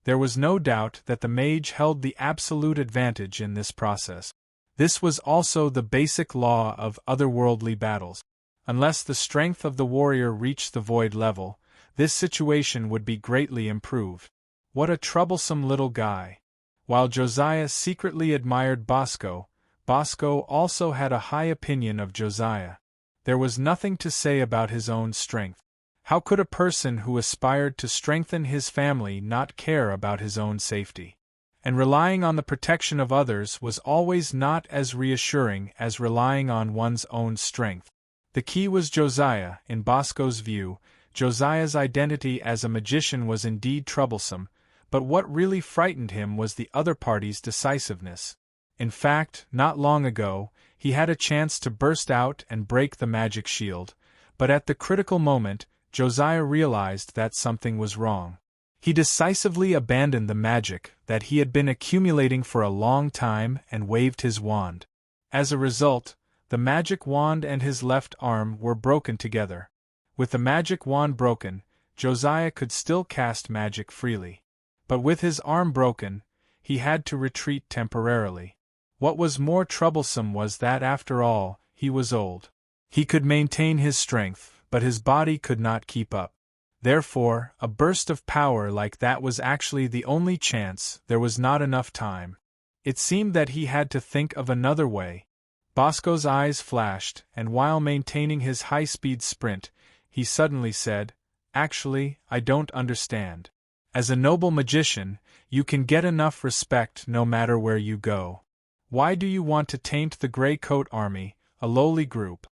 There was no doubt that the mage held the absolute advantage in this process. This was also the basic law of otherworldly battles. Unless the strength of the warrior reached the void level, this situation would be greatly improved. What a troublesome little guy. While Josiah secretly admired Bosco, Bosco also had a high opinion of Josiah. There was nothing to say about his own strength. How could a person who aspired to strengthen his family not care about his own safety? And relying on the protection of others was always not as reassuring as relying on one's own strength. The key was Josiah. In Bosco's view, Josiah's identity as a magician was indeed troublesome, but what really frightened him was the other party's decisiveness. In fact, not long ago, he had a chance to burst out and break the magic shield, but at the critical moment, Josiah realized that something was wrong. He decisively abandoned the magic that he had been accumulating for a long time and waved his wand. As a result, the magic wand and his left arm were broken together. With the magic wand broken, Josiah could still cast magic freely. But with his arm broken, he had to retreat temporarily. What was more troublesome was that after all, he was old. He could maintain his strength, but his body could not keep up. Therefore, a burst of power like that was actually the only chance. There was not enough time. It seemed that he had to think of another way. Bosco's eyes flashed, and while maintaining his high-speed sprint, he suddenly said, "Actually, I don't understand. As a noble magician, you can get enough respect no matter where you go. Why do you want to taint the Grey Coat Army, a lowly group?"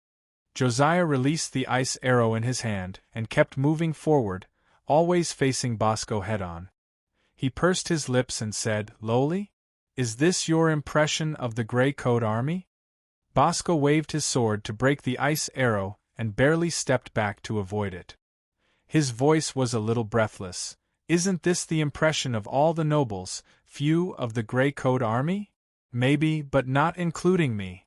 Josiah released the ice arrow in his hand and kept moving forward, always facing Bosco head-on. He pursed his lips and said, "Lowly? Is this your impression of the Grey Coat Army?" Bosco waved his sword to break the ice arrow and barely stepped back to avoid it. His voice was a little breathless. "Isn't this the impression of all the nobles, few of the Grey Coat Army? Maybe, but not including me."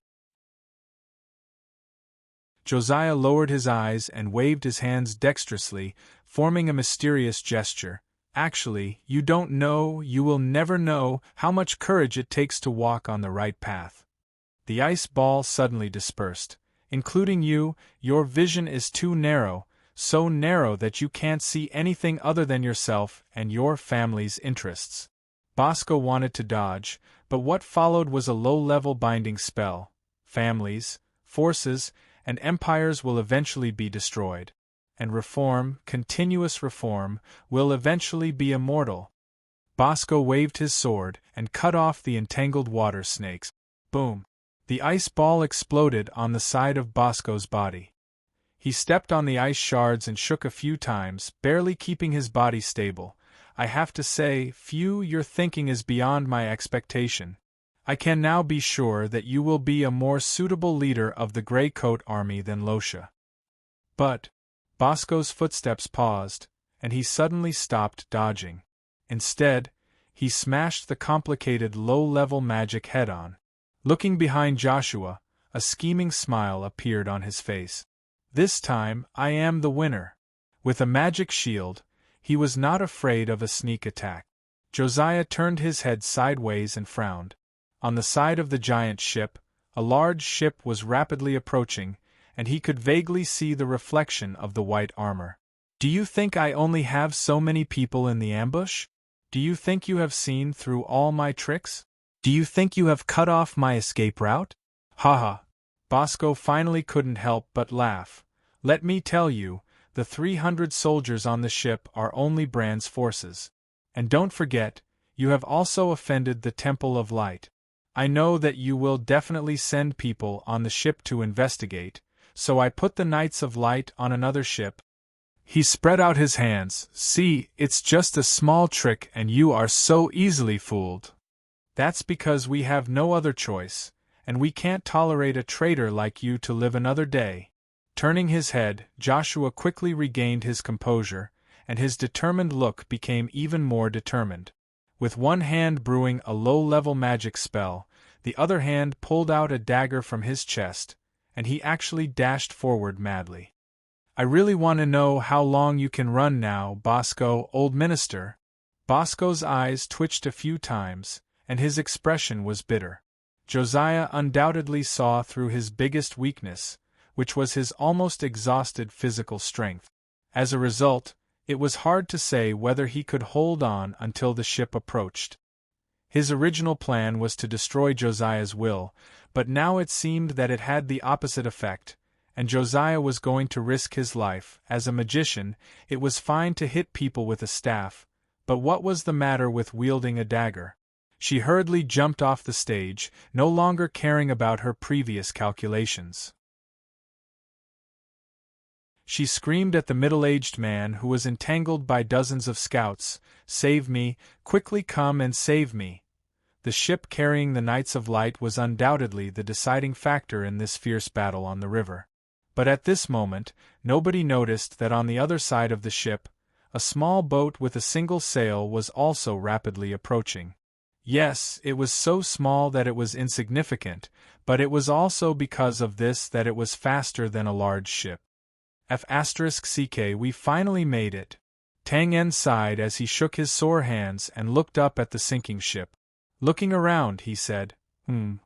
Josiah lowered his eyes and waved his hands dexterously, forming a mysterious gesture. "Actually, you don't know, you will never know, how much courage it takes to walk on the right path." The ice ball suddenly dispersed. "Including you, your vision is too narrow, so narrow that you can't see anything other than yourself and your family's interests." Bosco wanted to dodge, but what followed was a low-level binding spell. Families, forces, and empires will eventually be destroyed. And reform, continuous reform, will eventually be immortal. Bosco waved his sword and cut off the entangled water snakes. Boom! The ice ball exploded on the side of Bosco's body. He stepped on the ice shards and shook a few times, barely keeping his body stable. "I have to say, your thinking is beyond my expectation. I can now be sure that you will be a more suitable leader of the Grey Coat Army than Losha." But Bosco's footsteps paused, and he suddenly stopped dodging. Instead, he smashed the complicated low-level magic head-on. Looking behind Joshua, a scheming smile appeared on his face. "This time, I am the winner." With a magic shield, he was not afraid of a sneak attack. Josiah turned his head sideways and frowned. On the side of the giant ship, a large ship was rapidly approaching, and he could vaguely see the reflection of the white armor. "Do you think I only have so many people in the ambush? Do you think you have seen through all my tricks? Do you think you have cut off my escape route? Haha." Bosco finally couldn't help but laugh. "Let me tell you, the 300 soldiers on the ship are only Bran's forces. And don't forget, you have also offended the Temple of Light. I know that you will definitely send people on the ship to investigate, so I put the Knights of Light on another ship." He spread out his hands. "See, it's just a small trick and you are so easily fooled." That's because we have no other choice, and we can't tolerate a traitor like you to live another day." Turning his head, Joshua quickly regained his composure, and his determined look became even more determined. With one hand brewing a low-level magic spell, the other hand pulled out a dagger from his chest, and he actually dashed forward madly. "I really want to know how long you can run now, Bosco, old minister." Bosco's eyes twitched a few times, and his expression was bitter. Josiah undoubtedly saw through his biggest weakness, which was his almost exhausted physical strength. As a result, it was hard to say whether he could hold on until the ship approached. His original plan was to destroy Josiah's will, but now it seemed that it had the opposite effect, and Josiah was going to risk his life. As a magician, it was fine to hit people with a staff, but what was the matter with wielding a dagger? She hurriedly jumped off the stage, no longer caring about her previous calculations. She screamed at the middle-aged man who was entangled by dozens of scouts, "Save me, quickly come and save me." The ship carrying the Knights of Light was undoubtedly the deciding factor in this fierce battle on the river. But at this moment, nobody noticed that on the other side of the ship, a small boat with a single sail was also rapidly approaching. Yes, it was so small that it was insignificant, but it was also because of this that it was faster than a large ship. F***ck, we finally made it. Tang En sighed as he shook his sore hands and looked up at the sinking ship. Looking around, he said,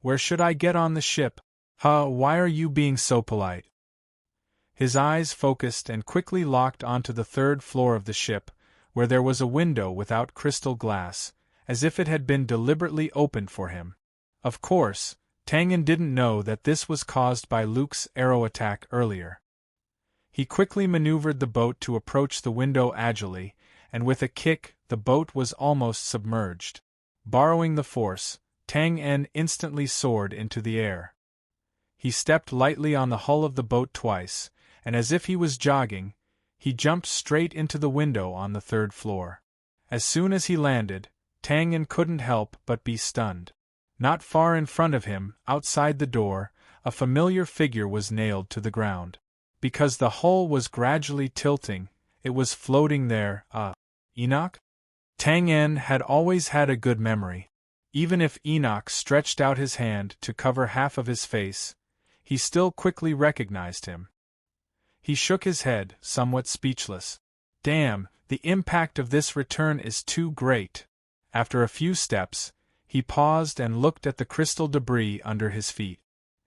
Where should I get on the ship? Why are you being so polite?" His eyes focused and quickly locked onto the third floor of the ship, where there was a window without crystal glass, as if it had been deliberately opened for him. Of course, Tang En didn't know that this was caused by Luke's arrow attack earlier. He quickly maneuvered the boat to approach the window agilely, and with a kick, the boat was almost submerged. Borrowing the force, Tang En instantly soared into the air. He stepped lightly on the hull of the boat twice, and as if he was jogging, he jumped straight into the window on the third floor. As soon as he landed, Tang En couldn't help but be stunned. Not far in front of him, outside the door, a familiar figure was nailed to the ground. Because the hull was gradually tilting, it was floating there. Enoch? Tang En had always had a good memory. Even if Enoch stretched out his hand to cover half of his face, he still quickly recognized him. He shook his head, somewhat speechless. Damn, the impact of this return is too great. After a few steps, he paused and looked at the crystal debris under his feet.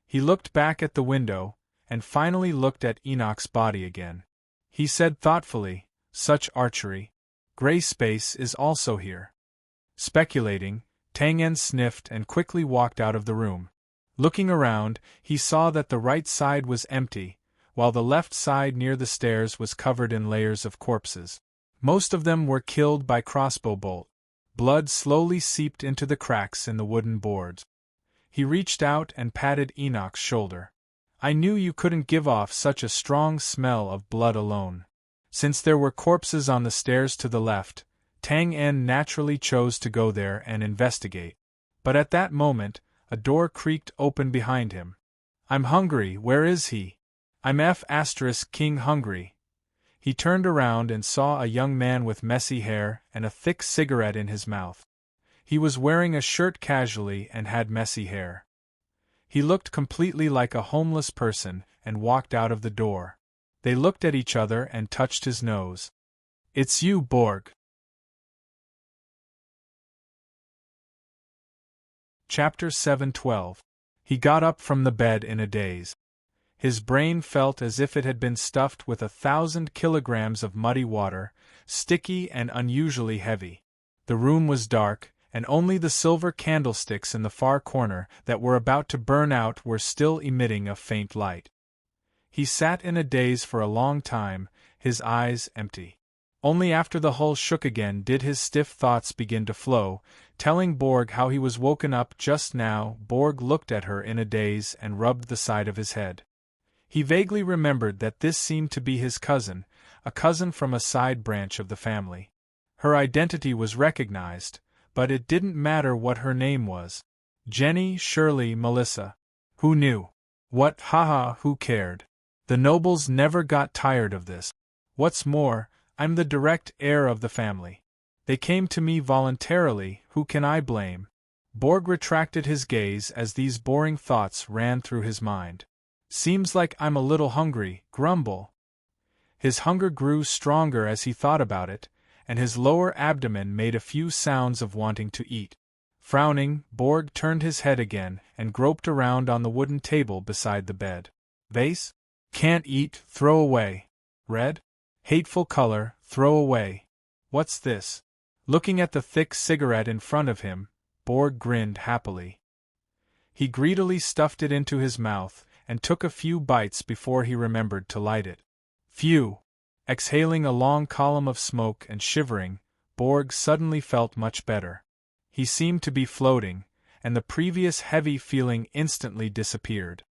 He looked back at the window, and finally looked at Enoch's body again. He said thoughtfully, "Such archery. Gray space is also here." Speculating, Tang En sniffed and quickly walked out of the room. Looking around, he saw that the right side was empty, while the left side near the stairs was covered in layers of corpses. Most of them were killed by crossbow bolt. Blood slowly seeped into the cracks in the wooden boards. He reached out and patted Enoch's shoulder. "I knew you couldn't give off such a strong smell of blood alone." Since there were corpses on the stairs to the left, Tang En naturally chose to go there and investigate. But at that moment, a door creaked open behind him. "I'm hungry, where is he?" "I'm King hungry." He turned around and saw a young man with messy hair and a thick cigarette in his mouth. He was wearing a shirt casually and had messy hair. He looked completely like a homeless person and walked out of the door. They looked at each other and touched his nose. "It's you, Borg." Chapter 7:12. He got up from the bed in a daze. His brain felt as if it had been stuffed with 1,000 kilograms of muddy water, sticky and unusually heavy. The room was dark, and only the silver candlesticks in the far corner that were about to burn out were still emitting a faint light. He sat in a daze for a long time, his eyes empty. Only after the hull shook again did his stiff thoughts begin to flow, telling Borg how he was woken up just now. Borg looked at her in a daze and rubbed the side of his head. He vaguely remembered that this seemed to be his cousin, a cousin from a side branch of the family. Her identity was recognized, but it didn't matter what her name was. Jenny, Shirley, Melissa. Who knew? What, haha, who cared? The nobles never got tired of this. What's more, I'm the direct heir of the family. They came to me voluntarily, who can I blame? Borg retracted his gaze as these boring thoughts ran through his mind. Seems like I'm a little hungry, grumble. His hunger grew stronger as he thought about it, and his lower abdomen made a few sounds of wanting to eat. Frowning, Borg turned his head again and groped around on the wooden table beside the bed. Vase? Can't eat, throw away. Red? Hateful color, throw away. What's this? Looking at the thick cigarette in front of him, Borg grinned happily. He greedily stuffed it into his mouth and took a few bites before he remembered to light it. Phew! Exhaling a long column of smoke and shivering, Borg suddenly felt much better. He seemed to be floating, and the previous heavy feeling instantly disappeared.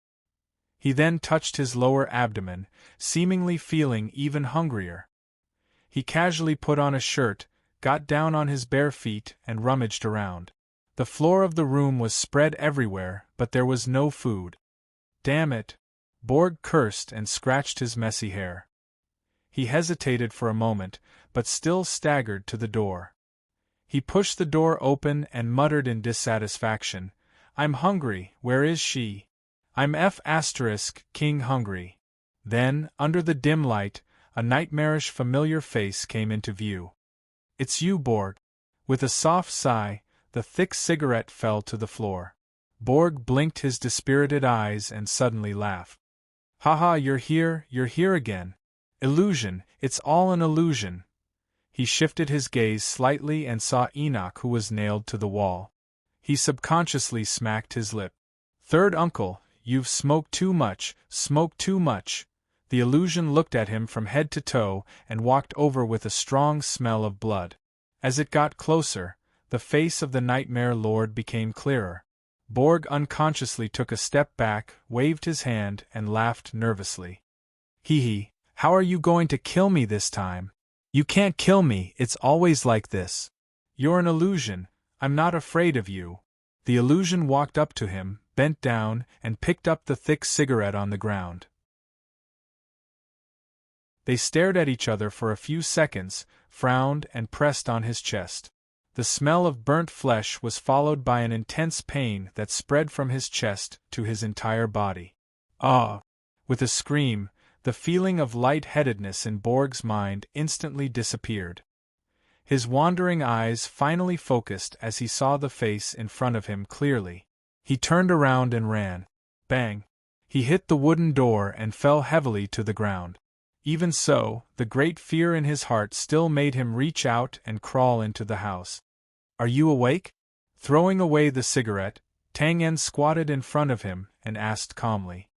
He then touched his lower abdomen, seemingly feeling even hungrier. He casually put on a shirt, got down on his bare feet, and rummaged around. The floor of the room was spread everywhere, but there was no food. Damn it! Borg cursed and scratched his messy hair. He hesitated for a moment, but still staggered to the door. He pushed the door open and muttered in dissatisfaction, "I'm hungry, where is she? I'm King hungry." Then, under the dim light, a nightmarish familiar face came into view. "It's you, Borg." With a soft sigh, the thick cigarette fell to the floor. Borg blinked his dispirited eyes and suddenly laughed. "Haha, you're here again. Illusion, it's all an illusion." He shifted his gaze slightly and saw Enoch, who was nailed to the wall. He subconsciously smacked his lip. "Third uncle, you've smoked too much, smoked too much." The illusion looked at him from head to toe and walked over with a strong smell of blood. As it got closer, the face of the Nightmare Lord became clearer. Borg unconsciously took a step back, waved his hand, and laughed nervously. "Hee, how are you going to kill me this time?" "You can't kill me, it's always like this." "You're an illusion, I'm not afraid of you." The illusion walked up to him, bent down, and picked up the thick cigarette on the ground. They stared at each other for a few seconds, frowned, and pressed on his chest. The smell of burnt flesh was followed by an intense pain that spread from his chest to his entire body. "Ah!" With a scream, the feeling of light-headedness in Borg's mind instantly disappeared. His wandering eyes finally focused as he saw the face in front of him clearly. He turned around and ran. Bang! He hit the wooden door and fell heavily to the ground. Even so, the great fear in his heart still made him reach out and crawl into the house. "Are you awake?" Throwing away the cigarette, Tang En squatted in front of him and asked calmly.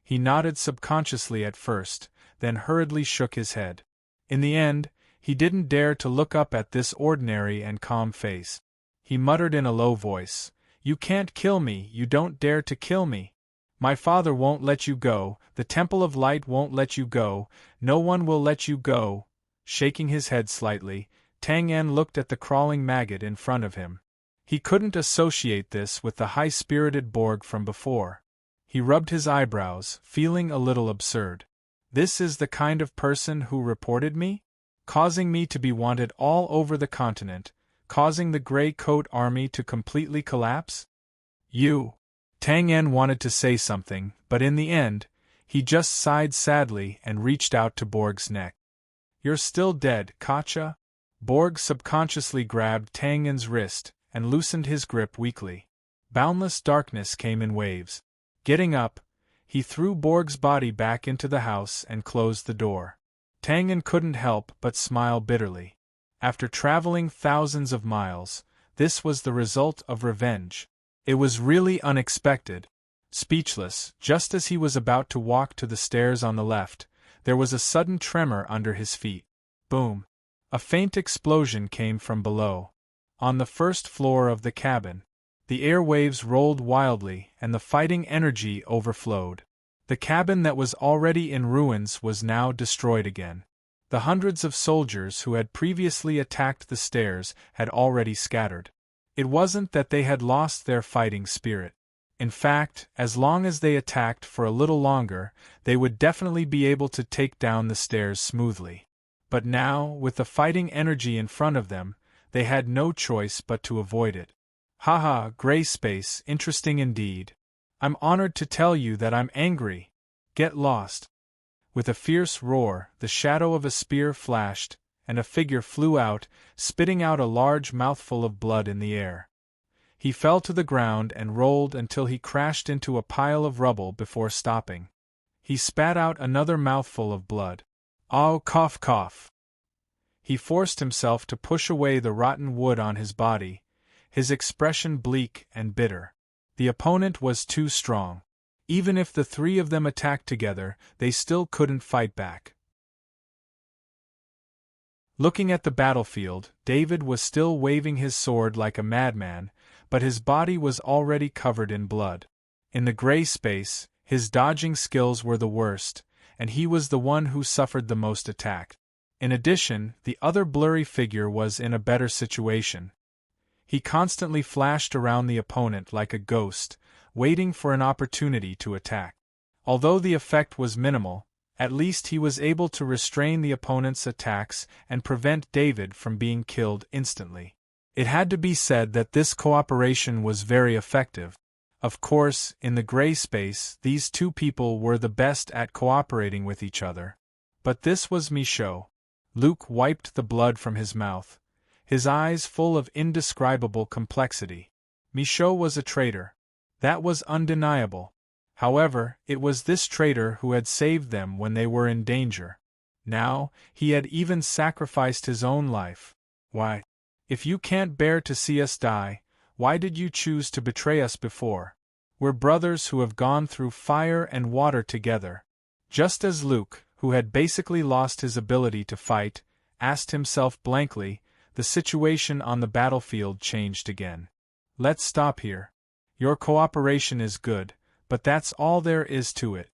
He nodded subconsciously at first, then hurriedly shook his head. In the end, he didn't dare to look up at this ordinary and calm face. He muttered in a low voice, "You can't kill me, you don't dare to kill me. My father won't let you go, the Temple of Light won't let you go, no one will let you go." Shaking his head slightly, Tang En looked at the crawling maggot in front of him. He couldn't associate this with the high-spirited Borg from before. He rubbed his eyebrows, feeling a little absurd. This is the kind of person who reported me? Causing me to be wanted all over the continent, causing the Grey Coat Army to completely collapse? You! Tang En wanted to say something, but in the end, he just sighed sadly and reached out to Borg's neck. "You're still dead, Katja?" Borg subconsciously grabbed Tang En's wrist and loosened his grip weakly. Boundless darkness came in waves. Getting up, he threw Borg's body back into the house and closed the door. Tang En couldn't help but smile bitterly. After traveling thousands of miles, this was the result of revenge. It was really unexpected. Speechless, just as he was about to walk to the stairs on the left, there was a sudden tremor under his feet. Boom! A faint explosion came from below. On the first floor of the cabin, the airwaves rolled wildly and the fighting energy overflowed. The cabin that was already in ruins was now destroyed again. The hundreds of soldiers who had previously attacked the stairs had already scattered. It wasn't that they had lost their fighting spirit. In fact, as long as they attacked for a little longer, they would definitely be able to take down the stairs smoothly. But now, with the fighting energy in front of them, they had no choice but to avoid it. Haha, gray space, interesting indeed. I'm honored to tell you that I'm angry. Get lost. With a fierce roar, the shadow of a spear flashed, and a figure flew out, spitting out a large mouthful of blood in the air. He fell to the ground and rolled until he crashed into a pile of rubble before stopping. He spat out another mouthful of blood. Oh, cough, cough. He forced himself to push away the rotten wood on his body, his expression bleak and bitter. The opponent was too strong. Even if the three of them attacked together, they still couldn't fight back. Looking at the battlefield, David was still waving his sword like a madman, but his body was already covered in blood. In the gray space, his dodging skills were the worst, and he was the one who suffered the most attack. In addition, the other blurry figure was in a better situation. He constantly flashed around the opponent like a ghost, waiting for an opportunity to attack. Although the effect was minimal, at least he was able to restrain the opponent's attacks and prevent David from being killed instantly. It had to be said that this cooperation was very effective. Of course, in the gray space, these two people were the best at cooperating with each other. But this was Michaud. Luke wiped the blood from his mouth, his eyes full of indescribable complexity. Michaud was a traitor. That was undeniable. However, it was this traitor who had saved them when they were in danger. Now, he had even sacrificed his own life. Why? If you can't bear to see us die, why did you choose to betray us before? We're brothers who have gone through fire and water together. Just as Luke, who had basically lost his ability to fight, asked himself blankly, the situation on the battlefield changed again. Let's stop here. Your cooperation is good, but that's all there is to it.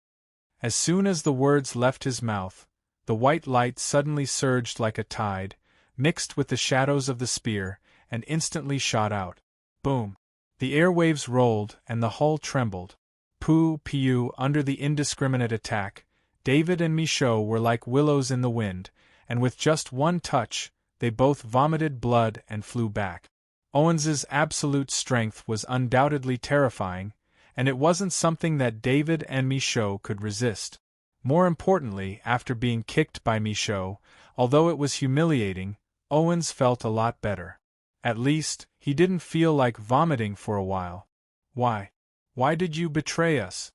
As soon as the words left his mouth, the white light suddenly surged like a tide, mixed with the shadows of the spear, and instantly shot out. Boom! The airwaves rolled, and the hull trembled. Pew, under the indiscriminate attack, David and Michaud were like willows in the wind, and with just one touch, they both vomited blood and flew back. Owens's absolute strength was undoubtedly terrifying, and it wasn't something that David and Michaud could resist. More importantly, after being kicked by Michaud, although it was humiliating, Owens felt a lot better. At least, he didn't feel like vomiting for a while. Why? Why did you betray us?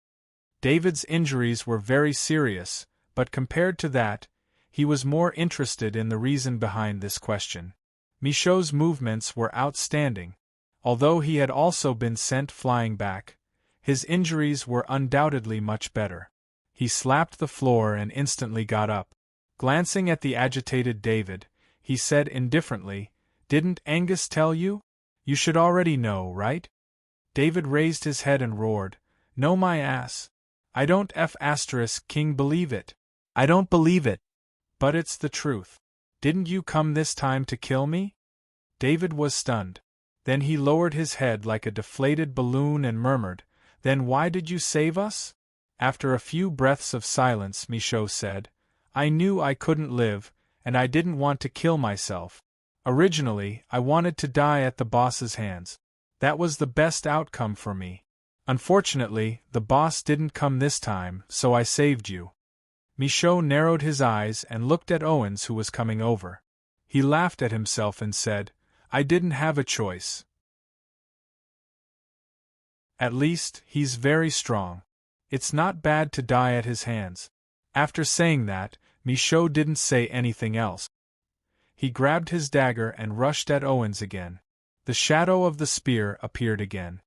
David's injuries were very serious, but compared to that, he was more interested in the reason behind this question. Michaud's movements were outstanding. Although he had also been sent flying back, his injuries were undoubtedly much better. He slapped the floor and instantly got up. Glancing at the agitated David, he said indifferently, "Didn't Angus tell you? You should already know, right?" David raised his head and roared, "No my ass. I don't King believe it. I don't believe it. But it's the truth. Didn't you come this time to kill me?" David was stunned. Then he lowered his head like a deflated balloon and murmured, "Then why did you save us?" After a few breaths of silence, Michaud said, "I knew I couldn't live, and I didn't want to kill myself. Originally, I wanted to die at the boss's hands. That was the best outcome for me. Unfortunately, the boss didn't come this time, so I saved you." Michaud narrowed his eyes and looked at Owens, who was coming over. He laughed at himself and said, "I didn't have a choice. At least, he's very strong. It's not bad to die at his hands." After saying that, Michaud didn't say anything else. He grabbed his dagger and rushed at Owens again. The shadow of the spear appeared again.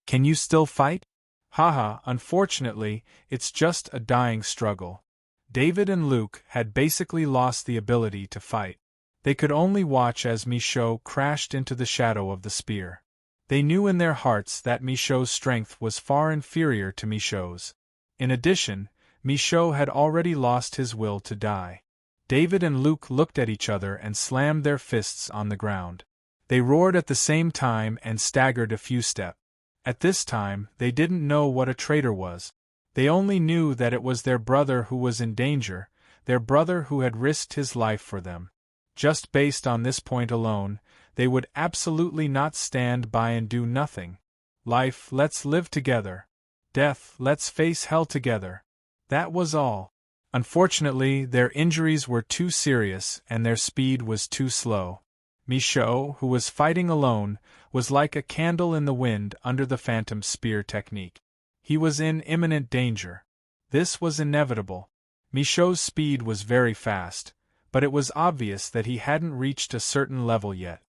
"Can you still fight?" "Haha, unfortunately, it's just a dying struggle." David and Luke had basically lost the ability to fight. They could only watch as Michaud crashed into the shadow of the spear. They knew in their hearts that Michaud's strength was far inferior to Michaud's. In addition, Michaud had already lost his will to die. David and Luke looked at each other and slammed their fists on the ground. They roared at the same time and staggered a few steps. At this time, they didn't know what a traitor was. They only knew that it was their brother who was in danger, their brother who had risked his life for them. Just based on this point alone, they would absolutely not stand by and do nothing. Life, let's live together. Death, let's face hell together. That was all. Unfortunately, their injuries were too serious and their speed was too slow. Michaud, who was fighting alone, was like a candle in the wind under the phantom spear technique. He was in imminent danger. This was inevitable. Michaud's speed was very fast, but it was obvious that he hadn't reached a certain level yet.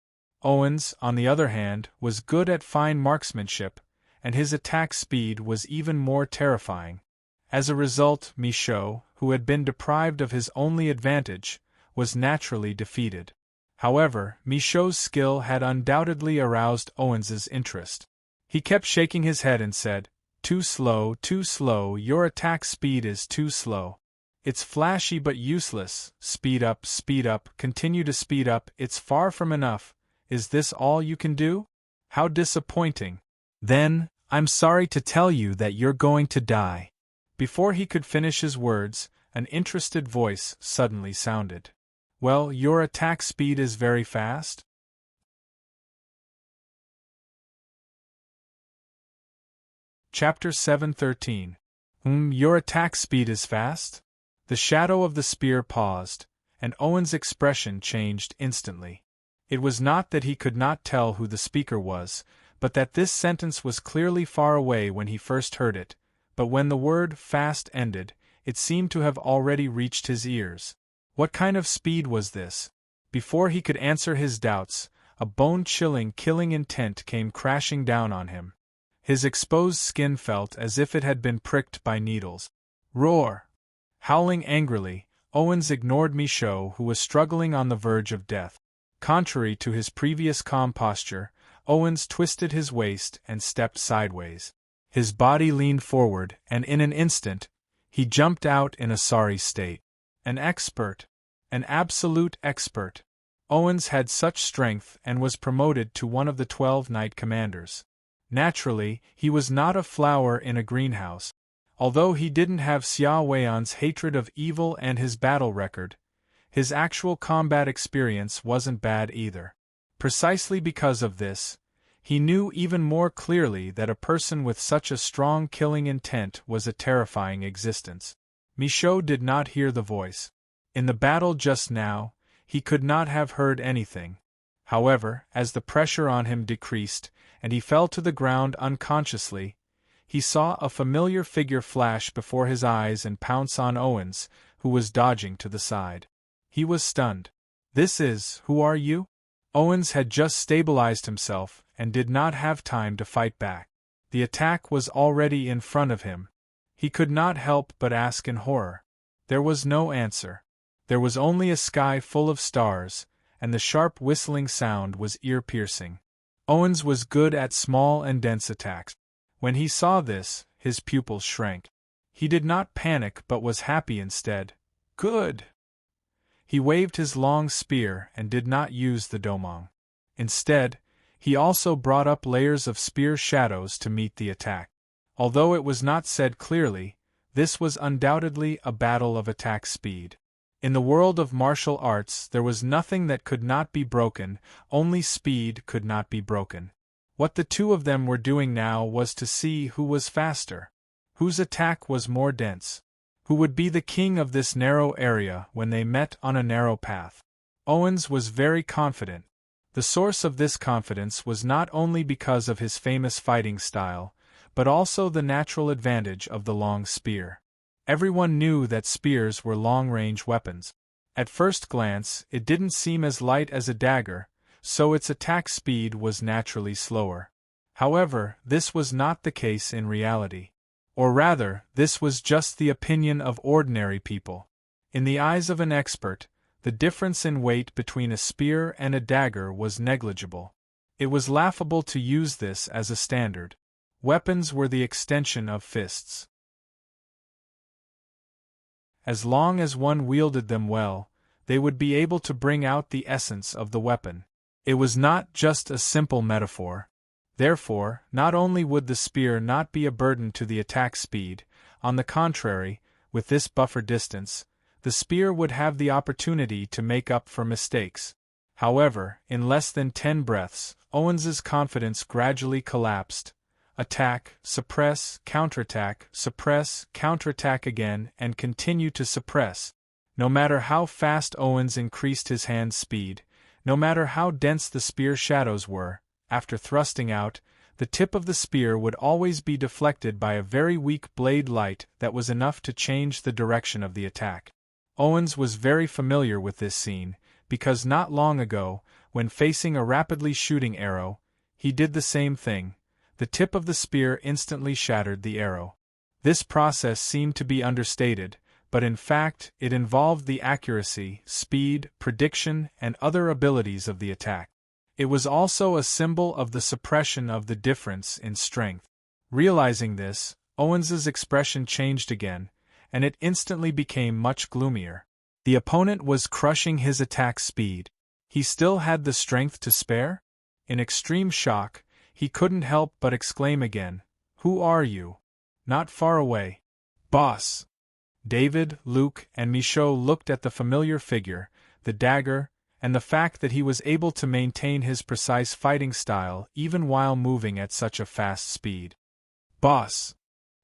Owen's, on the other hand, was good at fine marksmanship, and his attack speed was even more terrifying. As a result, Michaud, who had been deprived of his only advantage, was naturally defeated. However, Michaud's skill had undoubtedly aroused Owens's interest. He kept shaking his head and said, too slow, your attack speed is too slow. It's flashy but useless, speed up, continue to speed up, it's far from enough, is this all you can do? How disappointing. Then, I'm sorry to tell you that you're going to die. Before he could finish his words, an interested voice suddenly sounded. Well, your attack speed is very fast? Chapter 7:13. Your attack speed is fast? The shadow of the spear paused, and Owen's expression changed instantly. It was not that he could not tell who the speaker was, but that this sentence was clearly far away when he first heard it, but when the word fast ended, it seemed to have already reached his ears. What kind of speed was this? Before he could answer his doubts, a bone-chilling, killing intent came crashing down on him. His exposed skin felt as if it had been pricked by needles. Roar! Howling angrily, Owens ignored Michaud, who was struggling on the verge of death. Contrary to his previous calm posture, Owens twisted his waist and stepped sideways. His body leaned forward, and in an instant, he jumped out in a sorry state. An expert. An absolute expert. Owens had such strength and was promoted to one of the 12 knight commanders. Naturally, he was not a flower in a greenhouse. Although he didn't have Xia Weian's hatred of evil and his battle record, his actual combat experience wasn't bad either. Precisely because of this, he knew even more clearly that a person with such a strong killing intent was a terrifying existence. Michaud did not hear the voice. In the battle just now, he could not have heard anything. However, as the pressure on him decreased, and he fell to the ground unconsciously, he saw a familiar figure flash before his eyes and pounce on Owens, who was dodging to the side. He was stunned. Who are you? Owens had just stabilized himself and did not have time to fight back. The attack was already in front of him. He could not help but ask in horror. There was no answer. There was only a sky full of stars, and the sharp whistling sound was ear-piercing. Owens was good at small and dense attacks. When he saw this, his pupils shrank. He did not panic but was happy instead. Good! He waved his long spear and did not use the domong. Instead, he also brought up layers of spear shadows to meet the attack. Although it was not said clearly, this was undoubtedly a battle of attack speed. In the world of martial arts there was nothing that could not be broken, only speed could not be broken. What the two of them were doing now was to see who was faster, whose attack was more dense, who would be the king of this narrow area when they met on a narrow path. Owens was very confident. The source of this confidence was not only because of his famous fighting style, but also the natural advantage of the long spear. Everyone knew that spears were long-range weapons. At first glance, it didn't seem as light as a dagger, so its attack speed was naturally slower. However, this was not the case in reality. Or rather, this was just the opinion of ordinary people. In the eyes of an expert, the difference in weight between a spear and a dagger was negligible. It was laughable to use this as a standard. Weapons were the extension of fists. As long as one wielded them well, they would be able to bring out the essence of the weapon. It was not just a simple metaphor. Therefore, not only would the spear not be a burden to the attack speed, on the contrary, with this buffer distance, the spear would have the opportunity to make up for mistakes. However, in less than 10 breaths, Owens's confidence gradually collapsed. Attack, suppress, counterattack again, and continue to suppress. No matter how fast Owens increased his hand's speed, no matter how dense the spear shadows were, after thrusting out, the tip of the spear would always be deflected by a very weak blade light that was enough to change the direction of the attack. Owens was very familiar with this scene, because not long ago, when facing a rapidly shooting arrow, he did the same thing. The tip of the spear instantly shattered the arrow. This process seemed to be understated, but in fact it involved the accuracy, speed, prediction, and other abilities of the attack. It was also a symbol of the suppression of the difference in strength. Realizing this, Owens's expression changed again, and it instantly became much gloomier. The opponent was crushing his attack speed. He still had the strength to spare? In extreme shock, he couldn't help but exclaim again, "Who are you?" "Not far away." "Boss." David, Luke, and Michaud looked at the familiar figure, the dagger, and the fact that he was able to maintain his precise fighting style even while moving at such a fast speed. "Boss."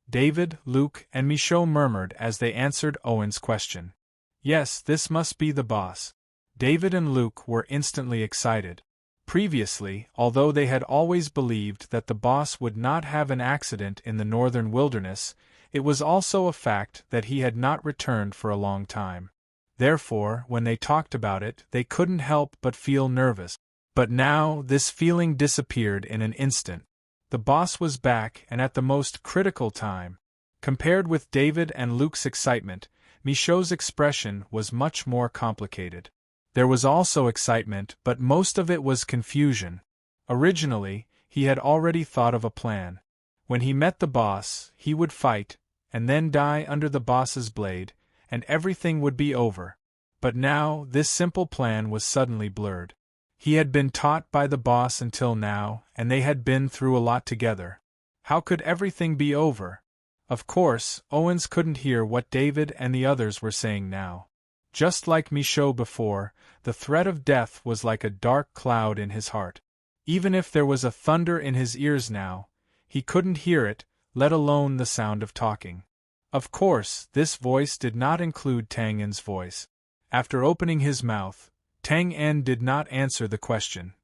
David, Luke, and Michaud murmured as they answered Owen's question. Yes, this must be the boss. David and Luke were instantly excited. Previously, although they had always believed that the boss would not have an accident in the northern wilderness, it was also a fact that he had not returned for a long time. Therefore, when they talked about it, they couldn't help but feel nervous. But now, this feeling disappeared in an instant. The boss was back, and at the most critical time. Compared with David and Luke's excitement, Michaud's expression was much more complicated. There was also excitement, but most of it was confusion. Originally, he had already thought of a plan. When he met the boss, he would fight, and then die under the boss's blade, and everything would be over. But now, this simple plan was suddenly blurred. He had been taught by the boss until now, and they had been through a lot together. How could everything be over? Of course, Owens couldn't hear what David and the others were saying now. Just like Michaud before, the threat of death was like a dark cloud in his heart. Even if there was a thunder in his ears now, he couldn't hear it, let alone the sound of talking. Of course, this voice did not include Tang En's voice. After opening his mouth, Tang En did not answer the question.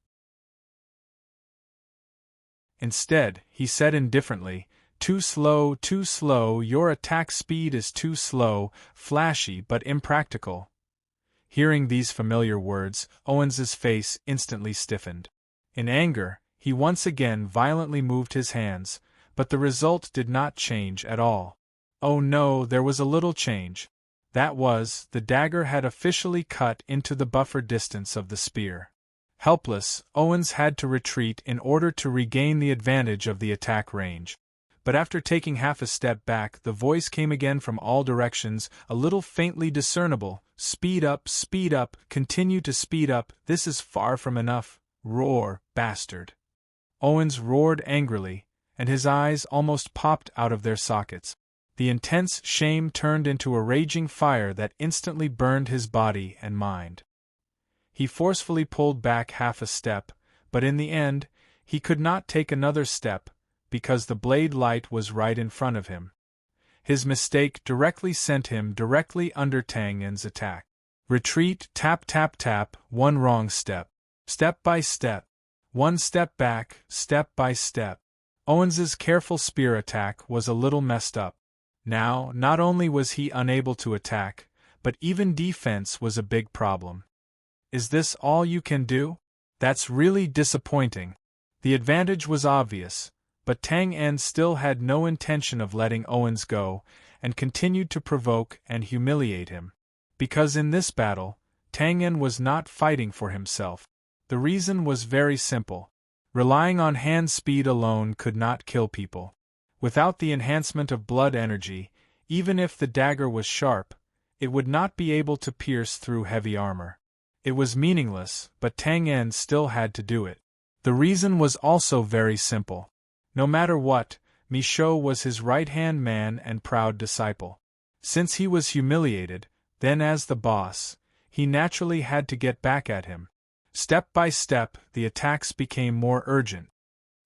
Instead, he said indifferently, too slow, your attack speed is too slow, flashy but impractical." Hearing these familiar words, Owens's face instantly stiffened. In anger, he once again violently moved his hands, but the result did not change at all. Oh no, there was a little change. That was, the dagger had officially cut into the buffer distance of the spear. Helpless, Owens had to retreat in order to regain the advantage of the attack range. But after taking half a step back, the voice came again from all directions, a little faintly discernible. Speed up, continue to speed up, this is far from enough. Roar, bastard." Owens roared angrily, and his eyes almost popped out of their sockets. The intense shame turned into a raging fire that instantly burned his body and mind. He forcefully pulled back half a step, but in the end, he could not take another step, because the blade light was right in front of him. His mistake directly sent him directly under Tang En's attack. Retreat, tap, one wrong step. Step by step. One step back, step by step. Owens's careful spear attack was a little messed up. Now, not only was he unable to attack, but even defense was a big problem. Is this all you can do? That's really disappointing. The advantage was obvious, but Tang En still had no intention of letting Owens go, and continued to provoke and humiliate him. Because in this battle, Tang En was not fighting for himself. The reason was very simple. Relying on hand speed alone could not kill people. Without the enhancement of blood energy, even if the dagger was sharp, It would not be able to pierce through heavy armor. It was meaningless, but Tang En still had to do it. The reason was also very simple. No matter what, Michaud was his right-hand man and proud disciple. Since he was humiliated, then as the boss, he naturally had to get back at him. Step by step, the attacks became more urgent.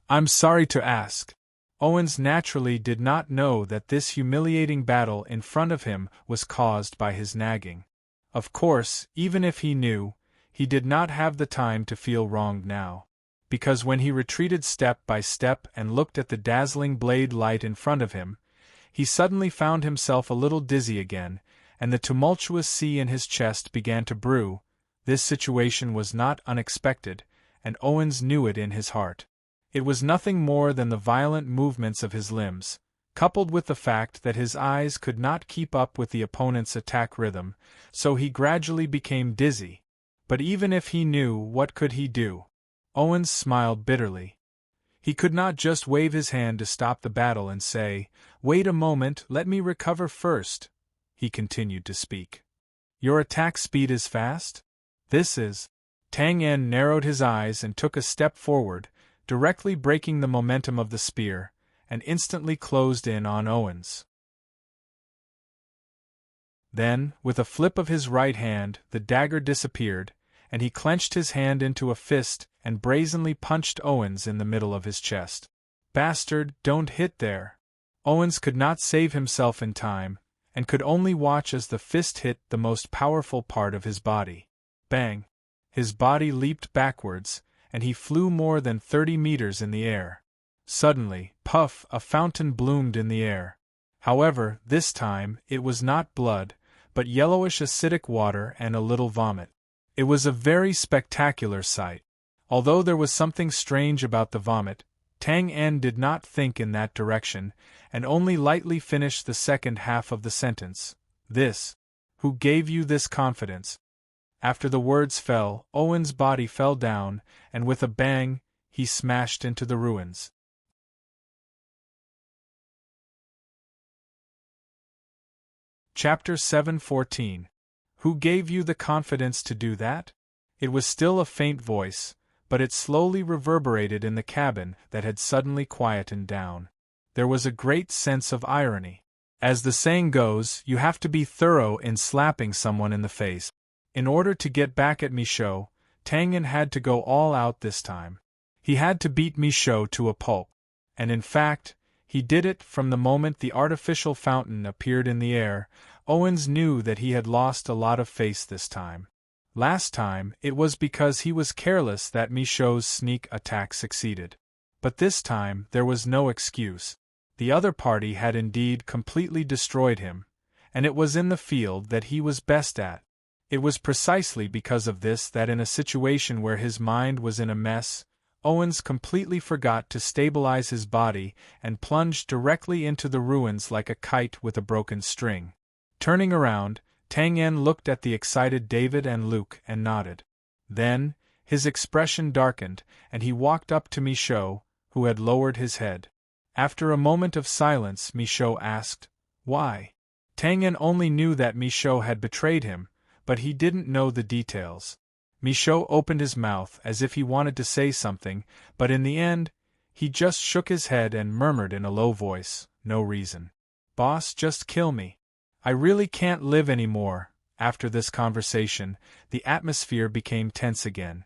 I'm sorry to ask. Owens naturally did not know that this humiliating battle in front of him was caused by his nagging. Of course, even if he knew, he did not have the time to feel wronged now. Because when he retreated step by step and looked at the dazzling blade light in front of him, he suddenly found himself a little dizzy again, and the tumultuous sea in his chest began to brew. This situation was not unexpected, and Owens knew it in his heart. It was nothing more than the violent movements of his limbs, coupled with the fact that his eyes could not keep up with the opponent's attack rhythm, so he gradually became dizzy. But even if he knew, what could he do? Owens smiled bitterly. He could not just wave his hand to stop the battle and say, "Wait a moment, let me recover first." He continued to speak. "Your attack speed is fast? This is." Tang En narrowed his eyes and took a step forward, directly breaking the momentum of the spear, and instantly closed in on Owens. Then, with a flip of his right hand, the dagger disappeared, and he clenched his hand into a fist and brazenly punched Owens in the middle of his chest. "Bastard, don't hit there!" Owens could not save himself in time, and could only watch as the fist hit the most powerful part of his body. Bang! His body leaped backwards, and he flew more than 30 meters in the air. Suddenly, puff, a fountain bloomed in the air. However, this time, it was not blood, but yellowish acidic water and a little vomit. It was a very spectacular sight. Although there was something strange about the vomit, Tang En did not think in that direction, and only lightly finished the second half of the sentence. "This. Who gave you this confidence?" After the words fell, Owen's body fell down, and with a bang, he smashed into the ruins. Chapter 7:14. Who gave you the confidence to do that? It was still a faint voice, but it slowly reverberated in the cabin that had suddenly quietened down. There was a great sense of irony. As the saying goes, you have to be thorough in slapping someone in the face. In order to get back at Michaud, Tang En had to go all out this time. He had to beat Michaud to a pulp. And in fact, he did it from the moment the artificial fountain appeared in the air. Owens knew that he had lost a lot of face this time. Last time, it was because he was careless that Michaud's sneak attack succeeded. But this time, there was no excuse. The other party had indeed completely destroyed him, and it was in the field that he was best at. It was precisely because of this that in a situation where his mind was in a mess, Owens completely forgot to stabilize his body and plunged directly into the ruins like a kite with a broken string. Turning around, Tang En looked at the excited David and Luke and nodded. Then, his expression darkened, and he walked up to Michaud, who had lowered his head. After a moment of silence, Michaud asked, "Why?" Tang En only knew that Michaud had betrayed him, but he didn't know the details. Michaud opened his mouth as if he wanted to say something, but in the end, he just shook his head and murmured in a low voice, "No reason. Boss, just kill me. I really can't live anymore." After this conversation, the atmosphere became tense again.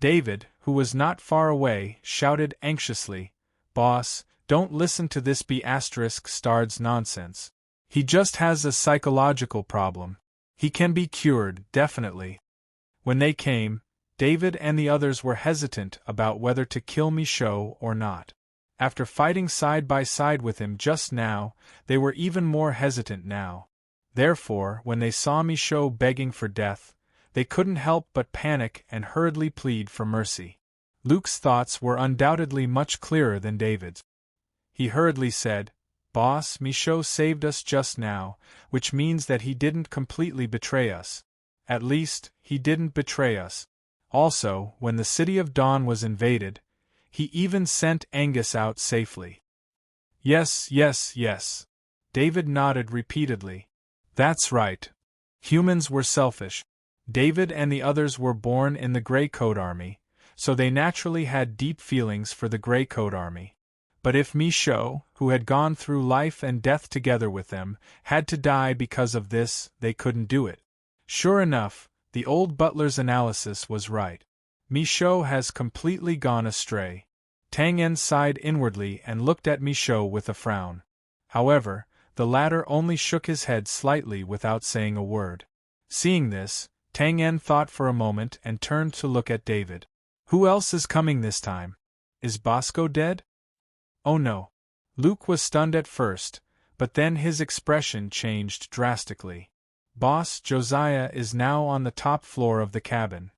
David, who was not far away, shouted anxiously, "Boss, don't listen to this B******'*'*'*'*'*'* nonsense. He just has a psychological problem. He can be cured, definitely." When they came, David and the others were hesitant about whether to kill Michaud or not. After fighting side by side with him just now, they were even more hesitant now. Therefore, when they saw Michaud begging for death, they couldn't help but panic and hurriedly plead for mercy. Luke's thoughts were undoubtedly much clearer than David's. He hurriedly said, "Boss, Michaud saved us just now, which means that he didn't completely betray us. At least, he didn't betray us. Also, when the City of Dawn was invaded, he even sent Angus out safely." "Yes, yes, yes." David nodded repeatedly. "That's right. Humans were selfish. David and the others were born in the Grey Coat Army, so they naturally had deep feelings for the Grey Coat Army. But if Michaud, who had gone through life and death together with them, had to die because of this, they couldn't do it. Sure enough, the old butler's analysis was right. Michaud has completely gone astray. Tang En sighed inwardly and looked at Michaud with a frown. However, the latter only shook his head slightly without saying a word. Seeing this, Tang En thought for a moment and turned to look at David. Who else is coming this time? Is Bosco dead? Oh no. Luke was stunned at first, but then his expression changed drastically. Boss Josiah is now on the top floor of the cabin.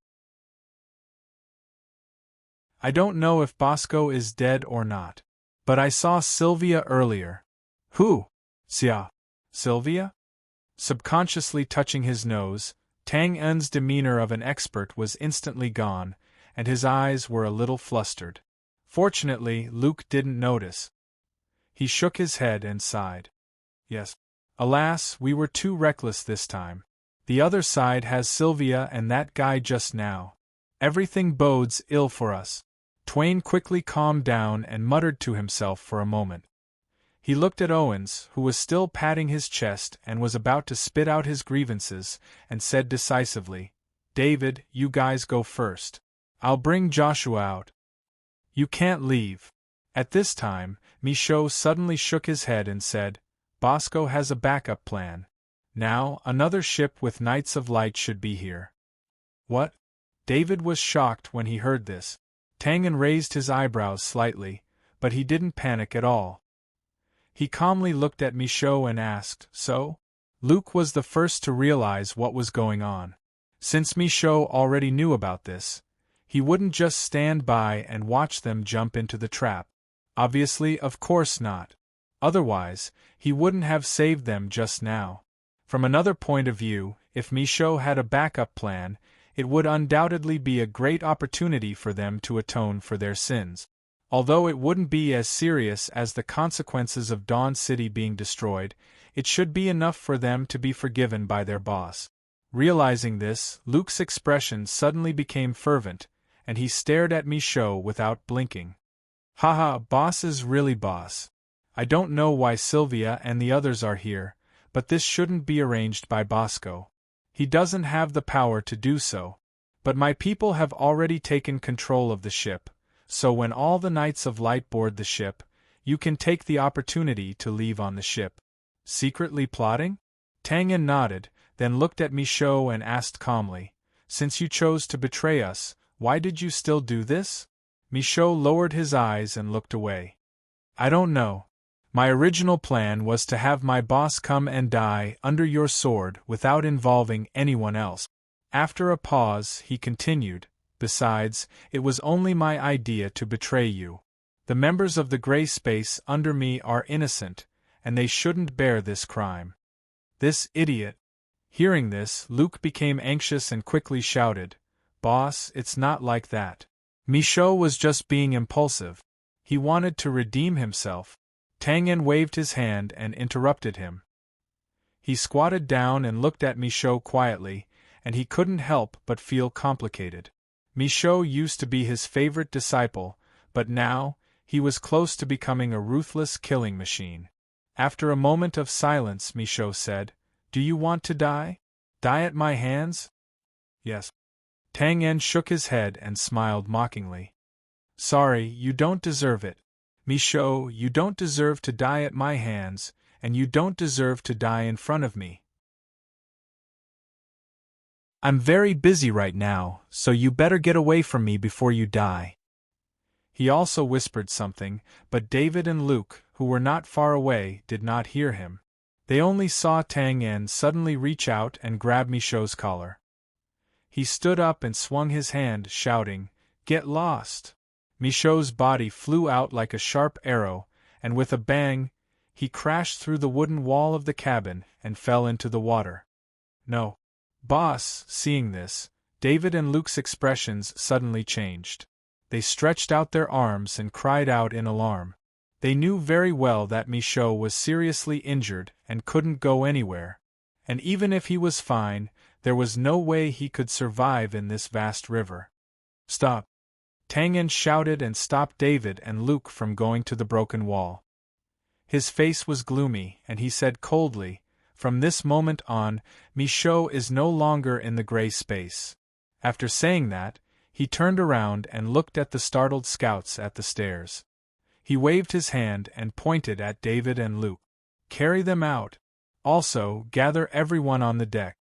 I don't know if Bosco is dead or not. But I saw Sylvia earlier. Who? Sylvia? Subconsciously touching his nose, Tang En's demeanor of an expert was instantly gone, and his eyes were a little flustered. Fortunately, Luke didn't notice. He shook his head and sighed. Yes. Alas, we were too reckless this time. The other side has Sylvia and that guy just now. Everything bodes ill for us. Twain quickly calmed down and muttered to himself for a moment. He looked at Owens, who was still patting his chest and was about to spit out his grievances, and said decisively, David, you guys go first. I'll bring Joshua out. You can't leave. At this time, Michaud suddenly shook his head and said, Bosco has a backup plan. Now, another ship with Knights of Light should be here. What? David was shocked when he heard this. Tang En raised his eyebrows slightly, but he didn't panic at all. He calmly looked at Michaud and asked, So? Luke was the first to realize what was going on. Since Michaud already knew about this, he wouldn't just stand by and watch them jump into the trap. Obviously, of course not. Otherwise, he wouldn't have saved them just now. From another point of view, if Michaud had a backup plan, it would undoubtedly be a great opportunity for them to atone for their sins. Although it wouldn't be as serious as the consequences of Dawn City being destroyed, it should be enough for them to be forgiven by their boss. Realizing this, Luke's expression suddenly became fervent, and he stared at Michaud without blinking. Haha, boss is really boss. I don't know why Sylvia and the others are here, but this shouldn't be arranged by Bosco. He doesn't have the power to do so. But my people have already taken control of the ship, so when all the Knights of Light board the ship, you can take the opportunity to leave on the ship. Secretly plotting? Tang En nodded, then looked at Michaud and asked calmly, Since you chose to betray us, why did you still do this? Michaud lowered his eyes and looked away. I don't know. My original plan was to have my boss come and die under your sword without involving anyone else. After a pause, he continued, Besides, it was only my idea to betray you. The members of the gray space under me are innocent, and they shouldn't bear this crime. This idiot. Hearing this, Luke became anxious and quickly shouted, Boss, it's not like that. Michaud was just being impulsive. He wanted to redeem himself. Tang En waved his hand and interrupted him. He squatted down and looked at Michaud quietly, and he couldn't help but feel complicated. Michaud used to be his favorite disciple, but now, he was close to becoming a ruthless killing machine. After a moment of silence, Michaud said, Do you want to die? Die at my hands? Yes. Tang En shook his head and smiled mockingly. Sorry, you don't deserve it. Michaud, you don't deserve to die at my hands, and you don't deserve to die in front of me. I'm very busy right now, so you better get away from me before you die. He also whispered something, but David and Luke, who were not far away, did not hear him. They only saw Tang En suddenly reach out and grab Michaud's collar. He stood up and swung his hand, shouting, Get lost! Michaud's body flew out like a sharp arrow, and with a bang, he crashed through the wooden wall of the cabin and fell into the water. No. Boss, seeing this, David and Luke's expressions suddenly changed. They stretched out their arms and cried out in alarm. They knew very well that Michaud was seriously injured and couldn't go anywhere, and even if he was fine, there was no way he could survive in this vast river. Stop! Tang Yen shouted and stopped David and Luke from going to the broken wall. His face was gloomy, and he said coldly, "From this moment on, Michaud is no longer in the gray space." After saying that, he turned around and looked at the startled scouts at the stairs. He waved his hand and pointed at David and Luke. "Carry them out. Also, gather everyone on the deck."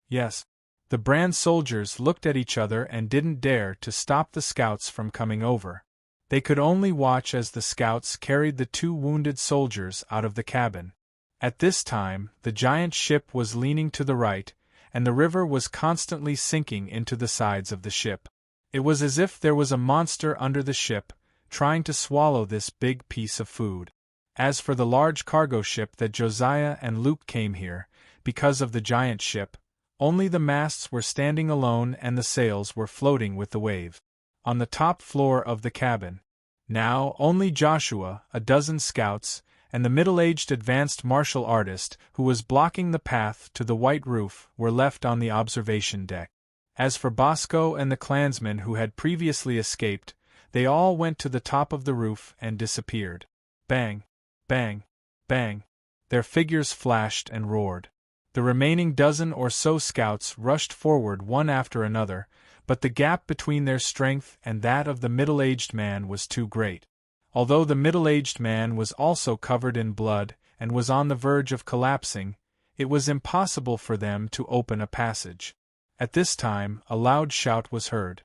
Yes. The brand soldiers looked at each other and didn't dare to stop the scouts from coming over. They could only watch as the scouts carried the 2 wounded soldiers out of the cabin. At this time, the giant ship was leaning to the right, and the river was constantly sinking into the sides of the ship. It was as if there was a monster under the ship, trying to swallow this big piece of food. As for the large cargo ship that Josiah and Luke came here, because of the giant ship, only the masts were standing alone and the sails were floating with the wave. On the top floor of the cabin, now only Joshua, a dozen scouts, and the middle-aged advanced martial artist who was blocking the path to the white roof were left on the observation deck. As for Bosco and the clansmen who had previously escaped, they all went to the top of the roof and disappeared. Bang! Bang! Bang! Their figures flashed and roared. The remaining dozen or so scouts rushed forward one after another, but the gap between their strength and that of the middle-aged man was too great. Although the middle-aged man was also covered in blood and was on the verge of collapsing, it was impossible for them to open a passage. At this time, a loud shout was heard.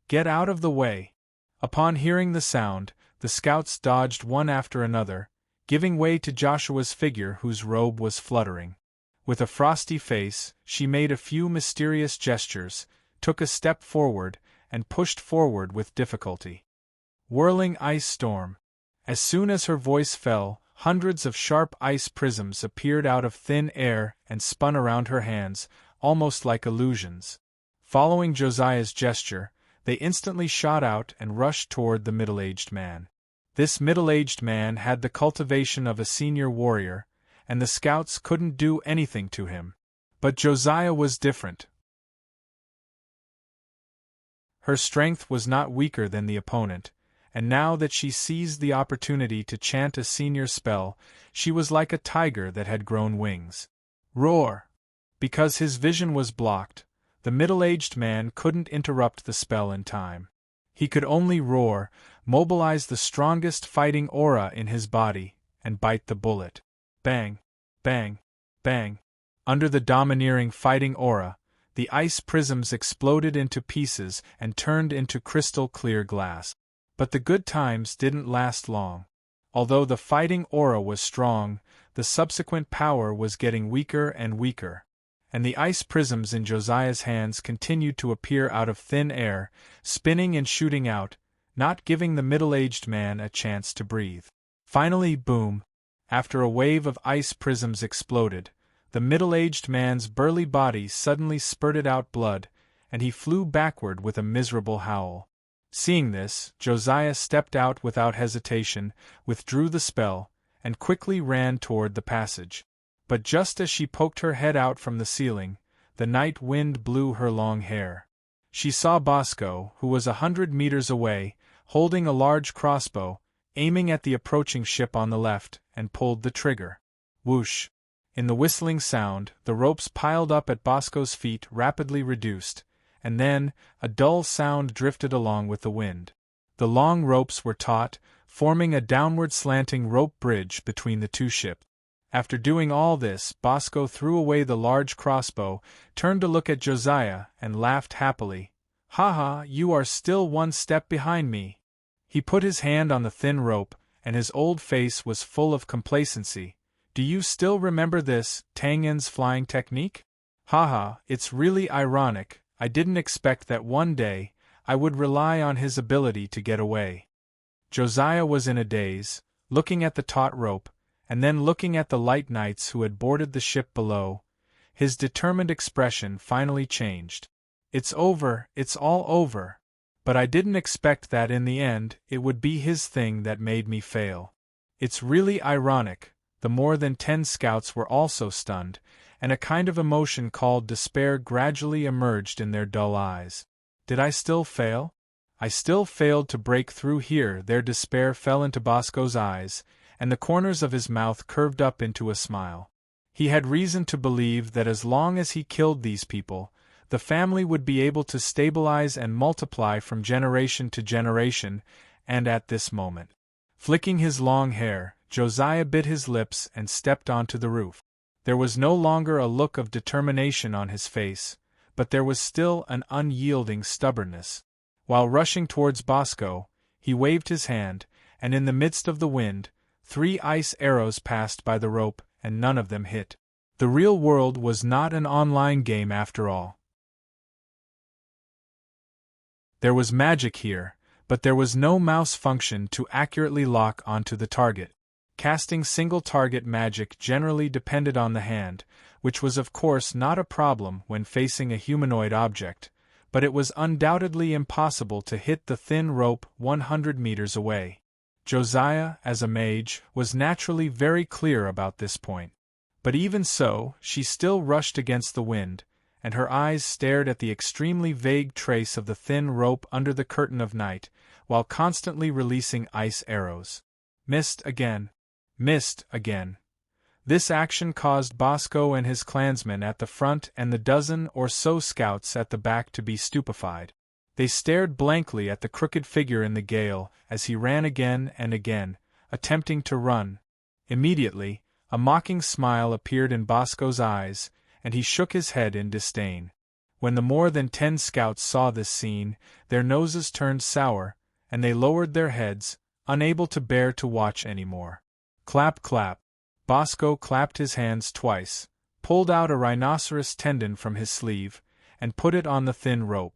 "Get out of the way!" Upon hearing the sound, the scouts dodged one after another, giving way to Joshua's figure whose robe was fluttering. With a frosty face, she made a few mysterious gestures, took a step forward, and pushed forward with difficulty. Whirling ice storm. As soon as her voice fell, hundreds of sharp ice prisms appeared out of thin air and spun around her hands, almost like illusions. Following Josiah's gesture, they instantly shot out and rushed toward the middle-aged man. This middle-aged man had the cultivation of a senior warrior, and the scouts couldn't do anything to him. But Josiah was different. Her strength was not weaker than the opponent, and now that she seized the opportunity to chant a senior spell, she was like a tiger that had grown wings. Roar! Because his vision was blocked, the middle-aged man couldn't interrupt the spell in time. He could only roar, mobilize the strongest fighting aura in his body, and bite the bullet. Bang! Bang! Bang! Under the domineering fighting aura, the ice prisms exploded into pieces and turned into crystal-clear glass. But the good times didn't last long. Although the fighting aura was strong, the subsequent power was getting weaker and weaker, and the ice prisms in Josiah's hands continued to appear out of thin air, spinning and shooting out, not giving the middle-aged man a chance to breathe. Finally, boom! After a wave of ice prisms exploded, the middle-aged man's burly body suddenly spurted out blood, and he flew backward with a miserable howl. Seeing this, Josiah stepped out without hesitation, withdrew the spell, and quickly ran toward the passage. But just as she poked her head out from the ceiling, the night wind blew her long hair. She saw Bosco, who was 100 meters away, holding a large crossbow, aiming at the approaching ship on the left, and pulled the trigger. Whoosh! In the whistling sound, the ropes piled up at Bosco's feet rapidly reduced, and then, a dull sound drifted along with the wind. The long ropes were taut, forming a downward slanting rope bridge between the two ships. After doing all this, Bosco threw away the large crossbow, turned to look at Josiah, and laughed happily. "Ha ha, you are still one step behind me." He put his hand on the thin rope, and his old face was full of complacency. "Do you still remember this, Tang Yen's flying technique? Haha, it's really ironic. I didn't expect that one day I would rely on his ability to get away." Josiah was in a daze, looking at the taut rope, and then looking at the light knights who had boarded the ship below. His determined expression finally changed. "It's over, it's all over. But I didn't expect that in the end it would be his thing that made me fail. It's really ironic. the more than 10 scouts were also stunned, and a kind of emotion called despair gradually emerged in their dull eyes. Did I still fail? I still failed to break through here. Their despair fell into Bosco's eyes, and the corners of his mouth curved up into a smile. He had reason to believe that as long as he killed these people, the family would be able to stabilize and multiply from generation to generation, and at this moment, flicking his long hair, Josiah bit his lips and stepped onto the roof. There was no longer a look of determination on his face, but there was still an unyielding stubbornness. While rushing towards Bosco, he waved his hand, and in the midst of the wind, 3 ice arrows passed by the rope, and none of them hit. The real world was not an online game after all. There was magic here, but there was no mouse function to accurately lock onto the target. Casting single-target magic generally depended on the hand, which was of course not a problem when facing a humanoid object, but it was undoubtedly impossible to hit the thin rope 100 meters away. Josiah, as a mage, was naturally very clear about this point. But even so, she still rushed against the wind, and her eyes stared at the extremely vague trace of the thin rope under the curtain of night, while constantly releasing ice arrows. Missed again. Missed again. This action caused Bosco and his clansmen at the front and the dozen or so scouts at the back to be stupefied. They stared blankly at the crooked figure in the gale as he ran again and again, attempting to run. Immediately, a mocking smile appeared in Bosco's eyes, and he shook his head in disdain. When the more than 10 scouts saw this scene, their noses turned sour, and they lowered their heads, unable to bear to watch any more. Clap, clap. Bosco clapped his hands twice, pulled out a rhinoceros tendon from his sleeve, and put it on the thin rope.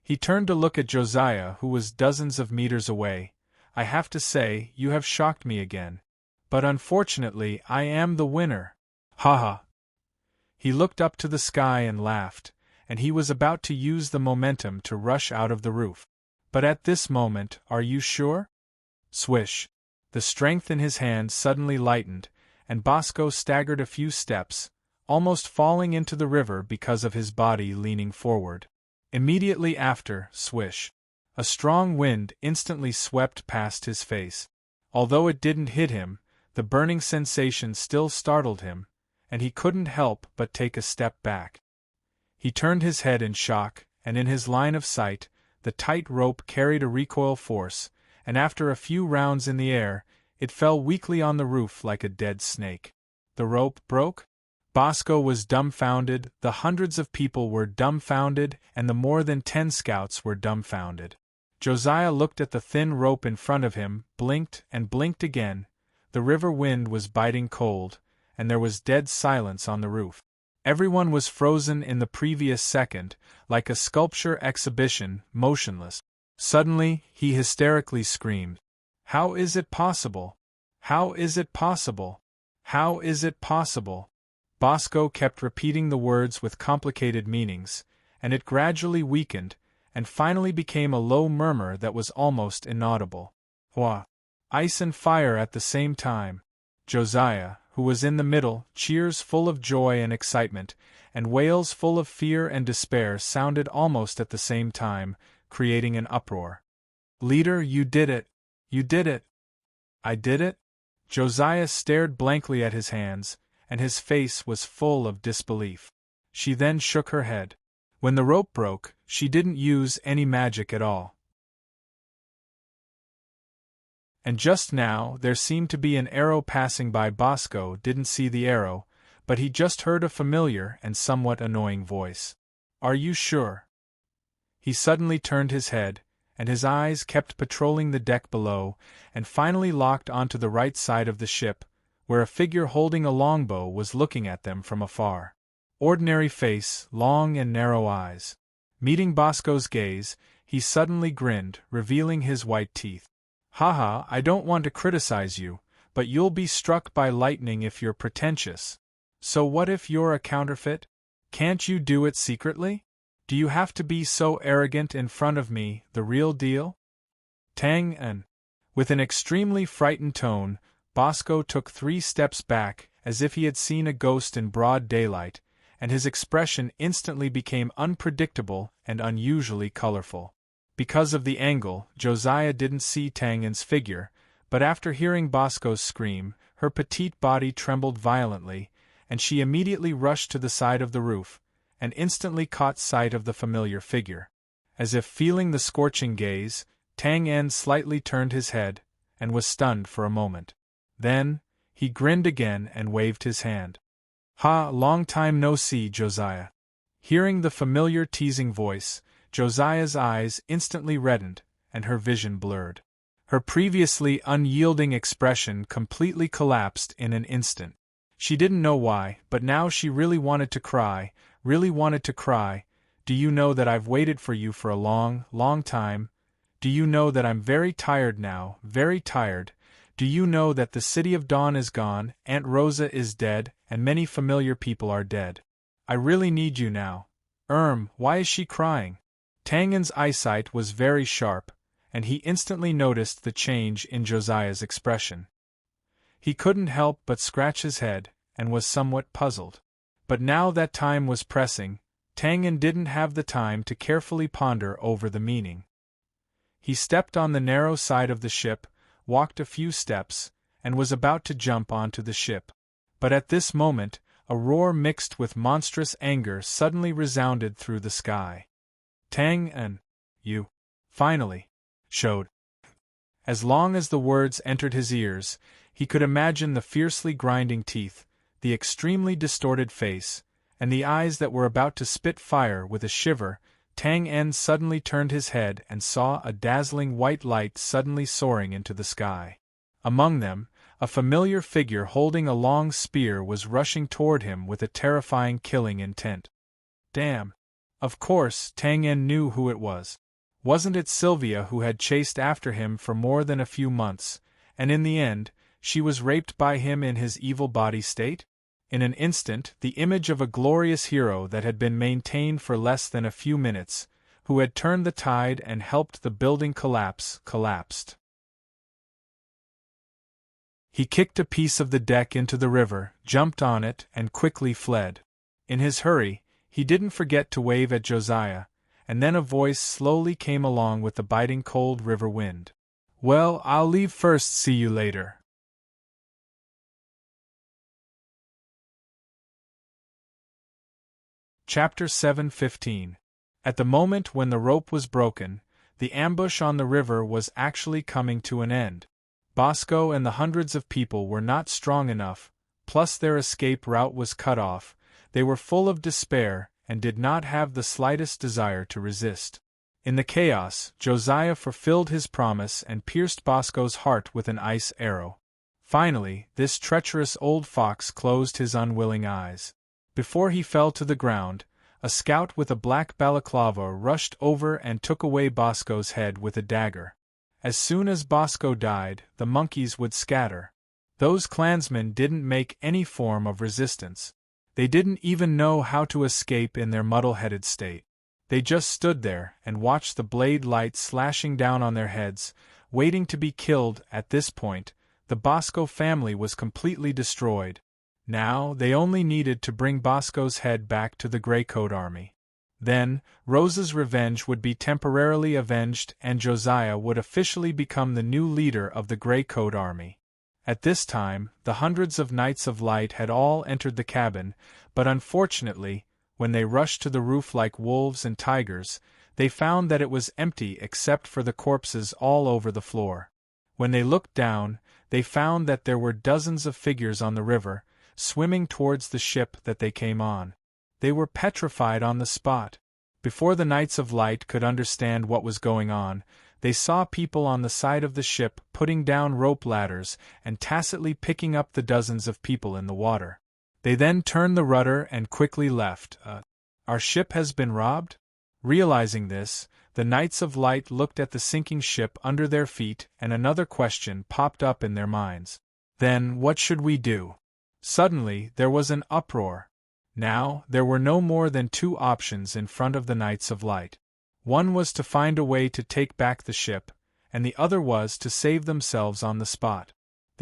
He turned to look at Josiah, who was dozens of meters away. I have to say, you have shocked me again. But unfortunately, I am the winner. Ha ha. He looked up to the sky and laughed, and he was about to use the momentum to rush out of the roof. But at this moment, are you sure? Swish. The strength in his hand suddenly lightened, and Bosco staggered a few steps, almost falling into the river because of his body leaning forward. Immediately after, swish. A strong wind instantly swept past his face. Although it didn't hit him, the burning sensation still startled him, and he couldn't help but take a step back. He turned his head in shock, and in his line of sight, the tight rope carried a recoil force, and after a few rounds in the air, it fell weakly on the roof like a dead snake. The rope broke? Bosco was dumbfounded, the hundreds of people were dumbfounded, and the more than 10 scouts were dumbfounded. Josiah looked at the thin rope in front of him, blinked and blinked again. The river wind was biting cold, and there was dead silence on the roof. Everyone was frozen in the previous second, like a sculpture exhibition, motionless. Suddenly, he hysterically screamed. How is it possible? How is it possible? How is it possible? Bosco kept repeating the words with complicated meanings, and it gradually weakened, and finally became a low murmur that was almost inaudible. Wah! Ice and fire at the same time. Josiah, who was in the middle, cheers full of joy and excitement, and wails full of fear and despair sounded almost at the same time, creating an uproar. Leader, you did it! You did it! I did it? Josiah stared blankly at his hands, and his face was full of disbelief. She then shook her head. When the rope broke, she didn't use any magic at all. And just now, there seemed to be an arrow passing by. Bosco didn't see the arrow, but he just heard a familiar and somewhat annoying voice. Are you sure? He suddenly turned his head, and his eyes kept patrolling the deck below, and finally locked onto the right side of the ship, where a figure holding a longbow was looking at them from afar. Ordinary face, long and narrow eyes. Meeting Bosco's gaze, he suddenly grinned, revealing his white teeth. Haha, I don't want to criticize you, but you'll be struck by lightning if you're pretentious. So what if you're a counterfeit? Can't you do it secretly? Do you have to be so arrogant in front of me, the real deal? Tang and, with an extremely frightened tone, Bosco took 3 steps back, as if he had seen a ghost in broad daylight, and his expression instantly became unpredictable and unusually colorful. Because of the angle, Josiah didn't see Tang En's figure, but after hearing Bosco's scream, her petite body trembled violently, and she immediately rushed to the side of the roof, and instantly caught sight of the familiar figure. As if feeling the scorching gaze, Tang En slightly turned his head, and was stunned for a moment. Then, he grinned again and waved his hand. "Ha, long time no see, Josiah." Hearing the familiar teasing voice, Josiah's eyes instantly reddened, and her vision blurred. Her previously unyielding expression completely collapsed in an instant. She didn't know why, but now she really wanted to cry, really wanted to cry. "Do you know that I've waited for you for a long, long time? Do you know that I'm very tired now, very tired? Do you know that the City of Dawn is gone, Aunt Rosa is dead, and many familiar people are dead? I really need you now." Why is she crying? Tang En's eyesight was very sharp, and he instantly noticed the change in Josiah's expression. He couldn't help but scratch his head, and was somewhat puzzled. But now that time was pressing, Tang En didn't have the time to carefully ponder over the meaning. He stepped on the narrow side of the ship, walked a few steps, and was about to jump onto the ship. But at this moment, a roar mixed with monstrous anger suddenly resounded through the sky. "Tang En, you finally showed." As long as the words entered his ears, he could imagine the fiercely grinding teeth, the extremely distorted face, and the eyes that were about to spit fire. With a shiver, Tang En suddenly turned his head and saw a dazzling white light suddenly soaring into the sky. Among them, a familiar figure holding a long spear was rushing toward him with a terrifying killing intent. Damn! Of course, Tang En knew who it was. Wasn't it Sylvia who had chased after him for more than a few months, and in the end, she was raped by him in his evil body state? In an instant, the image of a glorious hero that had been maintained for less than a few minutes, who had turned the tide and helped the building collapsed. He kicked a piece of the deck into the river, jumped on it, and quickly fled. In his hurry, he didn't forget to wave at Josiah, and then a voice slowly came along with the biting cold river wind. "Well, I'll leave first, see you later." Chapter 7:15. At the moment when the rope was broken, the ambush on the river was actually coming to an end. Bosco and the hundreds of people were not strong enough, plus their escape route was cut off. They were full of despair, and did not have the slightest desire to resist. In the chaos, Josiah fulfilled his promise and pierced Bosco's heart with an ice arrow. Finally, this treacherous old fox closed his unwilling eyes. Before he fell to the ground, a scout with a black balaclava rushed over and took away Bosco's head with a dagger. As soon as Bosco died, the monkeys would scatter. Those clansmen didn't make any form of resistance. They didn't even know how to escape in their muddle-headed state. They just stood there and watched the blade light slashing down on their heads, waiting to be killed. At this point, the Bosco family was completely destroyed. Now, they only needed to bring Bosco's head back to the Greycoat army. Then, Rosa's revenge would be temporarily avenged and Josiah would officially become the new leader of the Greycoat army. At this time, the hundreds of Knights of Light had all entered the cabin, but unfortunately, when they rushed to the roof like wolves and tigers, they found that it was empty except for the corpses all over the floor. When they looked down, they found that there were dozens of figures on the river, swimming towards the ship that they came on. They were petrified on the spot. Before the Knights of Light could understand what was going on, they saw people on the side of the ship putting down rope ladders and tacitly picking up the dozens of people in the water. They then turned the rudder and quickly left. Our ship has been robbed? Realizing this, the Knights of Light looked at the sinking ship under their feet and another question popped up in their minds. Then, what should we do? Suddenly, there was an uproar. Now, there were no more than 2 options in front of the Knights of Light. One was to find a way to take back the ship, and the other was to save themselves on the spot.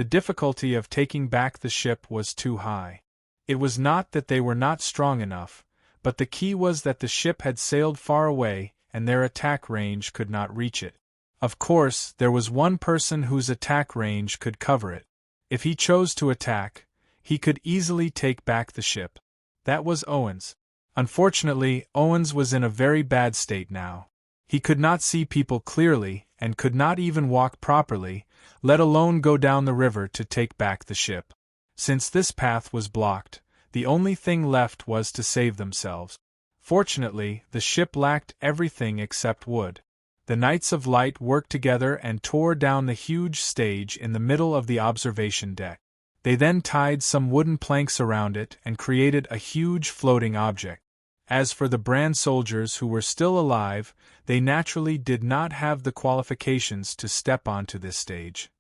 The difficulty of taking back the ship was too high. It was not that they were not strong enough, but the key was that the ship had sailed far away and their attack range could not reach it. Of course, there was one person whose attack range could cover it. If he chose to attack, he could easily take back the ship. That was Owens. Unfortunately, Owens was in a very bad state now. He could not see people clearly and could not even walk properly, let alone go down the river to take back the ship. Since this path was blocked, the only thing left was to save themselves. Fortunately, the ship lacked everything except wood. The Knights of Light worked together and tore down the huge stage in the middle of the observation deck. They then tied some wooden planks around it and created a huge floating object. As for the Bran soldiers who were still alive, they naturally did not have the qualifications to step onto this stage.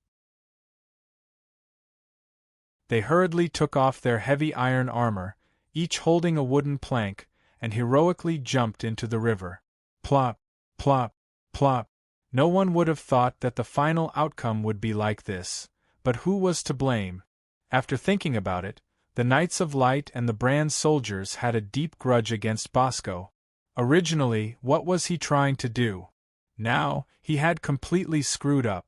They hurriedly took off their heavy iron armor, each holding a wooden plank, and heroically jumped into the river. Plop, plop, plop. No one would have thought that the final outcome would be like this, but who was to blame? After thinking about it, the Knights of Light and the Bran soldiers had a deep grudge against Bosco. Originally, what was he trying to do? Now, he had completely screwed up.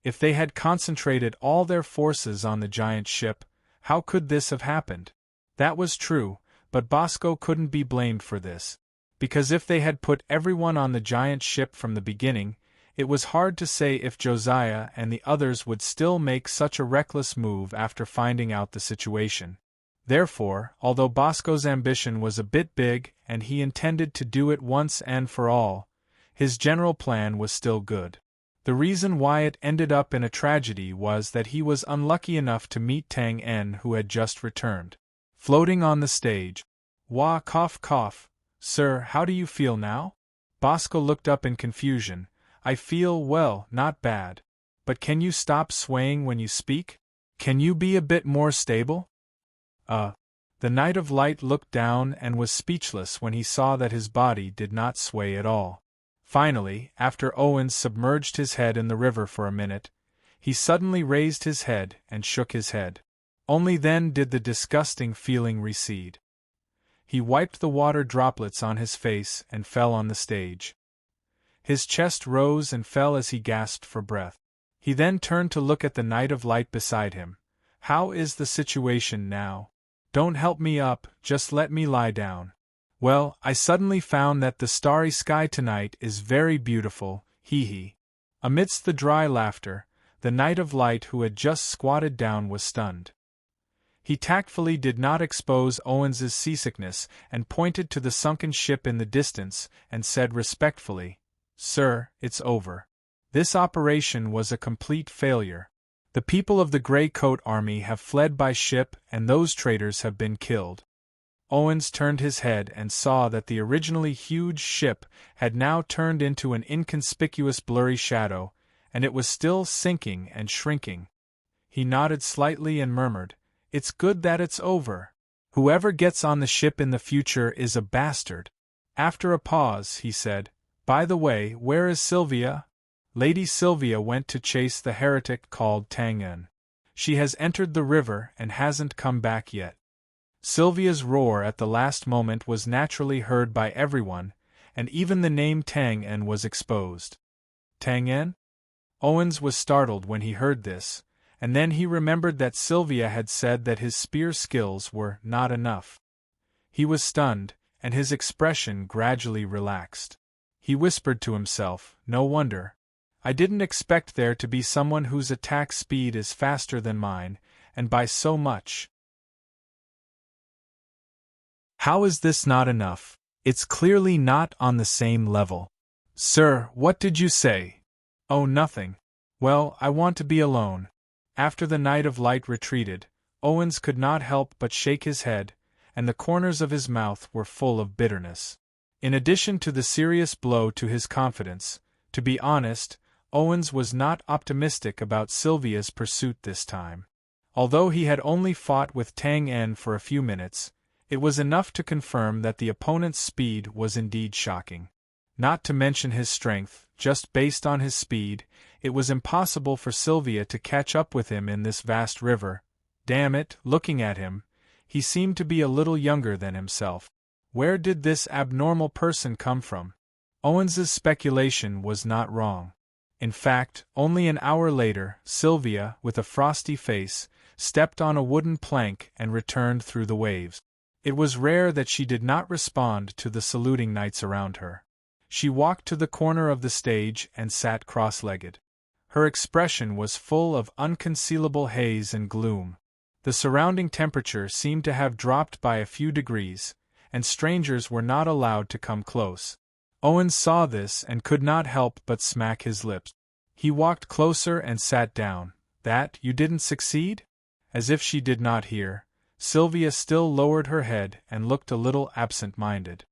If they had concentrated all their forces on the giant ship, how could this have happened? That was true, but Bosco couldn't be blamed for this. Because if they had put everyone on the giant ship from the beginning, it was hard to say if Josiah and the others would still make such a reckless move after finding out the situation. Therefore, although Bosco's ambition was a bit big and he intended to do it once and for all, his general plan was still good. The reason why it ended up in a tragedy was that he was unlucky enough to meet Tang En, who had just returned. Floating on the stage. Wah, cough, cough. Sir, how do you feel now? Bosco looked up in confusion. I feel, well, not bad. But can you stop swaying when you speak? Can you be a bit more stable? The Knight of Light looked down and was speechless when he saw that his body did not sway at all. Finally, after Owens submerged his head in the river for a minute, he suddenly raised his head and shook his head. Only then did the disgusting feeling recede. He wiped the water droplets on his face and fell on the stage. His chest rose and fell as he gasped for breath. He then turned to look at the Knight of Light beside him. How is the situation now? Don't help me up, just let me lie down. Well, I suddenly found that the starry sky tonight is very beautiful, hee. Amidst the dry laughter, the Knight of Light who had just squatted down was stunned. He tactfully did not expose Owens's seasickness and pointed to the sunken ship in the distance and said respectfully, Sir, it's over. This operation was a complete failure. The people of the Grey Coat Army have fled by ship and those traitors have been killed. Owens turned his head and saw that the originally huge ship had now turned into an inconspicuous blurry shadow, and it was still sinking and shrinking. He nodded slightly and murmured, It's good that it's over. Whoever gets on the ship in the future is a bastard. After a pause, he said, By the way, where is Sylvia? Lady Sylvia went to chase the heretic called Tang En. She has entered the river and hasn't come back yet. Sylvia's roar at the last moment was naturally heard by everyone, and even the name Tang En was exposed. Tang En? Owens was startled when he heard this, and then he remembered that Sylvia had said that his spear skills were not enough. He was stunned, and his expression gradually relaxed. He whispered to himself, No wonder. I didn't expect there to be someone whose attack speed is faster than mine, and by so much. How is this not enough? It's clearly not on the same level. Sir, what did you say? Oh, nothing. Well, I want to be alone. After the Knight of Light retreated, Owens could not help but shake his head, and the corners of his mouth were full of bitterness. In addition to the serious blow to his confidence, to be honest, Owens was not optimistic about Sylvia's pursuit this time. Although he had only fought with Tang En for a few minutes, it was enough to confirm that the opponent's speed was indeed shocking. Not to mention his strength, just based on his speed, it was impossible for Sylvia to catch up with him in this vast river. Damn it, looking at him, he seemed to be a little younger than himself. Where did this abnormal person come from? Owens's speculation was not wrong. In fact, only an hour later, Sylvia, with a frosty face, stepped on a wooden plank and returned through the waves. It was rare that she did not respond to the saluting knights around her. She walked to the corner of the stage and sat cross-legged. Her expression was full of unconcealable haze and gloom. The surrounding temperature seemed to have dropped by a few degrees, and strangers were not allowed to come close. Owens saw this and could not help but smack his lips. He walked closer and sat down. "That, you didn't succeed?" As if she did not hear, Sylvia still lowered her head and looked a little absent-minded.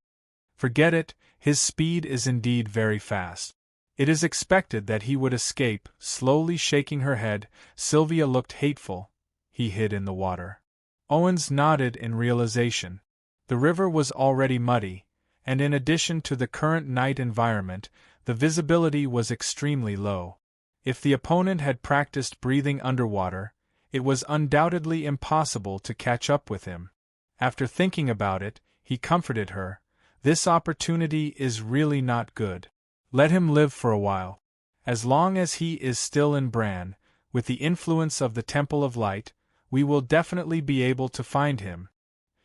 "Forget it, his speed is indeed very fast. It is expected that he would escape." Slowly shaking her head, Sylvia looked hateful. "He hid in the water." Owens nodded in realization. The river was already muddy, and in addition to the current night environment, the visibility was extremely low. If the opponent had practiced breathing underwater, it was undoubtedly impossible to catch up with him. After thinking about it, he comforted her. "This opportunity is really not good. Let him live for a while. As long as he is still in Bran, with the influence of the Temple of Light, we will definitely be able to find him.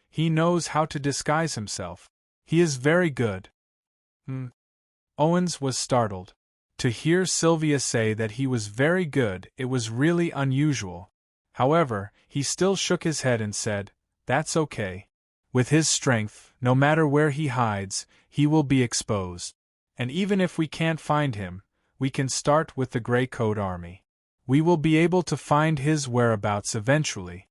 He knows how to disguise himself. He is very good." Owens was startled. To hear Sylvia say that he was very good, it was really unusual. However, he still shook his head and said, "That's okay. With his strength, no matter where he hides, he will be exposed. And even if we can't find him, we can start with the Grey Coat Army. We will be able to find his whereabouts eventually."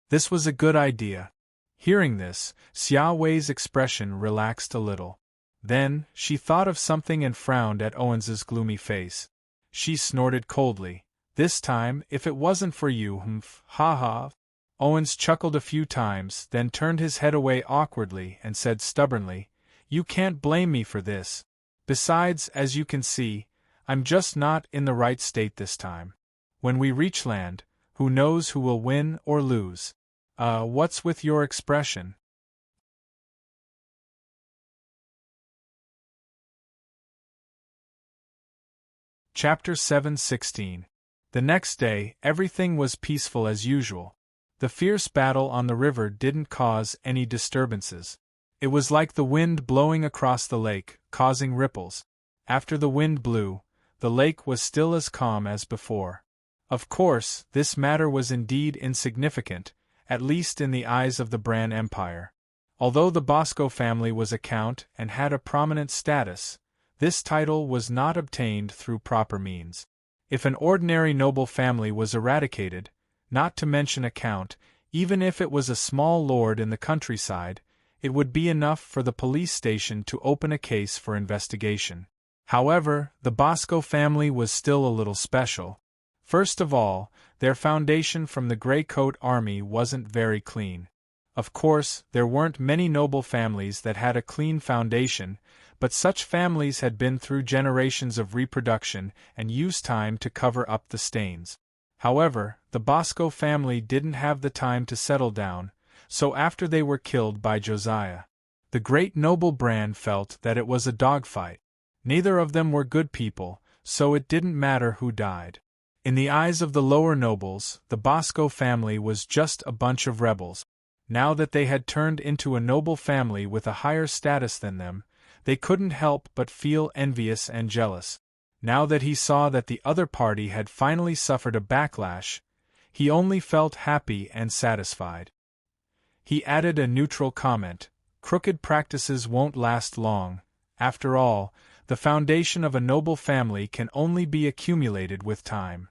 This was a good idea. Hearing this, Xia Wei's expression relaxed a little. Then, she thought of something and frowned at Owens's gloomy face. She snorted coldly. "This time, if it wasn't for you, ha ha." Owens chuckled a few times, then turned his head away awkwardly and said stubbornly, "You can't blame me for this. Besides, as you can see, I'm just not in the right state this time. When we reach land, who knows who will win or lose? What's with your expression?" Chapter 7:16. The next day, everything was peaceful as usual. The fierce battle on the river didn't cause any disturbances. It was like the wind blowing across the lake, causing ripples. After the wind blew, the lake was still as calm as before. Of course, this matter was indeed insignificant, at least in the eyes of the Bran Empire. Although the Bosco family was a count and had a prominent status, this title was not obtained through proper means. If an ordinary noble family was eradicated, not to mention a count, even if it was a small lord in the countryside, it would be enough for the police station to open a case for investigation. However, the Bosco family was still a little special. First of all, their foundation from the Grey Coat Army wasn't very clean. Of course, there weren't many noble families that had a clean foundation, but such families had been through generations of reproduction and used time to cover up the stains. However, the Bosco family didn't have the time to settle down, so after they were killed by Josiah, the great noble Bran felt that it was a dogfight. Neither of them were good people, so it didn't matter who died. In the eyes of the lower nobles, the Bosco family was just a bunch of rebels. Now that they had turned into a noble family with a higher status than them, they couldn't help but feel envious and jealous. Now that he saw that the other party had finally suffered a backlash, he only felt happy and satisfied. He added a neutral comment: "Crooked practices won't last long. After all, the foundation of a noble family can only be accumulated with time."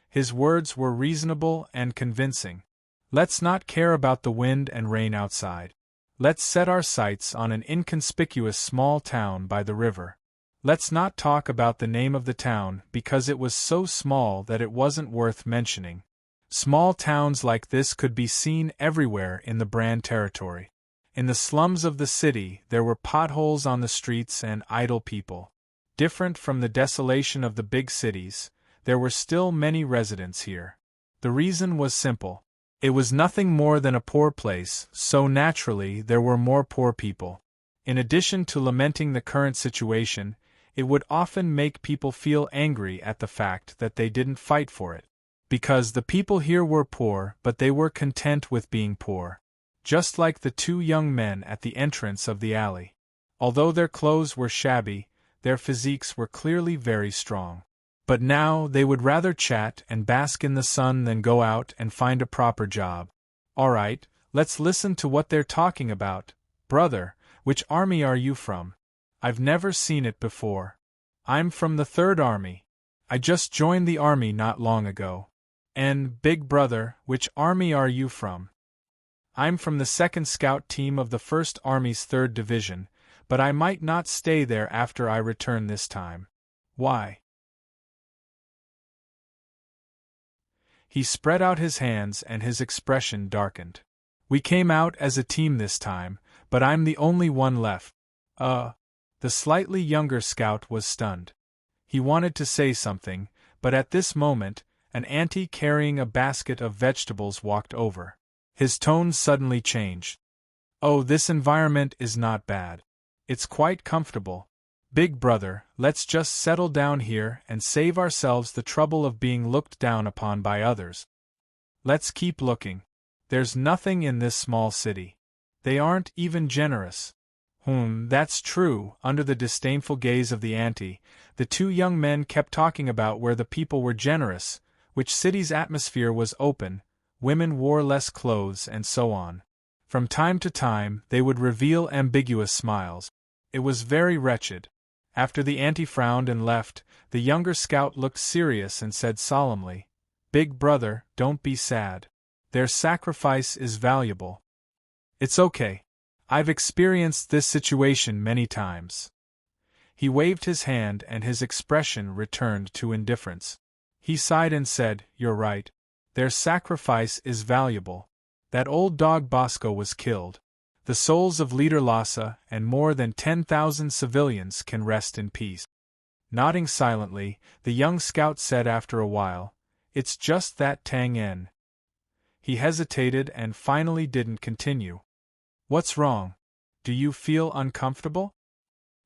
His words were reasonable and convincing. Let's not care about the wind and rain outside. Let's set our sights on an inconspicuous small town by the river. Let's not talk about the name of the town because it was so small that it wasn't worth mentioning. Small towns like this could be seen everywhere in the Bran territory. In the slums of the city, there were potholes on the streets and idle people. Different from the desolation of the big cities, there were still many residents here. The reason was simple. It was nothing more than a poor place, so naturally there were more poor people. In addition to lamenting the current situation, it would often make people feel angry at the fact that they didn't fight for it. Because the people here were poor, but they were content with being poor. Just like the two young men at the entrance of the alley. Although their clothes were shabby, their physiques were clearly very strong. But now they would rather chat and bask in the sun than go out and find a proper job. Alright, let's listen to what they're talking about. Brother, which army are you from? I've never seen it before. I'm from the 3rd Army. I just joined the army not long ago. And, big brother, which army are you from? I'm from the 2nd Scout Team of the 1st Army's 3rd Division, but I might not stay there after I return this time. Why? He spread out his hands and his expression darkened. We came out as a team this time, but I'm the only one left. The slightly younger scout was stunned. He wanted to say something, but at this moment, an auntie carrying a basket of vegetables walked over. His tone suddenly changed. Oh, this environment is not bad. It's quite comfortable. Big brother, let's just settle down here and save ourselves the trouble of being looked down upon by others. Let's keep looking. There's nothing in this small city. They aren't even generous. That's true. Under the disdainful gaze of the auntie, the two young men kept talking about where the people were generous, which city's atmosphere was open, women wore less clothes, and so on. From time to time, they would reveal ambiguous smiles. It was very wretched. After the auntie frowned and left, the younger scout looked serious and said solemnly, Big brother, don't be sad. Their sacrifice is valuable. It's okay. I've experienced this situation many times. He waved his hand and his expression returned to indifference. He sighed and said, You're right. Their sacrifice is valuable. That old dog Bosco was killed. The souls of Leader Lhasa and more than 10,000 civilians can rest in peace. Nodding silently, the young scout said after a while, It's just that Tang En. He hesitated and finally didn't continue. What's wrong? Do you feel uncomfortable?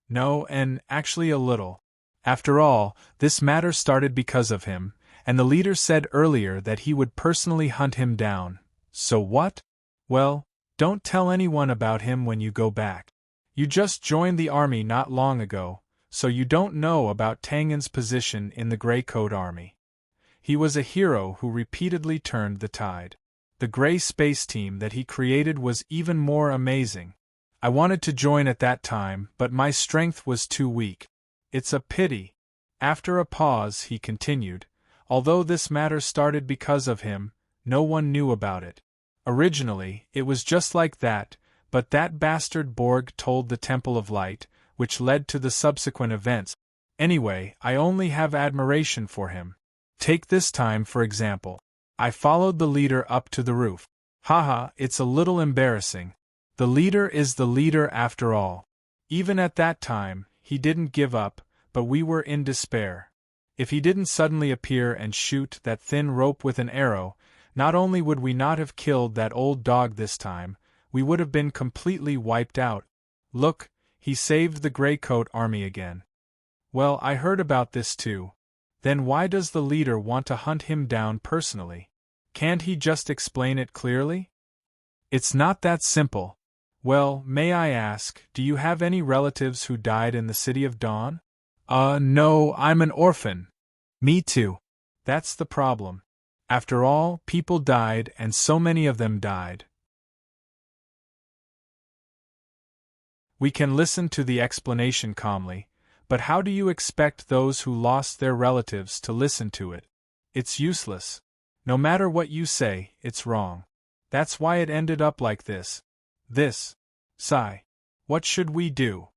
No, and actually a little. After all, this matter started because of him, and the leader said earlier that he would personally hunt him down. So what? Well, don't tell anyone about him when you go back. You just joined the army not long ago, so you don't know about Tang En's position in the Grey Coat Army. He was a hero who repeatedly turned the tide. The Grey Space Team that he created was even more amazing. I wanted to join at that time, but my strength was too weak. It's a pity. After a pause, he continued, Although this matter started because of him, no one knew about it. Originally, it was just like that, but that bastard Borg told the Temple of Light, which led to the subsequent events. Anyway, I only have admiration for him. Take this time for example. I followed the leader up to the roof. Haha, it's a little embarrassing. The leader is the leader after all. Even at that time, he didn't give up, but we were in despair. If he didn't suddenly appear and shoot that thin rope with an arrow, not only would we not have killed that old dog this time, we would have been completely wiped out. Look, he saved the Grey Coat Army again. Well, I heard about this too. Then why does the leader want to hunt him down personally? Can't he just explain it clearly? It's not that simple. Well, may I ask, do you have any relatives who died in the City of Dawn? No, I'm an orphan. Me too. That's the problem. After all, people died and so many of them died. We can listen to the explanation calmly, but how do you expect those who lost their relatives to listen to it? It's useless. No matter what you say, it's wrong. That's why it ended up like this. Sigh. What should we do?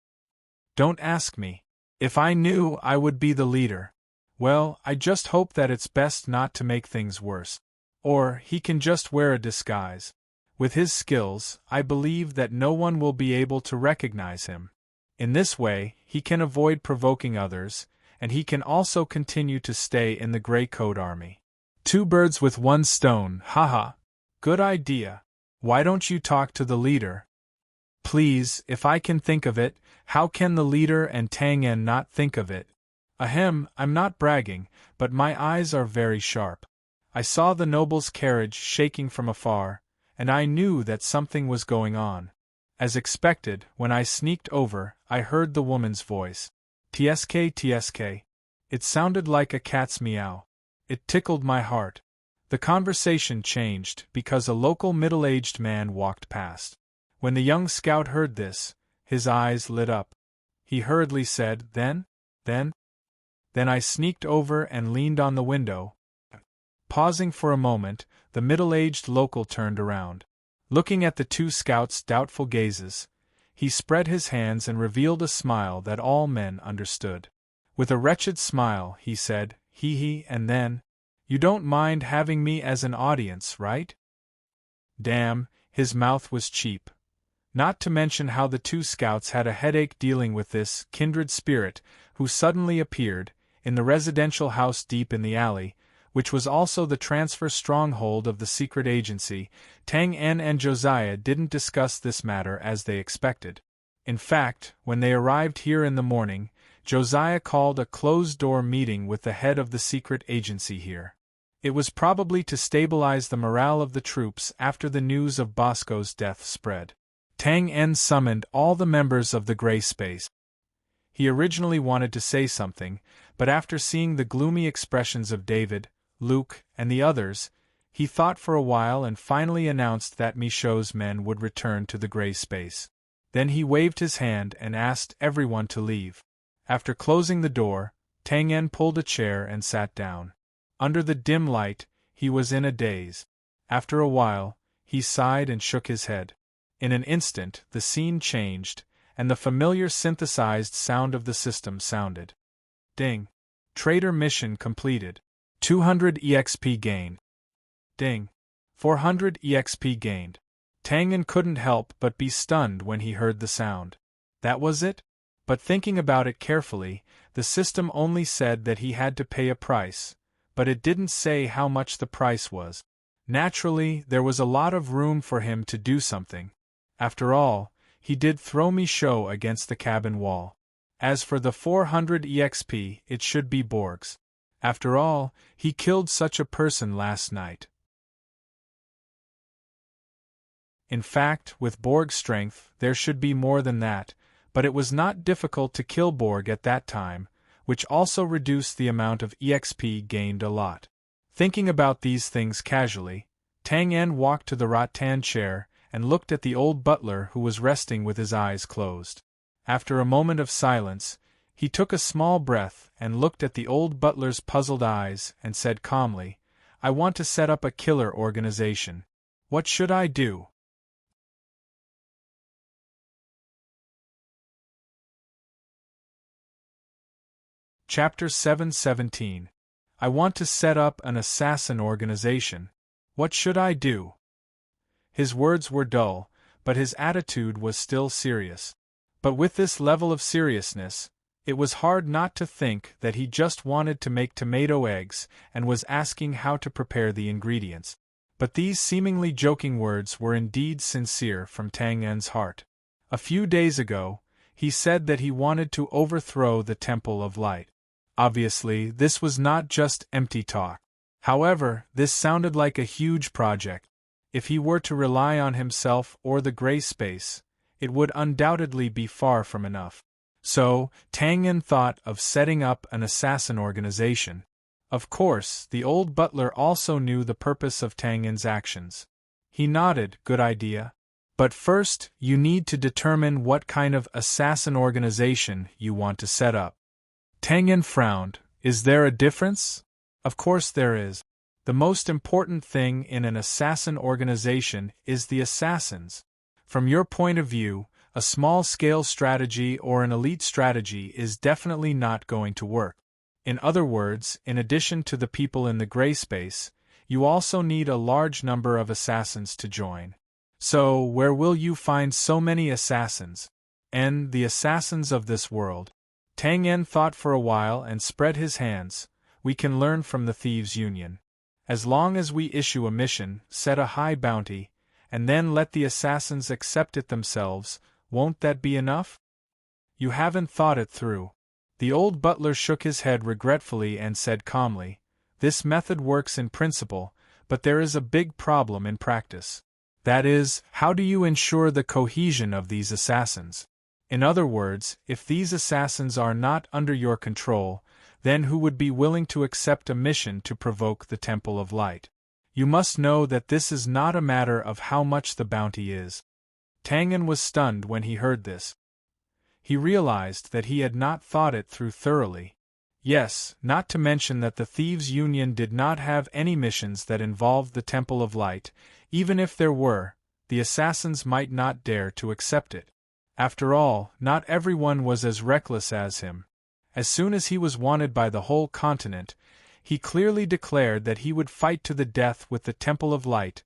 Don't ask me. If I knew, I would be the leader. Well, I just hope that it's best not to make things worse. Or, he can just wear a disguise. With his skills, I believe that no one will be able to recognize him. In this way, he can avoid provoking others, and he can also continue to stay in the Grey Coat Army. Two birds with one stone, haha. Good idea. Why don't you talk to the leader? Please, if I can think of it, how can the leader and Tang En not think of it? Ahem, I'm not bragging, but my eyes are very sharp. I saw the noble's carriage shaking from afar, and I knew that something was going on. As expected, when I sneaked over, I heard the woman's voice. Tsk tsk. It sounded like a cat's meow. It tickled my heart. The conversation changed because a local middle-aged man walked past. When the young scout heard this, his eyes lit up. He hurriedly said, Then I sneaked over and leaned on the window. Pausing for a moment, the middle-aged local turned around. Looking at the two scouts' doubtful gazes, he spread his hands and revealed a smile that all men understood. With a wretched smile, he said, Hee, and then, You don't mind having me as an audience, right? Damn, his mouth was cheap. Not to mention how the two scouts had a headache dealing with this kindred spirit, who suddenly appeared, in the residential house deep in the alley, which was also the transfer stronghold of the secret agency. Tang En and Josiah didn't discuss this matter as they expected. In fact, when they arrived here in the morning, Josiah called a closed-door meeting with the head of the secret agency here. It was probably to stabilize the morale of the troops after the news of Bosco's death spread. Tang En summoned all the members of the Gray Space. He originally wanted to say something, but after seeing the gloomy expressions of David, Luke, and the others, he thought for a while and finally announced that Michaud's men would return to the Gray Space. Then he waved his hand and asked everyone to leave. After closing the door, Tang En pulled a chair and sat down. Under the dim light, he was in a daze. After a while, he sighed and shook his head. In an instant, the scene changed, and the familiar synthesized sound of the system sounded. Ding. Trader mission completed. 200 EXP gained. Ding. 400 EXP gained. Tang En couldn't help but be stunned when he heard the sound. That was it? But thinking about it carefully, the system only said that he had to pay a price, but it didn't say how much the price was. Naturally, there was a lot of room for him to do something. After all, he did throw Michaud against the cabin wall. As for the 400 EXP, it should be Borg's. After all, he killed such a person last night. In fact, with Borg's strength, there should be more than that, but it was not difficult to kill Borg at that time, which also reduced the amount of EXP gained a lot. Thinking about these things casually, Tang En walked to the rattan chair and looked at the old butler who was resting with his eyes closed. After a moment of silence, he took a small breath and looked at the old butler's puzzled eyes and said calmly, I want to set up a killer organization. What should I do? Chapter 717. I want to set up an assassin organization. What should I do? His words were dull, but his attitude was still serious. But with this level of seriousness, it was hard not to think that he just wanted to make tomato eggs and was asking how to prepare the ingredients. But these seemingly joking words were indeed sincere from Tang En's heart. A few days ago, he said that he wanted to overthrow the Temple of Light. Obviously, this was not just empty talk. However, this sounded like a huge project. If he were to rely on himself or the Gray Space, it would undoubtedly be far from enough. So, Tang En thought of setting up an assassin organization. Of course, the old butler also knew the purpose of Tang En's actions. He nodded, good idea. But first, you need to determine what kind of assassin organization you want to set up. Tang En frowned. Is there a difference? Of course there is. The most important thing in an assassin organization is the assassins. From your point of view, a small-scale strategy or an elite strategy is definitely not going to work. In other words, in addition to the people in the Gray Space, you also need a large number of assassins to join. So, where will you find so many assassins? The assassins of this world. Tang En thought for a while and spread his hands. We can learn from the Thieves' Union. As long as we issue a mission, set a high bounty, and then let the assassins accept it themselves, won't that be enough? You haven't thought it through. The old butler shook his head regretfully and said calmly, "This method works in principle, but there is a big problem in practice. That is, how do you ensure the cohesion of these assassins? In other words, if these assassins are not under your control, then who would be willing to accept a mission to provoke the Temple of Light? You must know that this is not a matter of how much the bounty is." Tang En was stunned when he heard this. He realized that he had not thought it through thoroughly. Yes, not to mention that the Thieves' Union did not have any missions that involved the Temple of Light. Even if there were, the assassins might not dare to accept it. After all, not everyone was as reckless as him. As soon as he was wanted by the whole continent, he clearly declared that he would fight to the death with the Temple of Light.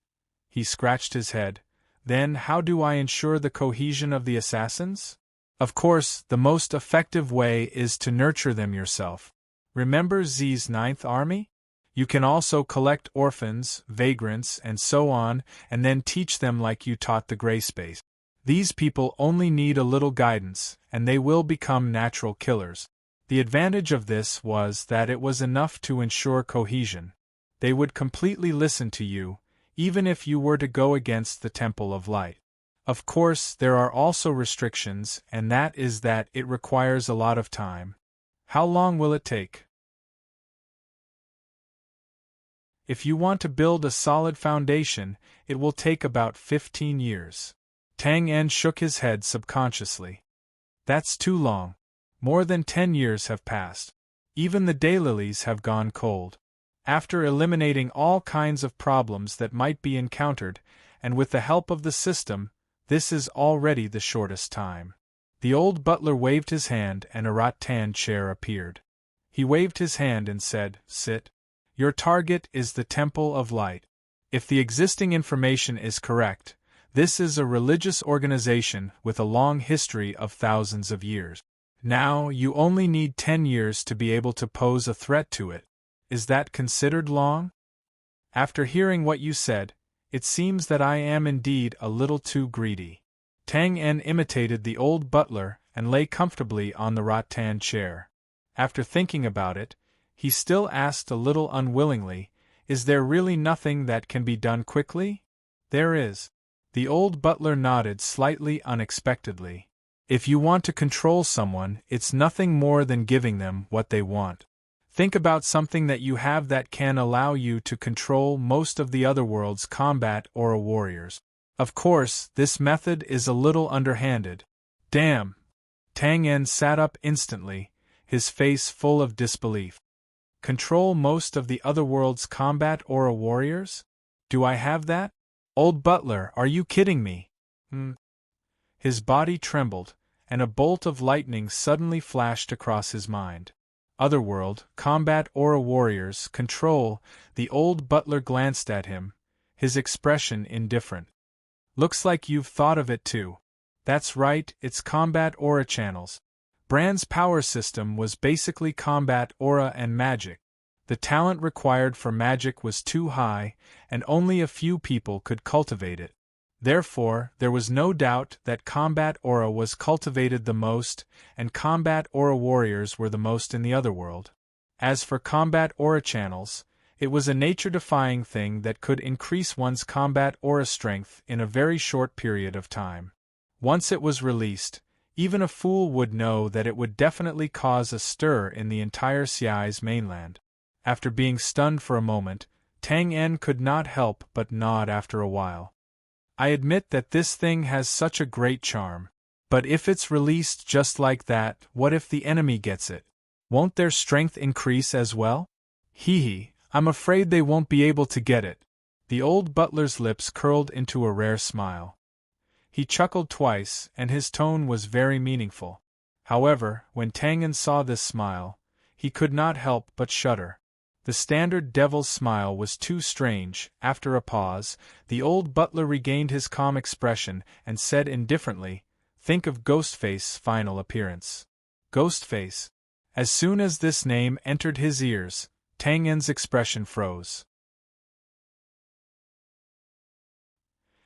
He scratched his head. Then how do I ensure the cohesion of the assassins? Of course, the most effective way is to nurture them yourself. Remember Z's Ninth Army? You can also collect orphans, vagrants, and so on, and then teach them like you taught the Gray Space. These people only need a little guidance, and they will become natural killers. The advantage of this was that it was enough to ensure cohesion. They would completely listen to you, even if you were to go against the Temple of Light. Of course, there are also restrictions, and that is that it requires a lot of time. How long will it take? If you want to build a solid foundation, it will take about 15 years. Tang En shook his head subconsciously. That's too long. More than 10 years have passed. Even the daylilies have gone cold. After eliminating all kinds of problems that might be encountered, and with the help of the system, this is already the shortest time. The old butler waved his hand and a rattan chair appeared. He waved his hand and said, "Sit. Your target is the Temple of Light. If the existing information is correct, this is a religious organization with a long history of thousands of years. Now, you only need 10 years to be able to pose a threat to it. Is that considered long?" After hearing what you said, it seems that I am indeed a little too greedy. Tang En imitated the old butler and lay comfortably on the rattan chair. After thinking about it, he still asked a little unwillingly, "Is there really nothing that can be done quickly?" "There is." The old butler nodded slightly unexpectedly. "If you want to control someone, it's nothing more than giving them what they want. Think about something that you have that can allow you to control most of the other world's combat aura warriors. Of course, this method is a little underhanded." "Damn!" Tang En sat up instantly, his face full of disbelief. "Control most of the other world's combat aura warriors? Do I have that? Old butler, are you kidding me?" His body trembled, and a bolt of lightning suddenly flashed across his mind. Otherworld, combat aura warriors, control. The old butler glanced at him, his expression indifferent. "Looks like you've thought of it too." "That's right, it's combat aura channels. Brand's power system was basically combat aura and magic. The talent required for magic was too high, and only a few people could cultivate it. Therefore, there was no doubt that combat aura was cultivated the most, and combat aura warriors were the most in the other world. As for combat aura channels, it was a nature-defying thing that could increase one's combat aura strength in a very short period of time. Once it was released, even a fool would know that it would definitely cause a stir in the entire Xiai's mainland. After being stunned for a moment, Tang En could not help but nod after a while. "I admit that this thing has such a great charm. But if it's released just like that, what if the enemy gets it? Won't their strength increase as well?" "Hee, I'm afraid they won't be able to get it." The old butler's lips curled into a rare smile. He chuckled twice, and his tone was very meaningful. However, when Tang En saw this smile, he could not help but shudder. The standard devil's smile was too strange. After a pause, the old butler regained his calm expression and said indifferently, Think of Ghostface's final appearance. Ghostface. As soon as this name entered his ears, Tang En's expression froze.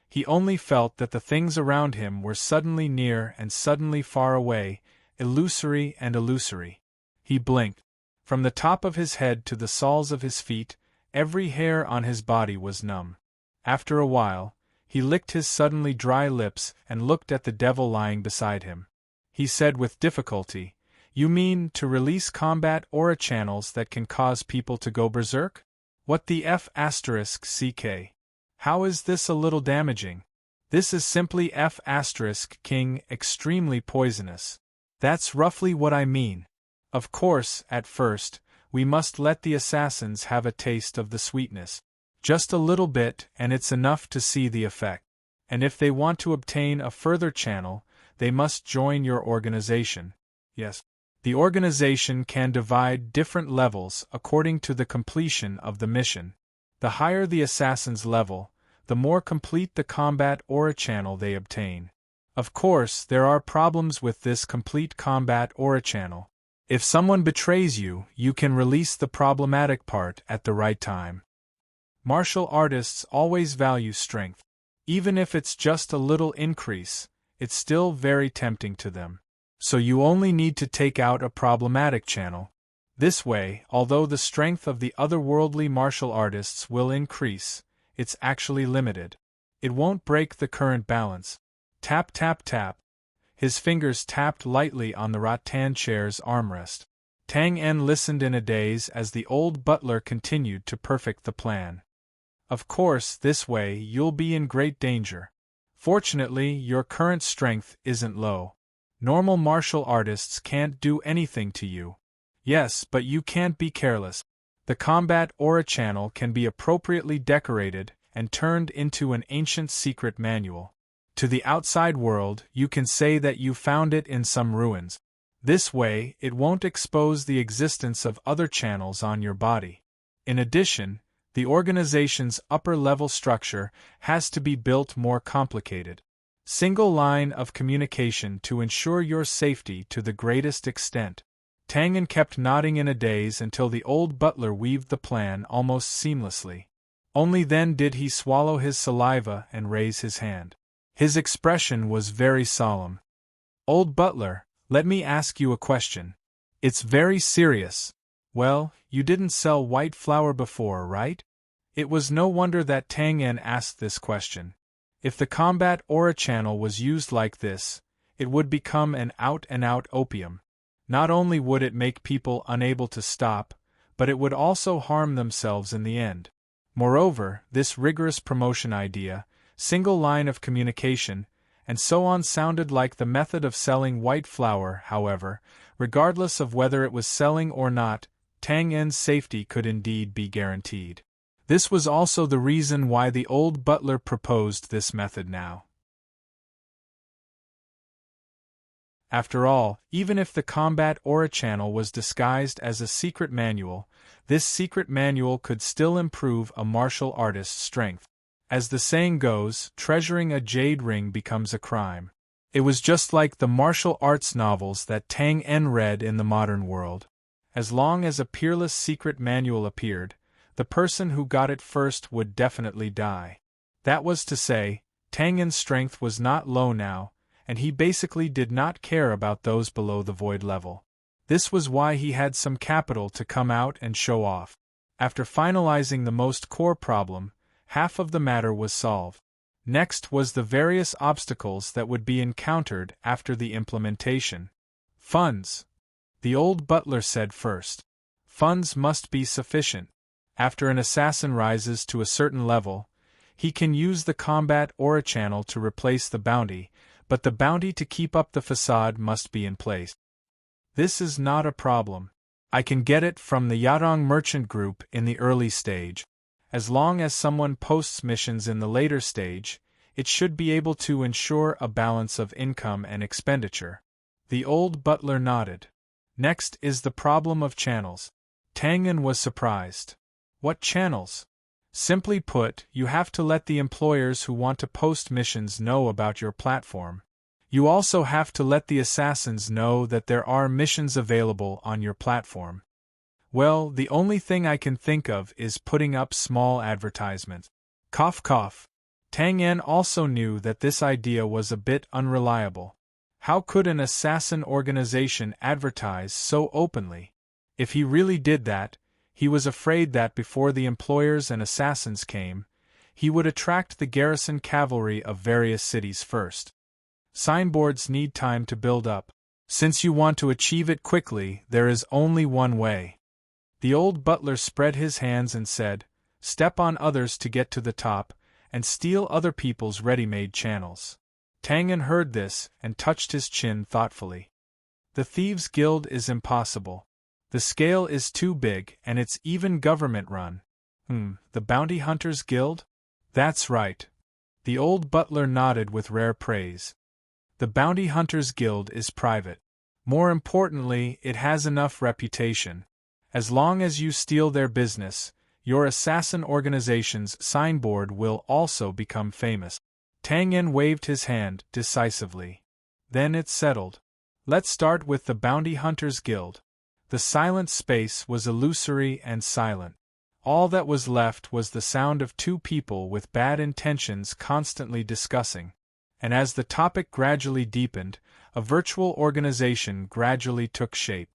He only felt that the things around him were suddenly near and suddenly far away, illusory and illusory. He blinked. From the top of his head to the soles of his feet, every hair on his body was numb. After a while, he licked his suddenly dry lips and looked at the devil lying beside him. He said with difficulty, "You mean to release combat aura channels that can cause people to go berserk? What the F***ck? How is this a little damaging? This is simply F***king extremely poisonous. That's roughly what I mean. Of course, at first, we must let the assassins have a taste of the sweetness. Just a little bit, and it's enough to see the effect. And if they want to obtain a further channel, they must join your organization. Yes. The organization can divide different levels according to the completion of the mission. The higher the assassin's level, the more complete the combat aura channel they obtain. Of course, there are problems with this complete combat aura channel. If someone betrays you, you can release the problematic part at the right time. Martial artists always value strength. Even if it's just a little increase, it's still very tempting to them. So you only need to take out a problematic channel. This way, although the strength of the otherworldly martial artists will increase, it's actually limited. It won't break the current balance. Tap tap tap. His fingers tapped lightly on the rattan chair's armrest. Tang En listened in a daze as the old butler continued to perfect the plan. Of course, this way you'll be in great danger. Fortunately, your current strength isn't low. Normal martial artists can't do anything to you. Yes, but you can't be careless. The combat aura channel can be appropriately decorated and turned into an ancient secret manual. To the outside world, you can say that you found it in some ruins. This way, it won't expose the existence of other channels on your body. In addition, the organization's upper-level structure has to be built more complicated. Single line of communication to ensure your safety to the greatest extent. Tang En kept nodding in a daze until the old butler weaved the plan almost seamlessly. Only then did he swallow his saliva and raise his hand. His expression was very solemn. "Old butler, let me ask you a question. It's very serious. Well, you didn't sell white flour before, right?" It was no wonder that Tang En asked this question. If the combat aura channel was used like this, it would become an out-and-out opium. Not only would it make people unable to stop, but it would also harm themselves in the end. Moreover, this rigorous promotion idea, single line of communication, and so on sounded like the method of selling white flour. However, regardless of whether it was selling or not, Tang En's safety could indeed be guaranteed. This was also the reason why the old butler proposed this method now. After all, even if the combat aura channel was disguised as a secret manual, this secret manual could still improve a martial artist's strength. As the saying goes, treasuring a jade ring becomes a crime. It was just like the martial arts novels that Tang En read in the modern world. As long as a peerless secret manual appeared, the person who got it first would definitely die. That was to say, Tang En's strength was not low now, and he basically did not care about those below the void level. This was why he had some capital to come out and show off. After finalizing the most core problem, half of the matter was solved. Next was the various obstacles that would be encountered after the implementation. Funds. The old butler said first. Funds must be sufficient. After an assassin rises to a certain level, he can use the combat aura channel to replace the bounty, but the bounty to keep up the facade must be in place. This is not a problem. I can get it from the Yadong merchant group in the early stage. As long as someone posts missions in the later stage, it should be able to ensure a balance of income and expenditure. The old butler nodded. Next is the problem of channels. Tang En was surprised. What channels? Simply put, you have to let the employers who want to post missions know about your platform. You also have to let the assassins know that there are missions available on your platform. Well, the only thing I can think of is putting up small advertisements. Cough cough. Tang En also knew that this idea was a bit unreliable. How could an assassin organization advertise so openly? If he really did that, he was afraid that before the employers and assassins came, he would attract the garrison cavalry of various cities first. Signboards need time to build up. Since you want to achieve it quickly, there is only one way. The old butler spread his hands and said, "Step on others to get to the top, and steal other people's ready-made channels." Tang En heard this and touched his chin thoughtfully. The Thieves' Guild is impossible. The scale is too big and it's even government-run. The Bounty Hunters Guild? That's right. The old butler nodded with rare praise. The Bounty Hunters Guild is private. More importantly, it has enough reputation. As long as you steal their business, your assassin organization's signboard will also become famous. Tang En waved his hand decisively. Then it's settled. Let's start with the Bounty Hunters Guild. The silent space was illusory and silent. All that was left was the sound of two people with bad intentions constantly discussing. And as the topic gradually deepened, a virtual organization gradually took shape.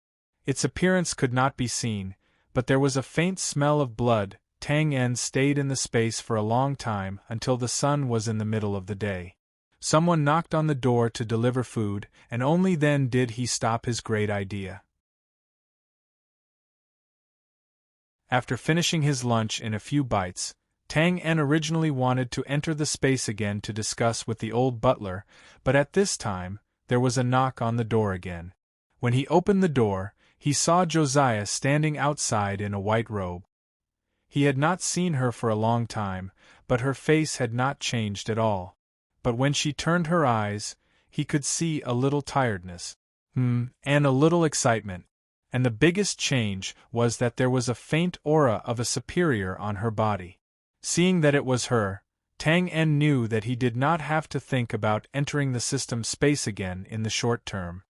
Its appearance could not be seen, but there was a faint smell of blood. Tang En stayed in the space for a long time until the sun was in the middle of the day. Someone knocked on the door to deliver food, and only then did he stop his great idea. After finishing his lunch in a few bites, Tang En originally wanted to enter the space again to discuss with the old butler, but at this time, there was a knock on the door again. When he opened the door, he saw Josiah standing outside in a white robe. He had not seen her for a long time, but her face had not changed at all. But when she turned her eyes, he could see a little tiredness. And a little excitement. And the biggest change was that there was a faint aura of a superior on her body. Seeing that it was her, Tang En knew that he did not have to think about entering the system space again in the short term.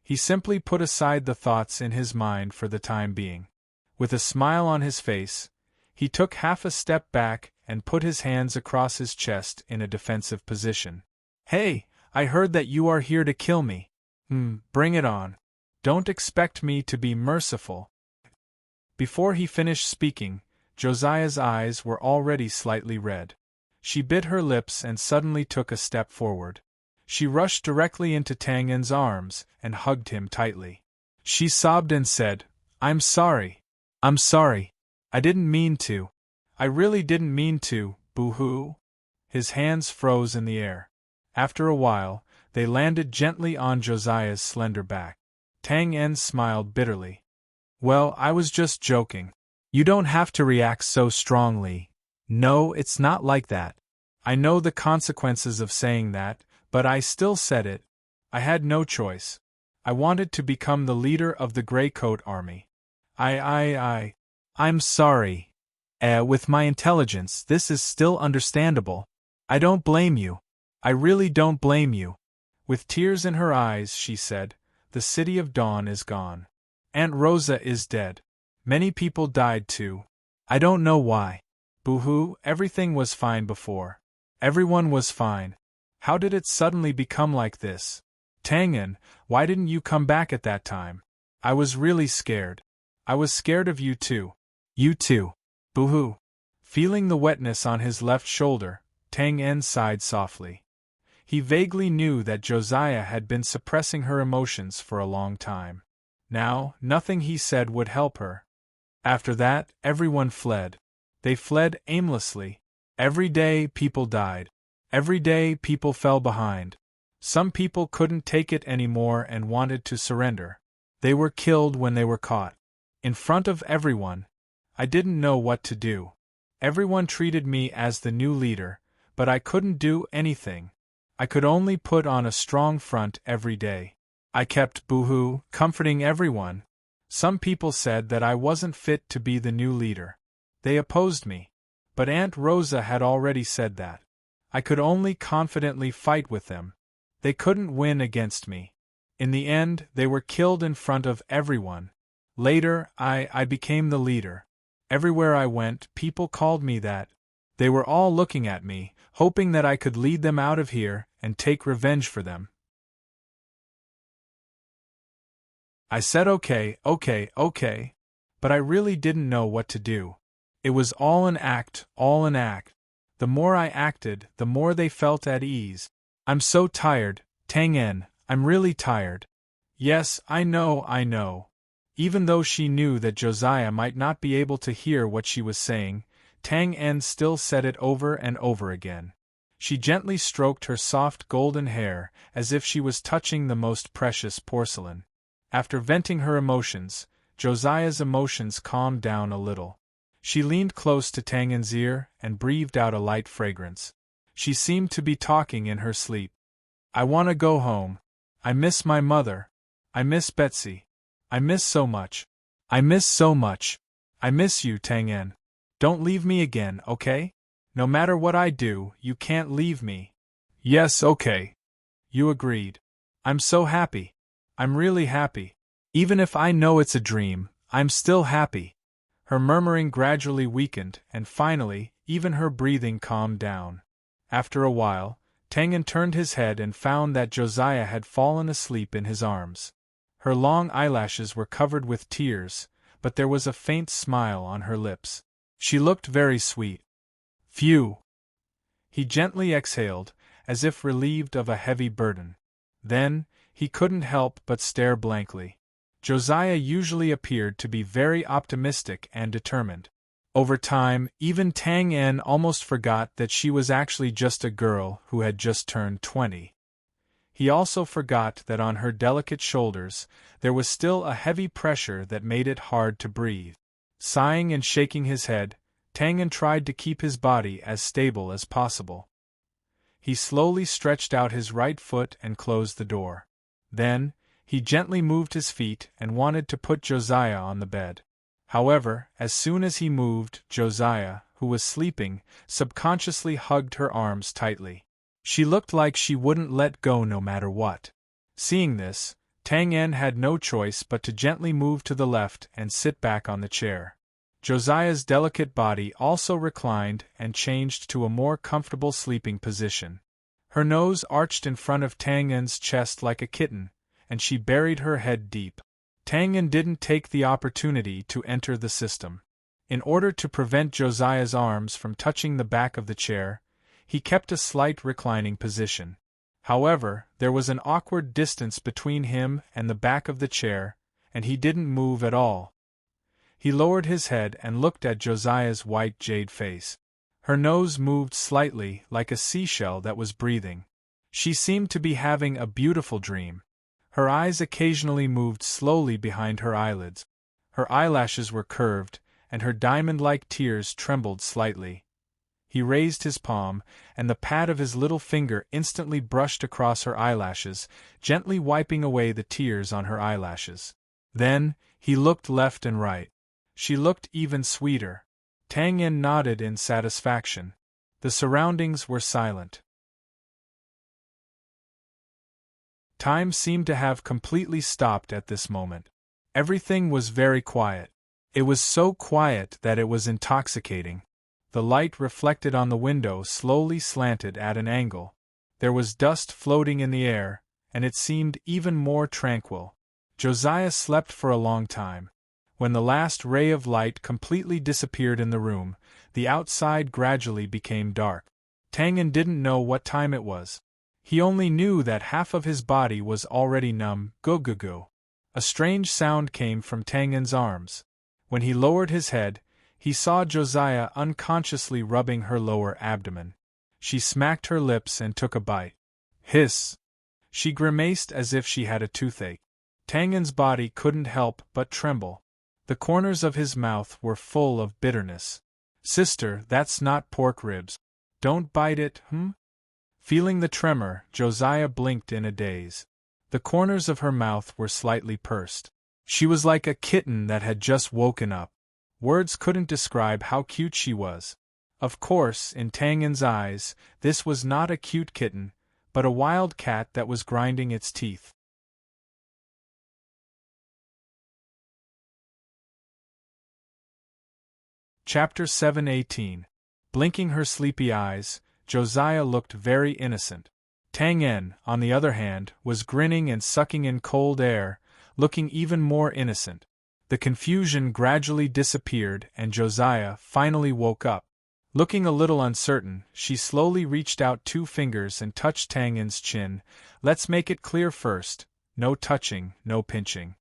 He simply put aside the thoughts in his mind for the time being. With a smile on his face, he took half a step back and put his hands across his chest in a defensive position. "Hey, I heard that you are here to kill me. Bring it on. Don't expect me to be merciful." Before he finished speaking, Josiah's eyes were already slightly red. She bit her lips and suddenly took a step forward. She rushed directly into Tang En's arms and hugged him tightly. She sobbed and said, "I'm sorry. I'm sorry. I didn't mean to. I really didn't mean to, boo-hoo." His hands froze in the air. After a while, they landed gently on Josiah's slender back. Tang En smiled bitterly. "Well, I was just joking. You don't have to react so strongly. No, it's not like that. I know the consequences of saying that, but I still said it. I had no choice. I wanted to become the leader of the Grey Coat Army. I'm sorry. With my intelligence, this is still understandable. I don't blame you. I really don't blame you." With tears in her eyes, she said, "The City of Dawn is gone. Aunt Rosa is dead. Many people died too. I don't know why. Boo-hoo, everything was fine before. Everyone was fine. How did it suddenly become like this? Tang En, why didn't you come back at that time? I was really scared. I was scared of you too. You too. Boo-hoo." Feeling the wetness on his left shoulder, Tang En sighed softly. He vaguely knew that Josiah had been suppressing her emotions for a long time. Now, nothing he said would help her. After that, everyone fled. They fled aimlessly. Every day, people died. Every day, people fell behind. Some people couldn't take it anymore and wanted to surrender. They were killed when they were caught. In front of everyone. I didn't know what to do. Everyone treated me as the new leader, but I couldn't do anything. I could only put on a strong front every day. I kept boo-hoo, comforting everyone. Some people said that I wasn't fit to be the new leader. They opposed me. But Aunt Rosa had already said that. I could only confidently fight with them. They couldn't win against me. In the end, they were killed in front of everyone. Later, I became the leader. Everywhere I went, people called me that. They were all looking at me, hoping that I could lead them out of here and take revenge for them. I said okay, but I really didn't know what to do. It was all an act, all an act. The more I acted, the more they felt at ease. I'm so tired, Tang-en, I'm really tired. Yes, I know. Even though she knew that Josiah might not be able to hear what she was saying, Tang-en still said it over and over again. She gently stroked her soft golden hair as if she was touching the most precious porcelain. After venting her emotions, Josiah's emotions calmed down a little. She leaned close to Tang-en's ear and breathed out a light fragrance. She seemed to be talking in her sleep. I want to go home. I miss my mother. I miss Betsy. I miss so much. I miss so much. I miss you, Tang-en. Don't leave me again, okay? No matter what I do, you can't leave me. Yes, okay. You agreed. I'm so happy. I'm really happy. Even if I know it's a dream, I'm still happy. Her murmuring gradually weakened, and finally, even her breathing calmed down. After a while, Tang-en turned his head and found that Josiah had fallen asleep in his arms. Her long eyelashes were covered with tears, but there was a faint smile on her lips. She looked very sweet. Phew! He gently exhaled, as if relieved of a heavy burden. Then, he couldn't help but stare blankly. Josiah usually appeared to be very optimistic and determined. Over time, even Tang-en almost forgot that she was actually just a girl who had just turned 20. He also forgot that on her delicate shoulders there was still a heavy pressure that made it hard to breathe. Sighing and shaking his head, Tang-en tried to keep his body as stable as possible. He slowly stretched out his right foot and closed the door. Then, he gently moved his feet and wanted to put Josiah on the bed. However, as soon as he moved, Josiah, who was sleeping, subconsciously hugged her arms tightly. She looked like she wouldn't let go no matter what. Seeing this, Tang-en had no choice but to gently move to the left and sit back on the chair. Josiah's delicate body also reclined and changed to a more comfortable sleeping position. Her nose arched in front of Tang-en's chest like a kitten, and she buried her head deep. Tang-en didn't take the opportunity to enter the system. In order to prevent Josiah's arms from touching the back of the chair, he kept a slight reclining position. However, there was an awkward distance between him and the back of the chair, and he didn't move at all. He lowered his head and looked at Josiah's white jade face. Her nose moved slightly, like a seashell that was breathing. She seemed to be having a beautiful dream. Her eyes occasionally moved slowly behind her eyelids. Her eyelashes were curved, and her diamond-like tears trembled slightly. He raised his palm, and the pad of his little finger instantly brushed across her eyelashes, gently wiping away the tears on her eyelashes. Then, he looked left and right. She looked even sweeter. Tang-en nodded in satisfaction. The surroundings were silent. Time seemed to have completely stopped at this moment. Everything was very quiet. It was so quiet that it was intoxicating. The light reflected on the window slowly slanted at an angle. There was dust floating in the air, and it seemed even more tranquil. Josiah slept for a long time. When the last ray of light completely disappeared in the room, the outside gradually became dark. Tang-en didn't know what time it was. He only knew that half of his body was already numb. Go. A strange sound came from Tang-en's arms. When he lowered his head, he saw Josiah unconsciously rubbing her lower abdomen. She smacked her lips and took a bite. Hiss! She grimaced as if she had a toothache. Tang-en's body couldn't help but tremble. The corners of his mouth were full of bitterness. Sister, that's not pork ribs. Don't bite it, Feeling the tremor, Josiah blinked in a daze. The corners of her mouth were slightly pursed. She was like a kitten that had just woken up. Words couldn't describe how cute she was. Of course, in Tang-en's eyes, this was not a cute kitten, but a wild cat that was grinding its teeth. Chapter 7:18. Blinking her sleepy eyes, Josiah looked very innocent. Tang En, on the other hand, was grinning and sucking in cold air, looking even more innocent. The confusion gradually disappeared and Josiah finally woke up. Looking a little uncertain, she slowly reached out 2 fingers and touched Tang En's chin. Let's make it clear first, no touching, no pinching.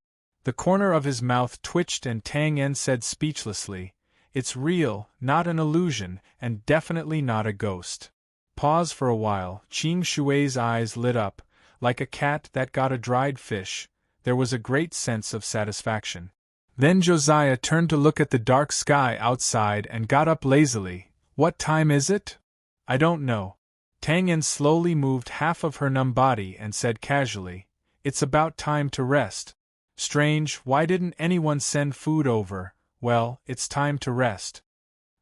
The corner of his mouth twitched and Tang En said speechlessly, "It's real, not an illusion, and definitely not a ghost." Pause for a while. Ching Shui's eyes lit up, like a cat that got a dried fish. There was a great sense of satisfaction. Then Josiah turned to look at the dark sky outside and got up lazily. "What time is it?" "I don't know." Tang En slowly moved half of her numb body and said casually, "It's about time to rest." "Strange, why didn't anyone send food over? Well, it's time to rest."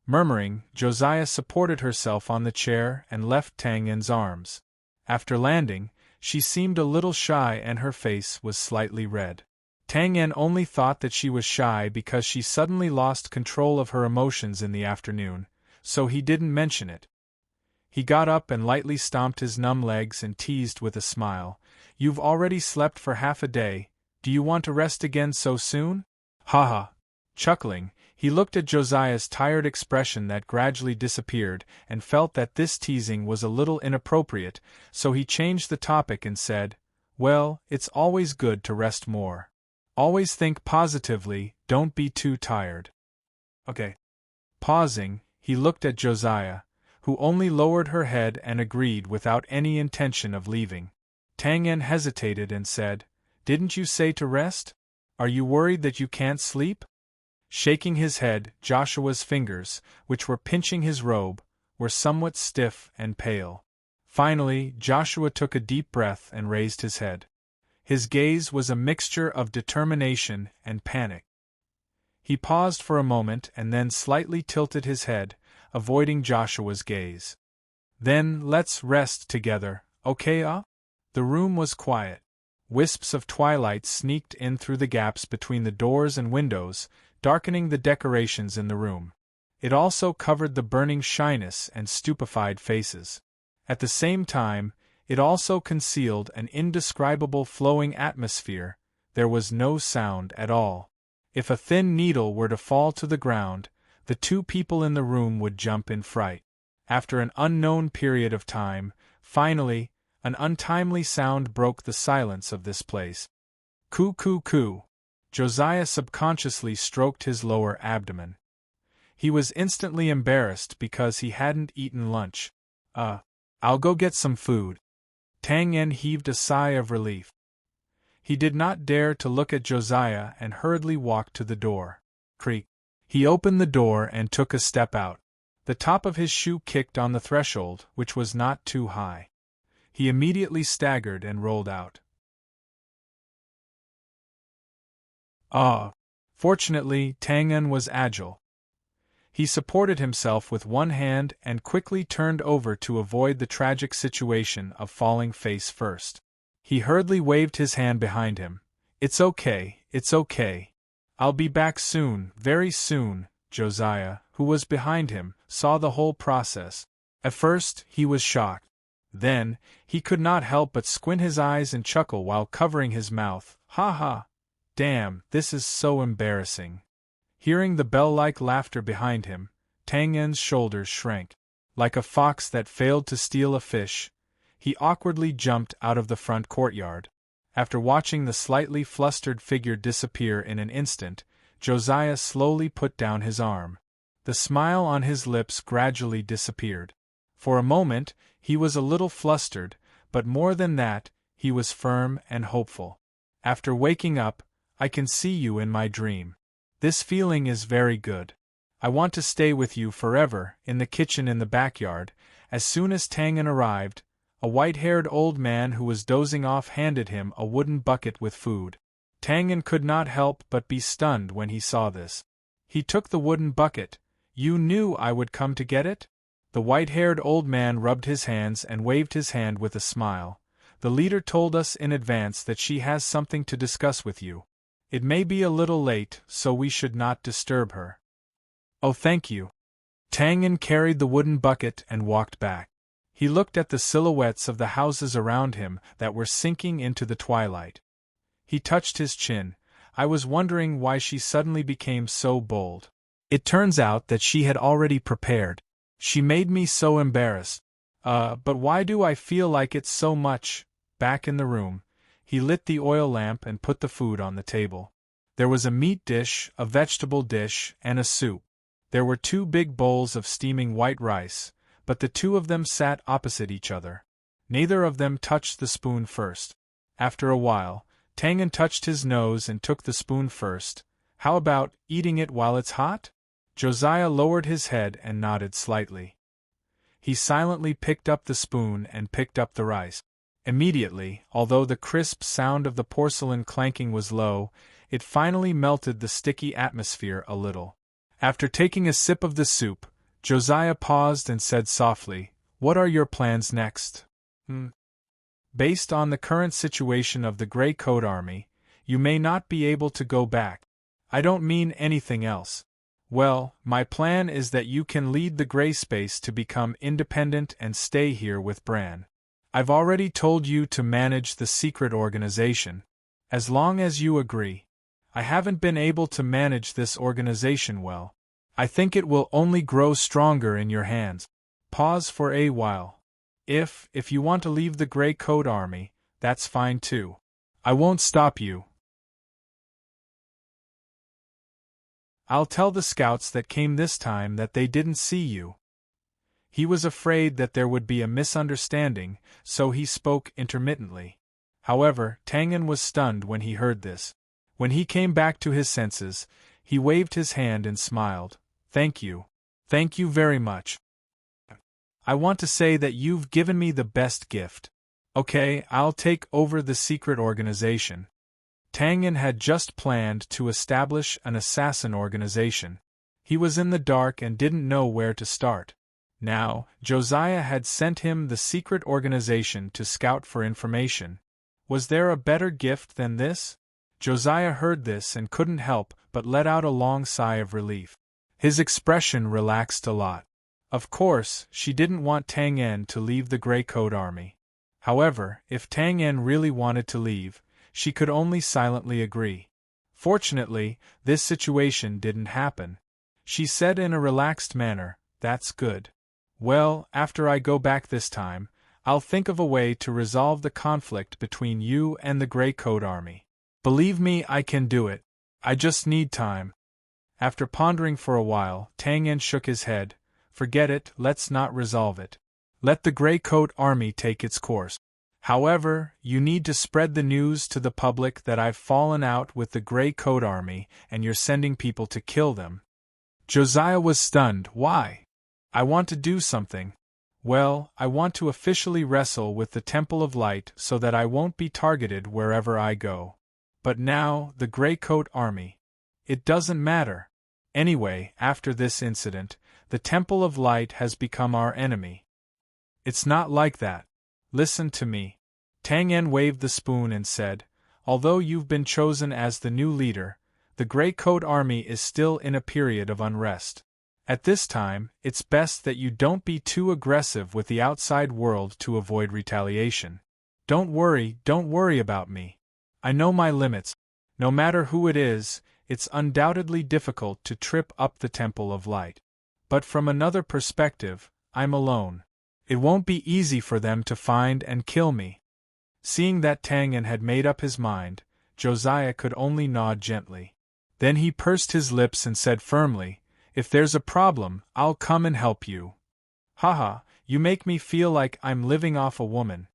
Murmuring, Josiah supported herself on the chair and left Tang En's arms. After landing, she seemed a little shy and her face was slightly red. Tang En only thought that she was shy because she suddenly lost control of her emotions in the afternoon, so he didn't mention it. He got up and lightly stomped his numb legs and teased with a smile, "You've already slept for half a day, do you want to rest again so soon?" "Ha ha." Chuckling, he looked at Josiah's tired expression that gradually disappeared and felt that this teasing was a little inappropriate, so he changed the topic and said, "Well, it's always good to rest more. Always think positively, don't be too tired." "Okay." Pausing, he looked at Josiah, who only lowered her head and agreed without any intention of leaving. Tang En hesitated and said, "Didn't you say to rest? Are you worried that you can't sleep?" Shaking his head, Joshua's fingers, which were pinching his robe, were somewhat stiff and pale. Finally, Joshua took a deep breath and raised his head. His gaze was a mixture of determination and panic. He paused for a moment and then slightly tilted his head, avoiding Joshua's gaze. "Then let's rest together, okay? The room was quiet. Wisps of twilight sneaked in through the gaps between the doors and windows, darkening the decorations in the room. It also covered the burning shyness and stupefied faces. At the same time, it also concealed an indescribable flowing atmosphere. There was no sound at all. If a thin needle were to fall to the ground, the 2 people in the room would jump in fright. After an unknown period of time, finally, an untimely sound broke the silence of this place. "Coo coo coo." Josiah subconsciously stroked his lower abdomen. He was instantly embarrassed because he hadn't eaten lunch. I'll go get some food." Tang En heaved a sigh of relief. He did not dare to look at Josiah and hurriedly walked to the door. Creak. He opened the door and took a step out. The top of his shoe kicked on the threshold, which was not too high. He immediately staggered and rolled out. Fortunately, Tang En was agile. He supported himself with one hand and quickly turned over to avoid the tragic situation of falling face first. He hurriedly waved his hand behind him. It's okay. I'll be back soon, very soon." Josiah, who was behind him, saw the whole process. At first, he was shocked. Then, he could not help but squint his eyes and chuckle while covering his mouth. "Ha ha! Damn, this is so embarrassing." Hearing the bell-like laughter behind him, Tang En's shoulders shrank. Like a fox that failed to steal a fish, he awkwardly jumped out of the front courtyard. After watching the slightly flustered figure disappear in an instant, Josiah slowly put down his arm. The smile on his lips gradually disappeared. For a moment, he was a little flustered, but more than that, he was firm and hopeful. "After waking up, I can see you in my dream. This feeling is very good. I want to stay with you forever." In the kitchen in the backyard, as soon as Tang En arrived, a white-haired old man who was dozing off handed him a wooden bucket with food. Tang En could not help but be stunned when he saw this. He took the wooden bucket. "You knew I would come to get it?" The white-haired old man rubbed his hands and waved his hand with a smile. The leader told us in advance that she has something to discuss with you. It may be a little late, so we should not disturb her. Oh, thank you. Tang An carried the wooden bucket and walked back. He looked at the silhouettes of the houses around him that were sinking into the twilight. He touched his chin. I was wondering why she suddenly became so bold. It turns out that she had already prepared. She made me so embarrassed. But why do I feel like it's so much? Back in the room, he lit the oil lamp and put the food on the table. There was a meat dish, a vegetable dish, and a soup. There were 2 big bowls of steaming white rice, but the 2 of them sat opposite each other. Neither of them touched the spoon first. After a while, Tang An touched his nose and took the spoon first. How about eating it while it's hot? Josiah lowered his head and nodded slightly. He silently picked up the spoon and picked up the rice. Immediately, although the crisp sound of the porcelain clanking was low, it finally melted the sticky atmosphere a little. After taking a sip of the soup, Josiah paused and said softly, "What are your plans next?" Based on the current situation of the Grey Coat Army, you may not be able to go back. I don't mean anything else. Well, my plan is that you can lead the Grey Space to become independent and stay here with Bran. I've already told you to manage the secret organization. As long as you agree. I haven't been able to manage this organization well. I think it will only grow stronger in your hands. Pause for a while. If you want to leave the Grey Coat Army, that's fine too. I won't stop you. I'll tell the scouts that came this time that they didn't see you. He was afraid that there would be a misunderstanding, so he spoke intermittently. However, Tang An was stunned when he heard this. When he came back to his senses, he waved his hand and smiled. Thank you. Thank you very much. I want to say that you've given me the best gift. Okay, I'll take over the secret organization. Tang An had just planned to establish an assassin organization. He was in the dark and didn't know where to start. Now, Josiah had sent him the secret organization to scout for information. Was there a better gift than this? Josiah heard this and couldn't help but let out a long sigh of relief. His expression relaxed a lot. Of course, she didn't want Tang An to leave the Grey Coat Army. However, if Tang An really wanted to leave, she could only silently agree. Fortunately, this situation didn't happen. She said in a relaxed manner, "That's good. Well, after I go back this time, I'll think of a way to resolve the conflict between you and the Grey Coat Army. Believe me, I can do it. I just need time." After pondering for a while, Tang An shook his head. "Forget it, let's not resolve it. Let the Grey Coat Army take its course. However, you need to spread the news to the public that I've fallen out with the Grey Coat Army and you're sending people to kill them." Josiah was stunned. "Why?" "I want to do something. Well, I want to officially wrestle with the Temple of Light so that I won't be targeted wherever I go. But now, the Grey Coat Army. It doesn't matter. Anyway, after this incident, the Temple of Light has become our enemy. It's not like that. Listen to me." Tang An waved the spoon and said, "Although you've been chosen as the new leader, the Grey Coat Army is still in a period of unrest. At this time, it's best that you don't be too aggressive with the outside world to avoid retaliation. Don't worry about me. I know my limits. No matter who it is, it's undoubtedly difficult to trip up the Temple of Light. But from another perspective, I'm alone. It won't be easy for them to find and kill me." Seeing that Tang An had made up his mind, Josiah could only nod gently. Then he pursed his lips and said firmly, "If there's a problem, I'll come and help you." "Haha, you make me feel like I'm living off a woman."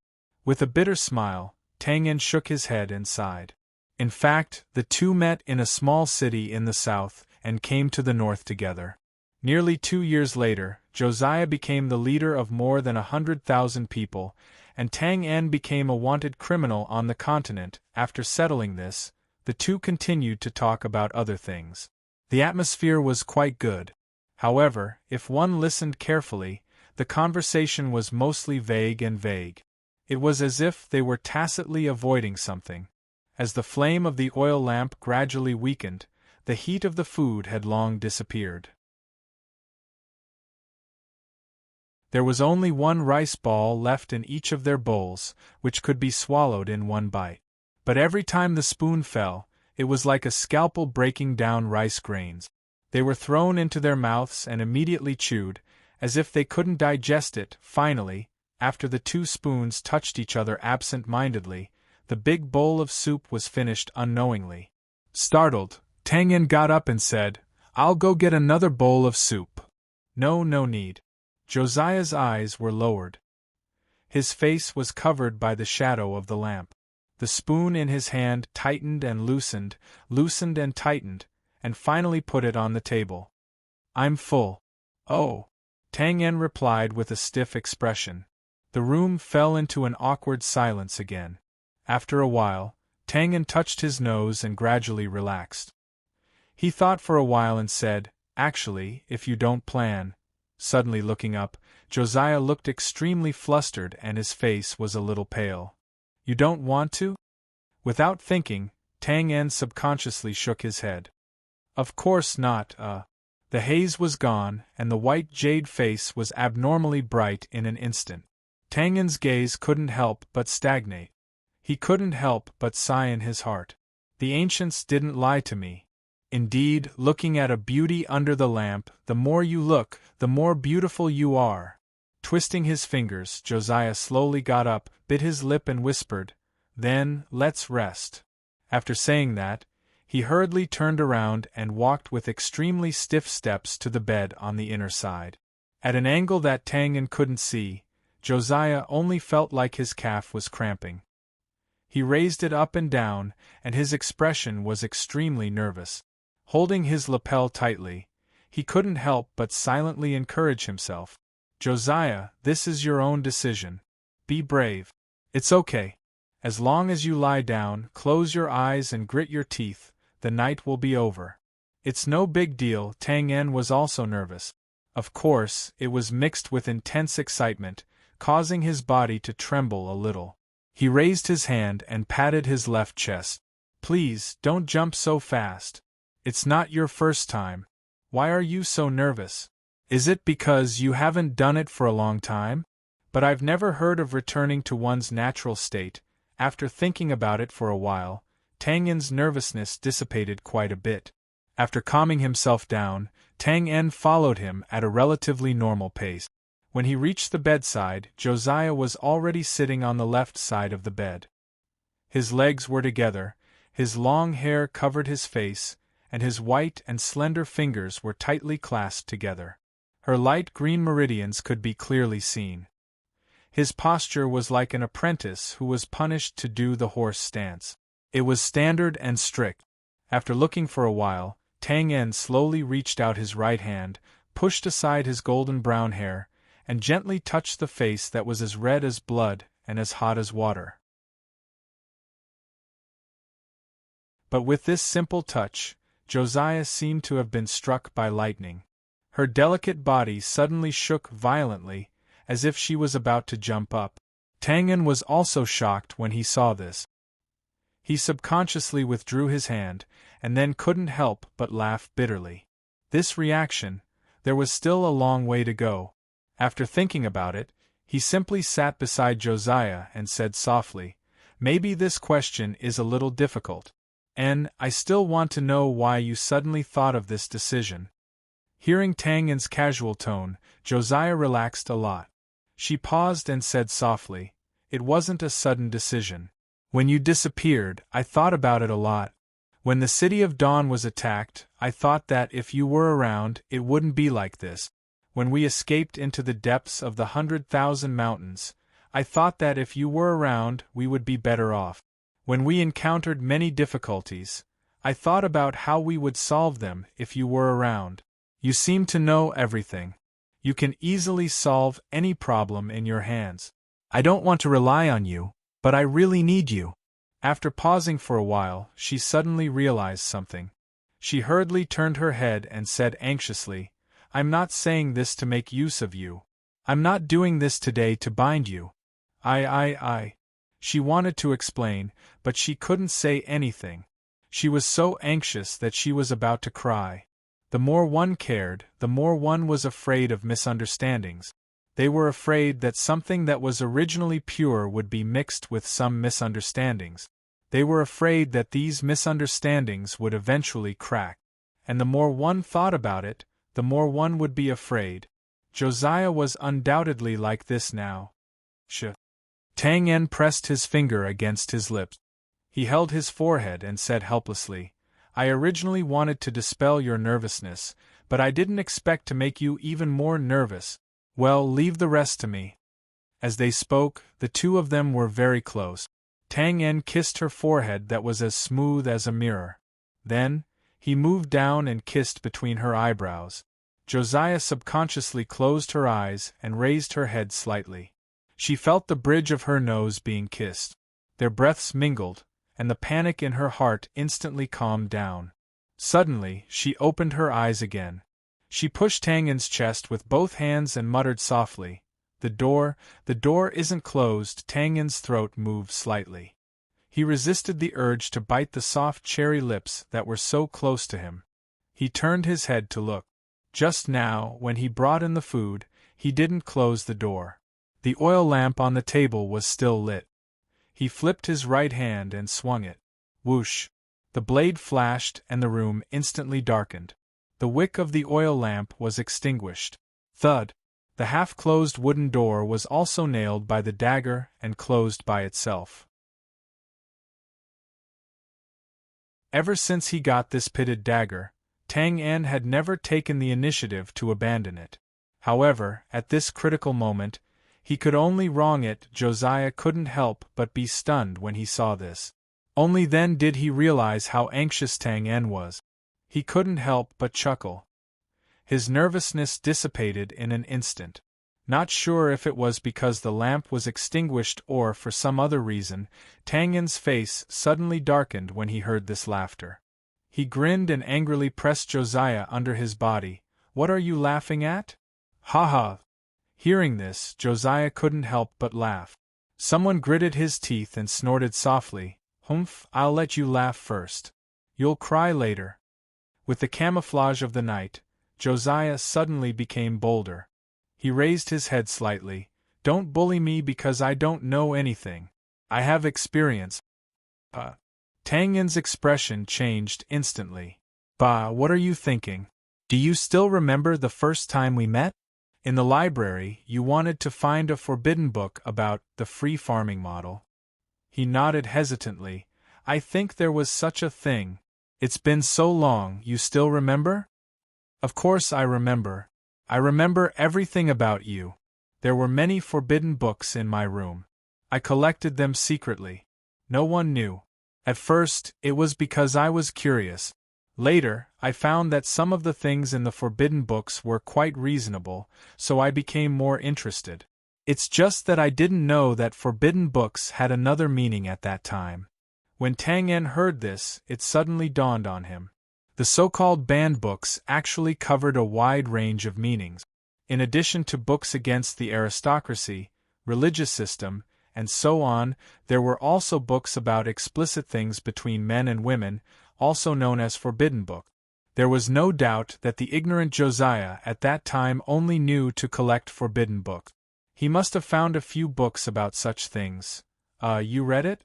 With a bitter smile, Tang An shook his head and sighed. In fact, the two met in a small city in the south and came to the north together. Nearly 2 years later, Josiah became the leader of more than 100,000 people, and Tang An became a wanted criminal on the continent. After settling this, the two continued to talk about other things. The atmosphere was quite good. However, if one listened carefully, The conversation was mostly vague and vague. It was as if they were tacitly avoiding something. As the flame of the oil lamp gradually weakened, the heat of the food had long disappeared. There was only one rice ball left in each of their bowls, which could be swallowed in one bite. But every time the spoon fell, it was like a scalpel breaking down rice grains. They were thrown into their mouths and immediately chewed, as if they couldn't digest it. Finally, after the two spoons touched each other absent-mindedly, the big bowl of soup was finished unknowingly. Startled, Tang Yen got up and said, "I'll go get another bowl of soup." No need. Josiah's eyes were lowered. His face was covered by the shadow of the lamp. The spoon in his hand tightened and loosened and tightened, and finally put it on the table. "I'm full." "Oh," Tang Yen replied with a stiff expression. The room fell into an awkward silence again. After a while, Tang Yen touched his nose and gradually relaxed. He thought for a while and said, "Actually, if you don't plan." Suddenly looking up, Josiah looked extremely flustered and his face was a little pale. "You don't want to?" Without thinking, Tang Yen subconsciously shook his head. "Of course not, The haze was gone, and the white jade face was abnormally bright in an instant. Tang Yen's gaze couldn't help but stagnate. He couldn't help but sigh in his heart. The ancients didn't lie to me. Indeed, looking at a beauty under the lamp, the more you look, the more beautiful you are. Twisting his fingers, Josiah slowly got up, bit his lip and whispered, "Then, let's rest." After saying that, he hurriedly turned around and walked with extremely stiff steps to the bed on the inner side. At an angle that Tang Yen couldn't see, Josiah only felt like his calf was cramping. He raised it up and down, and his expression was extremely nervous. Holding his lapel tightly, he couldn't help but silently encourage himself. "Josiah, this is your own decision. Be brave. It's okay. As long as you lie down, close your eyes and grit your teeth, the night will be over. It's no big deal." Tang Yen was also nervous. Of course, it was mixed with intense excitement, causing his body to tremble a little. He raised his hand and patted his left chest. "Please, don't jump so fast. It's not your first time. Why are you so nervous? Is it because you haven't done it for a long time? But I've never heard of returning to one's natural state." After thinking about it for a while, Tang Yen's nervousness dissipated quite a bit. After calming himself down, Tang Yen followed him at a relatively normal pace. When he reached the bedside, Josiah was already sitting on the left side of the bed. His legs were together, his long hair covered his face, and his white and slender fingers were tightly clasped together. Her light green meridians could be clearly seen. His posture was like an apprentice who was punished to do the horse stance. It was standard and strict. After looking for a while, Tang Yen slowly reached out his right hand, pushed aside his golden brown hair, and gently touched the face that was as red as blood and as hot as water. But with this simple touch, Josiah seemed to have been struck by lightning. Her delicate body suddenly shook violently, as if she was about to jump up. Tang Yen was also shocked when he saw this. He subconsciously withdrew his hand, and then couldn't help but laugh bitterly. This reaction, there was still a long way to go. After thinking about it, he simply sat beside Josiah and said softly, "Maybe this question is a little difficult. And I still want to know why you suddenly thought of this decision." Hearing Tang Yen's casual tone, Josiah relaxed a lot. She paused and said softly, "It wasn't a sudden decision. When you disappeared, I thought about it a lot. When the City of Dawn was attacked, I thought that if you were around, it wouldn't be like this. When we escaped into the depths of the 100,000 mountains, I thought that if you were around, we would be better off. When we encountered many difficulties, I thought about how we would solve them if you were around. You seem to know everything. You can easily solve any problem in your hands. I don't want to rely on you, but I really need you." After pausing for a while, she suddenly realized something. She hurriedly turned her head and said anxiously, "I'm not saying this to make use of you. I'm not doing this today to bind you. I. She wanted to explain, but she couldn't say anything. She was so anxious that she was about to cry. The more one cared, the more one was afraid of misunderstandings. They were afraid that something that was originally pure would be mixed with some misunderstandings. They were afraid that these misunderstandings would eventually crack. And the more one thought about it, the more one would be afraid. Josiah was undoubtedly like this now. Tang En pressed his finger against his lips. He held his forehead and said helplessly, I originally wanted to dispel your nervousness, but I didn't expect to make you even more nervous. Well, leave the rest to me. As they spoke, the two of them were very close. Tang En kissed her forehead that was as smooth as a mirror. Then, he moved down and kissed between her eyebrows. Josiah subconsciously closed her eyes and raised her head slightly. She felt the bridge of her nose being kissed. Their breaths mingled, and the panic in her heart instantly calmed down. Suddenly, she opened her eyes again. She pushed Tang En's chest with both hands and muttered softly, the door isn't closed. Tang En's throat moved slightly. He resisted the urge to bite the soft cherry lips that were so close to him. He turned his head to look. Just now, when he brought in the food, he didn't close the door. The oil lamp on the table was still lit. He flipped his right hand and swung it. Whoosh! The blade flashed and the room instantly darkened. The wick of the oil lamp was extinguished. Thud! The half-closed wooden door was also nailed by the dagger and closed by itself. Ever since he got this pitted dagger, Tang En had never taken the initiative to abandon it. However, at this critical moment, he could only wrong it. Josiah couldn't help but be stunned when he saw this. Only then did he realize how anxious Tang En was. He couldn't help but chuckle. His nervousness dissipated in an instant. Not sure if it was because the lamp was extinguished or for some other reason, Tang En's face suddenly darkened when he heard this laughter. He grinned and angrily pressed Josiah under his body. What are you laughing at? Ha ha! Hearing this, Josiah couldn't help but laugh. Someone gritted his teeth and snorted softly, Humph, I'll let you laugh first. You'll cry later. With the camouflage of the night, Josiah suddenly became bolder. He raised his head slightly. Don't bully me because I don't know anything. I have experience. Tang En's expression changed instantly. Bah, what are you thinking? Do you still remember the first time we met? In the library, you wanted to find a forbidden book about the free farming model. He nodded hesitantly. I think there was such a thing. It's been so long, you still remember? Of course I remember. I remember everything about you. There were many forbidden books in my room. I collected them secretly. No one knew. At first, it was because I was curious. Later, I found that some of the things in the forbidden books were quite reasonable, so I became more interested. It's just that I didn't know that forbidden books had another meaning at that time. When Tang En heard this, it suddenly dawned on him. The so-called banned books actually covered a wide range of meanings. In addition to books against the aristocracy, religious system, and so on, there were also books about explicit things between men and women, also known as forbidden book. There was no doubt that the ignorant Josiah at that time only knew to collect forbidden books. He must have found a few books about such things. You read it?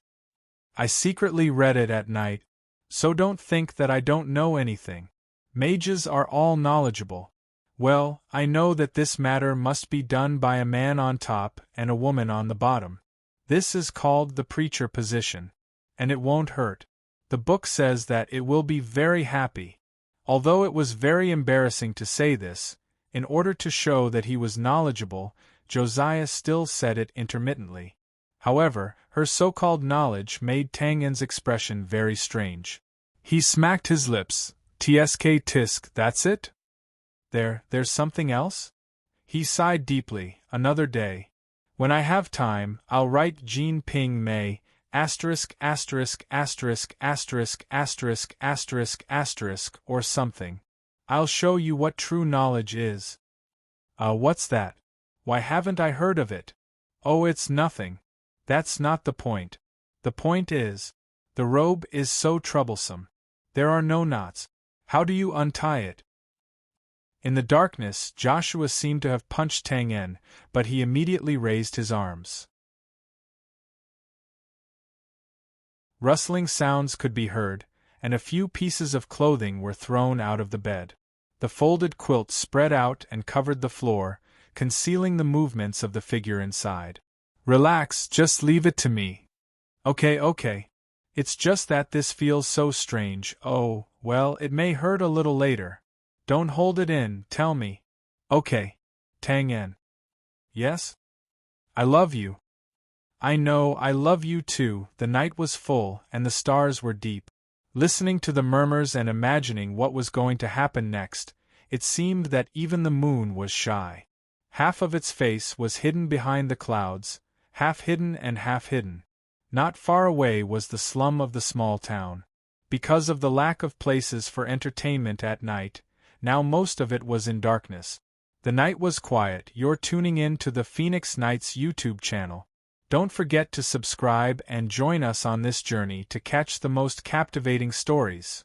I secretly read it at night. So don't think that I don't know anything. Mages are all knowledgeable. Well, I know that this matter must be done by a man on top and a woman on the bottom. This is called the preacher position. And it won't hurt. The book says that it will be very happy. Although it was very embarrassing to say this, in order to show that he was knowledgeable, Josiah still said it intermittently. However, her so-called knowledge made Tang En's expression very strange. He smacked his lips. Tsk tisk, that's it? There's something else? He sighed deeply. Another day. When I have time, I'll write Jean Ping Mei, asterisk asterisk asterisk asterisk asterisk asterisk asterisk or something. I'll show you what true knowledge is. What's that? Why haven't I heard of it? Oh, it's nothing. That's not the point. The point is, the robe is so troublesome. There are no knots. How do you untie it? In the darkness, Joshua seemed to have punched Tang En, but he immediately raised his arms. Rustling sounds could be heard, and a few pieces of clothing were thrown out of the bed. The folded quilt spread out and covered the floor, concealing the movements of the figure inside. Relax, just leave it to me. Okay. It's just that this feels so strange. Oh, well, it may hurt a little later. Don't hold it in, tell me. Okay. Tang En. Yes? I love you. I know, I love you too. The night was full, and the stars were deep. Listening to the murmurs and imagining what was going to happen next, it seemed that even the moon was shy. Half of its face was hidden behind the clouds, half hidden and half hidden. Not far away was the slum of the small town. Because of the lack of places for entertainment at night, now most of it was in darkness. The night was quiet. You're tuning in to the Phoenix Nights YouTube channel. Don't forget to subscribe and join us on this journey to catch the most captivating stories.